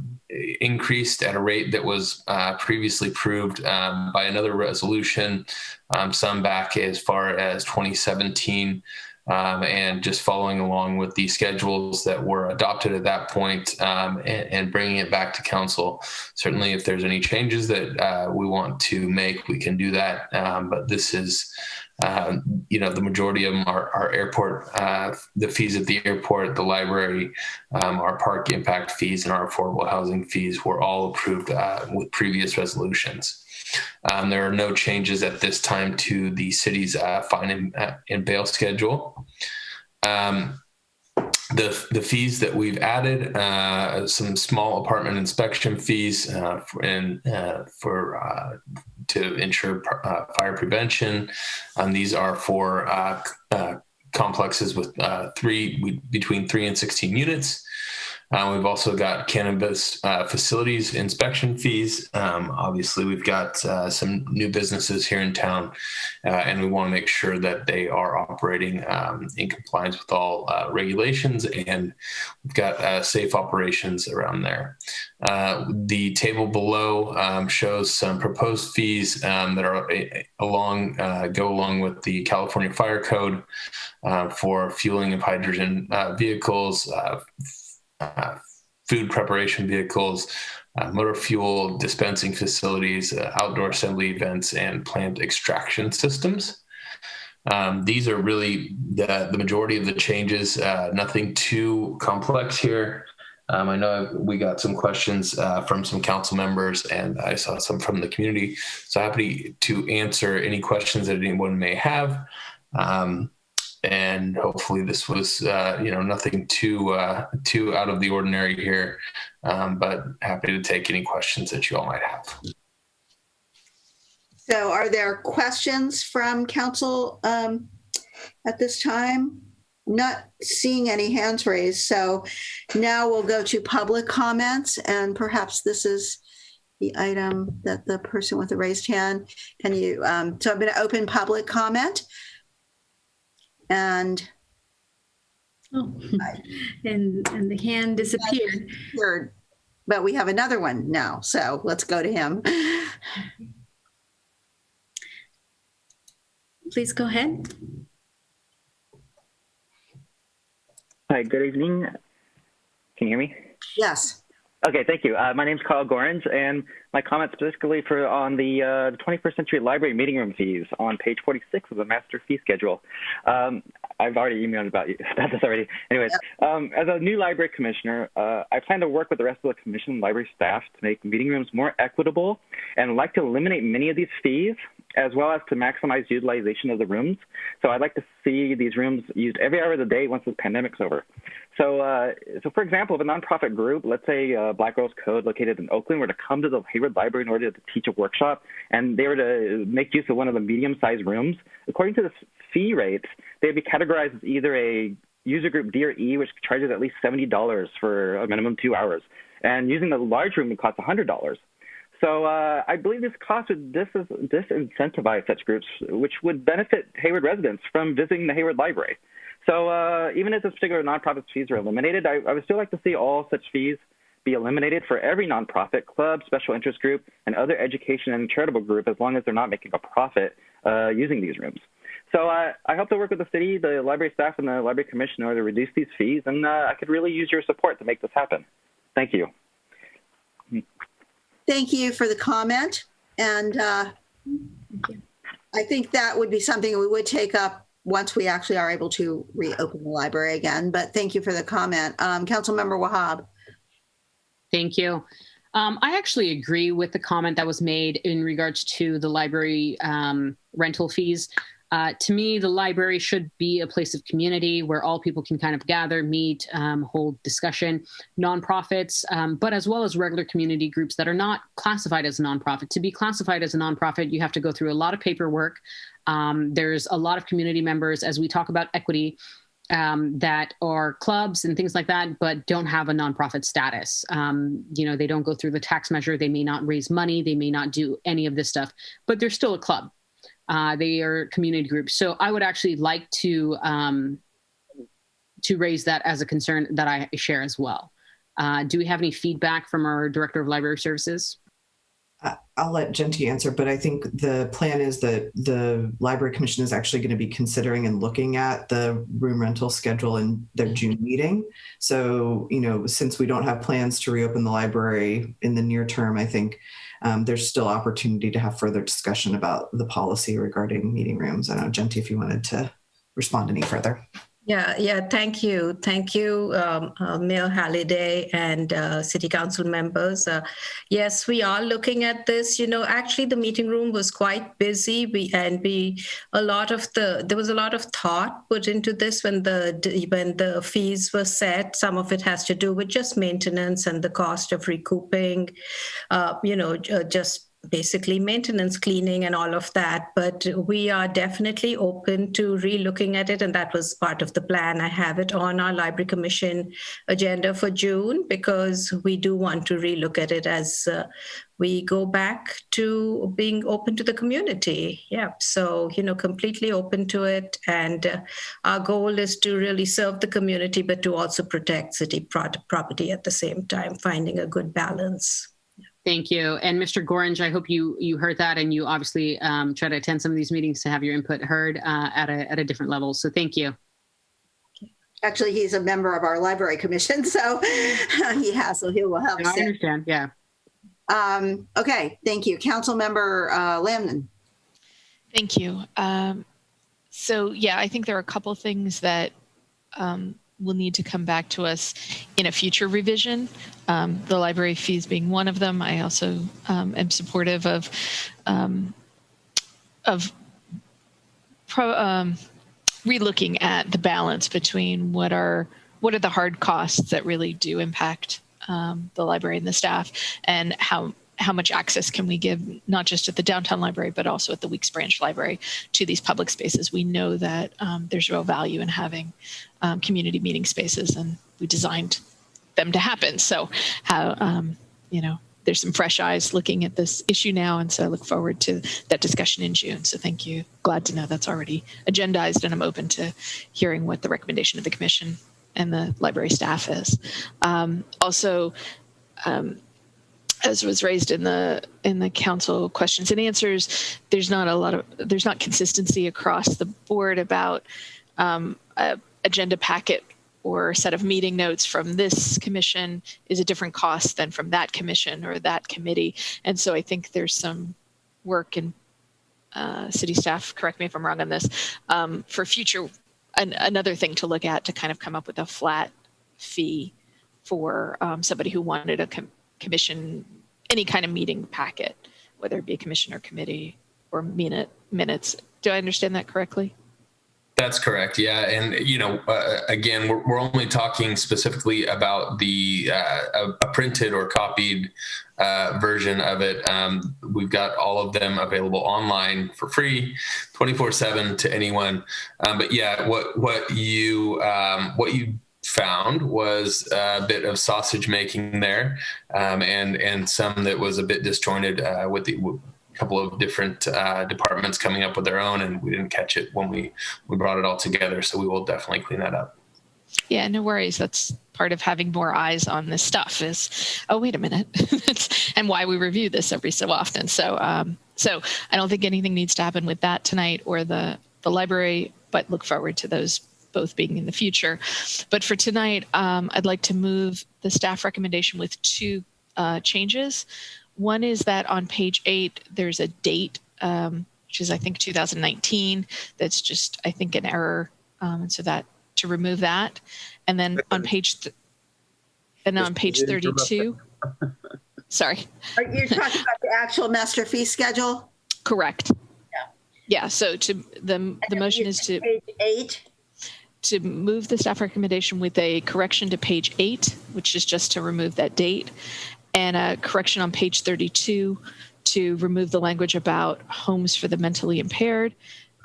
increased at a rate that was previously approved by another resolution, some back as far as 2017. And just following along with the schedules that were adopted at that point, and bringing it back to council. Certainly, if there's any changes that we want to make, we can do that. But this is, the majority of them are airport, the fees at the airport, the library, our park impact fees, and our affordable housing fees were all approved with previous resolutions. There are no changes at this time to the city's fine and bail schedule. The fees that we've added, some small apartment inspection fees to ensure fire prevention. These are for complexes with between 3 and 16 units. We've also got cannabis facilities inspection fees. Obviously, we've got some new businesses here in town, and we want to make sure that they are operating in compliance with all regulations, and we've got safe operations around there. The table below shows some proposed fees that are go along with the California Fire Code for fueling of hydrogen vehicles, food preparation vehicles, motor fuel dispensing facilities, outdoor assembly events, and plant extraction systems. These are really the majority of the changes, nothing too complex here. I know we got some questions from some council members, and I saw some from the community. So happy to answer any questions that anyone may have. And hopefully this was, nothing too out of the ordinary here, but happy to take any questions that you all might have.
So are there questions from council at this time? I'm not seeing any hands raised. So now we'll go to public comments, and perhaps this is the item that the person with the raised hand, so I'm going to open public comment. And
the hand disappeared.
But we have another one now, so let's go to him.
Please go ahead.
Hi, good evening. Can you hear me?
Yes.
Okay, thank you. My name's Carl Gorins, and my comment specifically on the 21st Century Library meeting room fees on page 46 of the master fee schedule. I've already emailed about this already. Anyways, as a new library commissioner, I plan to work with the rest of the commission and library staff to make meeting rooms more equitable, and like to eliminate many of these fees, as well as to maximize utilization of the rooms. So I'd like to see these rooms used every hour of the day once the pandemic's over. So for example, if a nonprofit group, let's say Black Girls Code located in Oakland, were to come to the Hayward Library in order to teach a workshop, and they were to make use of one of the medium-sized rooms, according to the fee rates, they'd be categorized as either a user group D or E, which charges at least $70 for a minimum 2 hours, and using the large room would cost $100. So I believe this cost would disincentivize such groups, which would benefit Hayward residents from visiting the Hayward Library. So even if this particular nonprofit's fees are eliminated, I would still like to see all such fees be eliminated for every nonprofit, club, special interest group, and other education and charitable group, as long as they're not making a profit using these rooms. So I hope to work with the city, the library staff, and the library commission in order to reduce these fees, and I could really use your support to make this happen. Thank you.
Thank you for the comment. And I think that would be something we would take up once we actually are able to reopen the library again. But thank you for the comment. Councilmember Wahab.
Thank you. I actually agree with the comment that was made in regards to the library rental fees. To me, the library should be a place of community where all people can kind of gather, meet, hold discussion, nonprofits, but as well as regular community groups that are not classified as a nonprofit. To be classified as a nonprofit, you have to go through a lot of paperwork. There's a lot of community members, as we talk about equity, that are clubs and things like that, but don't have a nonprofit status. They don't go through the tax measure. They may not raise money. They may not do any of this stuff, but they're still a club. They are community groups. So I would actually like to raise that as a concern that I share as well. Do we have any feedback from our Director of Library Services?
I'll let Genty answer, but I think the plan is that the Library Commission is actually going to be considering and looking at the room rental schedule in their June meeting. So, since we don't have plans to reopen the library in the near term, I think there's still opportunity to have further discussion about the policy regarding meeting rooms. I don't know, Genty, if you wanted to respond any further.
Yeah, thank you. Thank you, Mayor Halliday and City Council members. Yes, we are looking at this. Actually, the meeting room was quite busy. There was a lot of thought put into this when the fees were set. Some of it has to do with just maintenance and the cost of recouping, just basically maintenance, cleaning, and all of that. But we are definitely open to re-looking at it, and that was part of the plan. I have it on our Library Commission agenda for June because we do want to re-look at it as we go back to being open to the community. Yeah, so, completely open to it. And our goal is to really serve the community, but to also protect city property at the same time, finding a good balance.
Thank you. And Mr. Gorange, I hope you heard that, and you obviously try to attend some of these meetings to have your input heard at a different level. So thank you.
Actually, he's a member of our Library Commission, so so he will have.
I understand. Yeah.
Okay. Thank you, Councilmember Lamnon.
Thank you. I think there are a couple of things that will need to come back to us in a future revision. The library fees being one of them. I also am supportive of relooking at the balance between what are the hard costs that really do impact the library and the staff, and how much access can we give, not just at the downtown library, but also at the Weeks Branch Library, to these public spaces. We know that there's real value in having community meeting spaces, and we designed them to happen. So there's some fresh eyes looking at this issue now. And so I look forward to that discussion in June. So thank you. Glad to know that's already agendized, and I'm open to hearing what the recommendation of the commission and the library staff is. As was raised in the council questions and answers, there's not consistency across the board about a agenda packet or a set of meeting notes from this commission is a different cost than from that commission or that committee. And so I think there's some work in city staff, correct me if I'm wrong on this, for future, another thing to look at to kind of come up with a flat fee for somebody who wanted a commission, any kind of meeting packet, whether it be a commission or committee or minutes. Do I understand that correctly?
That's correct. Yeah. And, again, we're only talking specifically about the a printed or copied version of it. We've got all of them available online for free, 24/7 to anyone. But yeah, what you found was a bit of sausage making there, and some that was a bit disjointed with couple of different departments coming up with their own, and we didn't catch it when we brought it all together. So we will definitely clean that up.
Yeah, no worries. That's part of having more eyes on this stuff is, oh, wait a minute, and why we review this every so often. So so I don't think anything needs to happen with that tonight or the library, but look forward to those both being in the future. But for tonight, I'd like to move the staff recommendation with two changes. One is that on page 8, there's a date, which is, I think, 2019. That's just, I think, an error. And so that to remove that. And then on page 32, sorry.
Are you talking about the actual master fee schedule?
Correct. Yeah. So to the motion is to
page 8.
To move the staff recommendation with a correction to page 8, which is just to remove that date, and a correction on page 32 to remove the language about homes for the mentally impaired,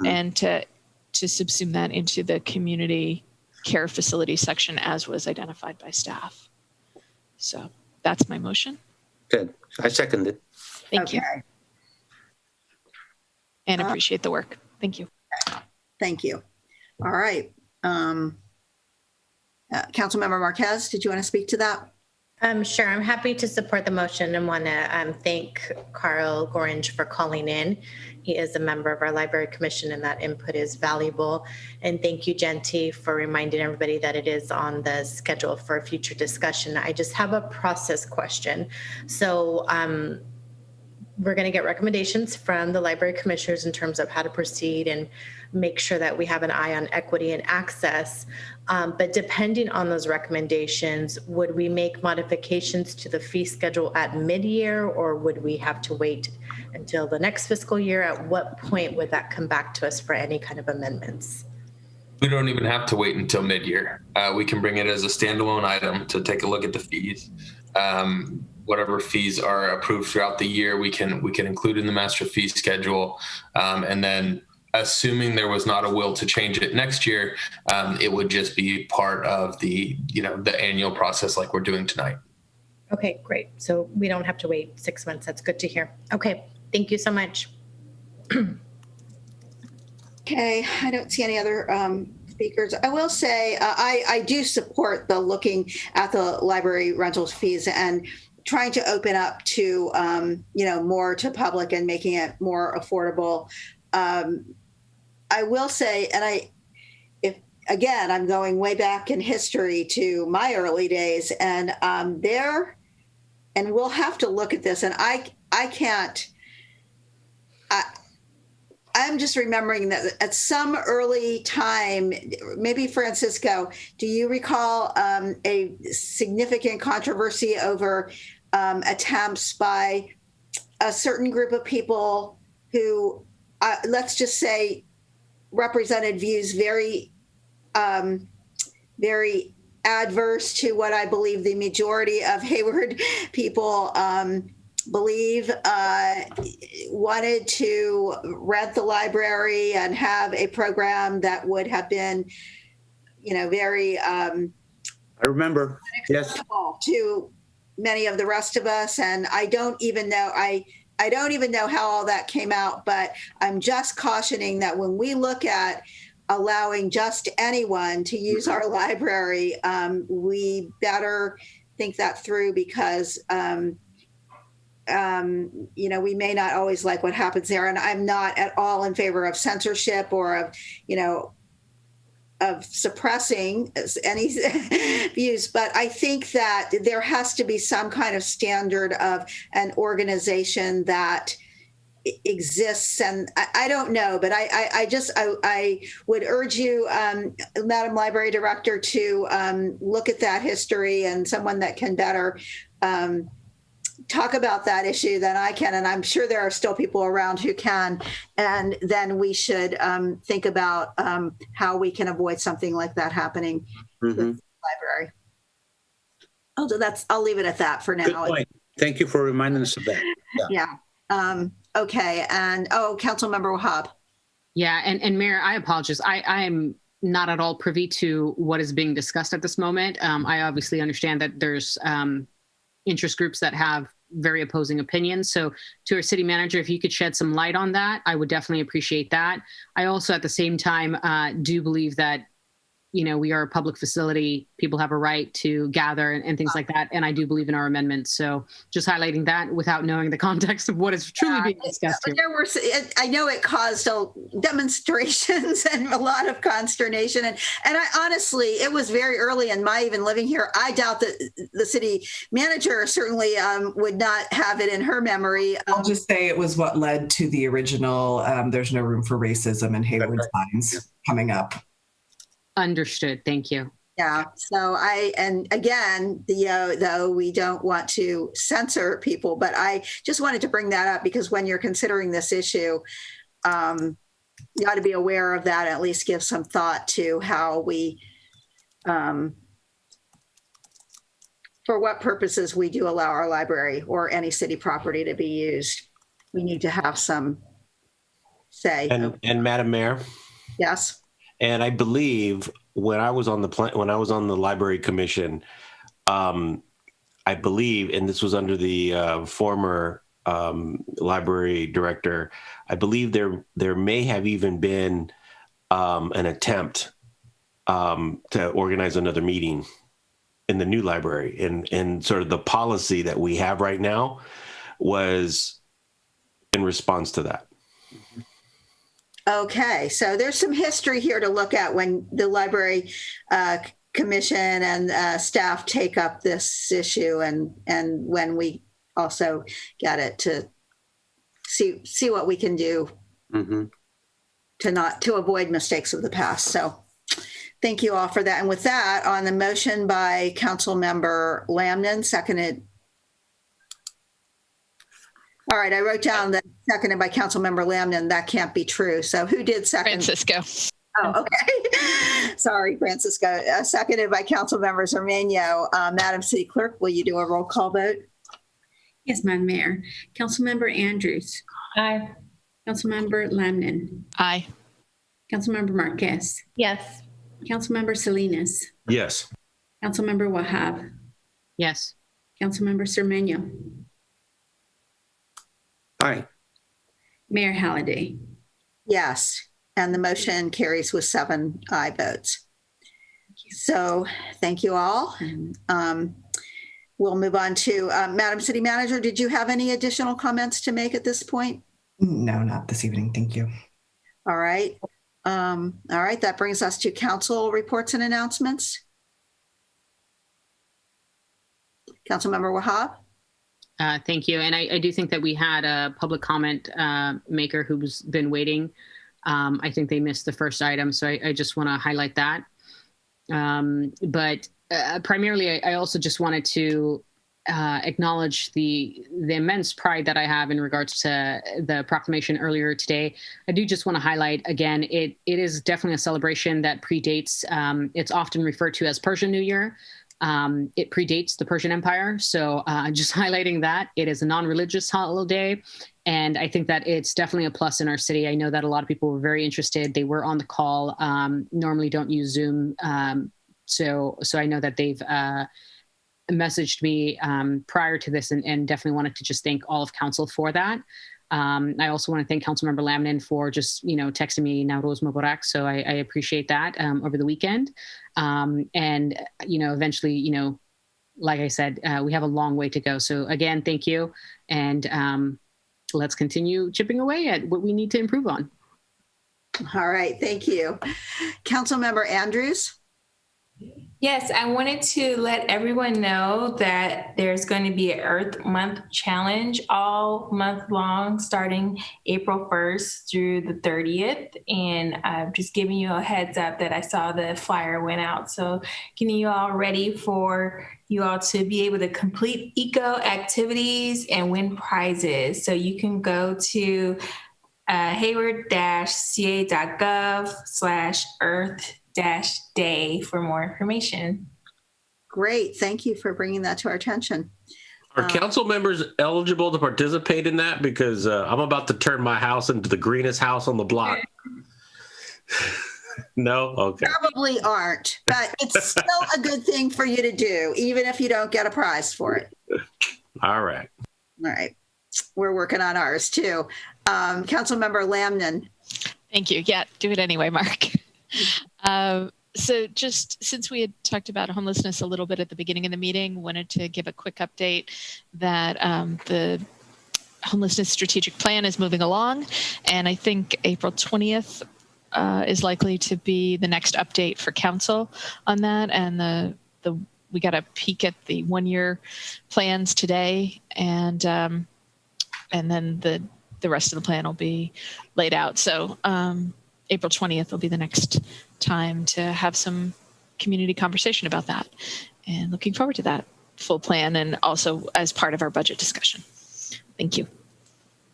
and to subsume that into the community care facility section as was identified by staff. So that's my motion.
Good. I second it.
Thank you. And appreciate the work. Thank you.
Thank you. All right. Councilmember Marquez, did you want to speak to that?
Sure. I'm happy to support the motion and want to thank Carl Gorange for calling in. He is a member of our Library Commission, and that input is valuable. And thank you, Genti, for reminding everybody that it is on the schedule for a future discussion. I just have a process question. So we're going to get recommendations from the Library Commissioners in terms of how to proceed and make sure that we have an eye on equity and access. But depending on those recommendations, would we make modifications to the fee schedule at mid-year, or would we have to wait until the next fiscal year? At what point would that come back to us for any kind of amendments?
We don't even have to wait until mid-year. We can bring it as a standalone item to take a look at the fees. Whatever fees are approved throughout the year, we can include in the master fee schedule, and then assuming there was not a will to change it next year, it would just be part of the annual process like we're doing tonight.
Okay, great. So we don't have to wait 6 months. That's good to hear. Okay, thank you so much.
Okay, I don't see any other speakers. I will say I do support the looking at the library rentals fees and trying to open up to more to public and making it more affordable. I will say, and I'm going way back in history to my early days, and we'll have to look at this. And I'm just remembering that at some early time, maybe Francisco, do you recall a significant controversy over attempts by a certain group of people who, let's just say, represented views very, very adverse to what I believe the majority of Hayward people believe, wanted to rent the library and have a program that would have been, very
I remember. Yes.
To many of the rest of us. And I don't even know, I don't even know how all that came out, but I'm just cautioning that when we look at allowing just anyone to use our library, we better think that through, because we may not always like what happens there. And I'm not at all in favor of censorship or of suppressing any views, but I think that there has to be some kind of standard of an organization that exists. And I don't know, but I would urge you, Madam Library Director, to look at that history, and someone that can better talk about that issue than I can. And I'm sure there are still people around who can. And then we should think about how we can avoid something like that happening with the library. I'll leave it at that for now.
Good point. Thank you for reminding us of that.
Yeah. Okay. And Councilmember Wahab.
Yeah. And Mayor, I apologize. I am not at all privy to what is being discussed at this moment. I obviously understand that there's interest groups that have very opposing opinions. So to our city manager, if you could shed some light on that, I would definitely appreciate that. I also, at the same time, do believe that, you know, we are a public facility. People have a right to gather and things like that. And I do believe in our amendments. So just highlighting that without knowing the context of what is truly being discussed here.
There were, I know it caused demonstrations and a lot of consternation. And I honestly, it was very early in my even living here. I doubt that the city manager certainly would not have it in her memory.
I'll just say it was what led to the original "There's no room for racism" in Hayward signs coming up.
Understood. Thank you.
Yeah. So and again, though we don't want to censor people, but I just wanted to bring that up because when you're considering this issue, you ought to be aware of that, at least give some thought to how we, for what purposes we do allow our library or any city property to be used. We need to have some say.
And Madam Mayor?
Yes.
And I believe when I was on the library commission, I believe, and this was under the former library director, I believe there may have even been an attempt to organize another meeting in the new library, and sort of the policy that we have right now was in response to that.
Okay, so there's some history here to look at when the library commission and staff take up this issue, and when we also get it to see what we can do to avoid mistakes of the past. So thank you all for that. And with that, on the motion by Councilmember Lamnon, seconded. All right, I wrote down that seconded by Councilmember Lamnon. That can't be true. So who did second?
Francisco.
Oh, okay. Sorry, Francisco. Seconded by Councilmember Zermano. Madam City Clerk, will you do a roll call vote?
Yes, Madam Mayor. Councilmember Andrews.
Aye.
Councilmember Lamnon.
Aye.
Councilmember Marquez.
Yes.
Councilmember Salinas.
Yes.
Councilmember Wahab.
Yes.
Councilmember Zermano.
Aye.
Mayor Halliday.
Yes, and the motion carries with 7 aye votes. So thank you all. We'll move on to Madam City Manager. Did you have any additional comments to make at this point?
No, not this evening. Thank you.
All right. All right. That brings us to council reports and announcements. Councilmember Wahab.
Thank you. And I do think that we had a public comment maker who's been waiting. I think they missed the first item, so I just want to highlight that. But primarily, I also just wanted to acknowledge the immense pride that I have in regards to the proclamation earlier today. I do just want to highlight again, it is definitely a celebration that predates, it's often referred to as Persian New Year. It predates the Persian Empire. So just highlighting that it is a non-religious holiday. And I think that it's definitely a plus in our city. I know that a lot of people were very interested. They were on the call, normally don't use Zoom. So I know that they've messaged me prior to this and definitely wanted to just thank all of council for that. I also want to thank Councilmember Lamnon for just, texting me Nowruz Mubarak. So I appreciate that over the weekend. And, eventually, like I said, we have a long way to go. So again, thank you. And let's continue chipping away at what we need to improve on.
All right. Thank you. Councilmember Andrews.
Yes, I wanted to let everyone know that there's going to be an Earth Month challenge all month long, starting April 1st through the 30th. And I'm just giving you a heads up that I saw the flyer went out. So getting you all ready for you all to be able to complete eco activities and win prizes. So you can go to hayward-ca.gov/earth-day for more information.
Great. Thank you for bringing that to our attention.
Are council members eligible to participate in that? Because I'm about to turn my house into the greenest house on the block. No? Okay.
Probably aren't, but it's still a good thing for you to do, even if you don't get a prize for it.
All right.
All right. We're working on ours too. Councilmember Lamnon.
Thank you. Yeah, do it anyway, Mark. So just since we had talked about homelessness a little bit at the beginning of the meeting, wanted to give a quick update that the homelessness strategic plan is moving along. And I think April 20th is likely to be the next update for council on that. And we got a peek at the 1-year plans today, and then the rest of the plan will be laid out. So April 20th will be the next time to have some community conversation about that, and looking forward to that full plan, and also as part of our budget discussion. Thank you.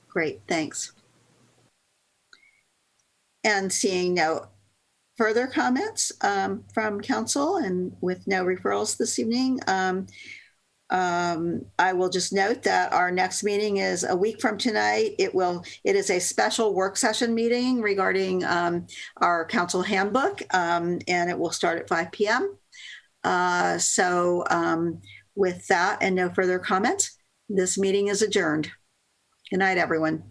Great, thanks. And seeing no further comments from council and with no referrals this evening, I will just note that our next meeting is a week from tonight. It is a special work session meeting regarding our council handbook, and it will start at 5 p.m. With that and no further comments, this meeting is adjourned. Good night, everyone.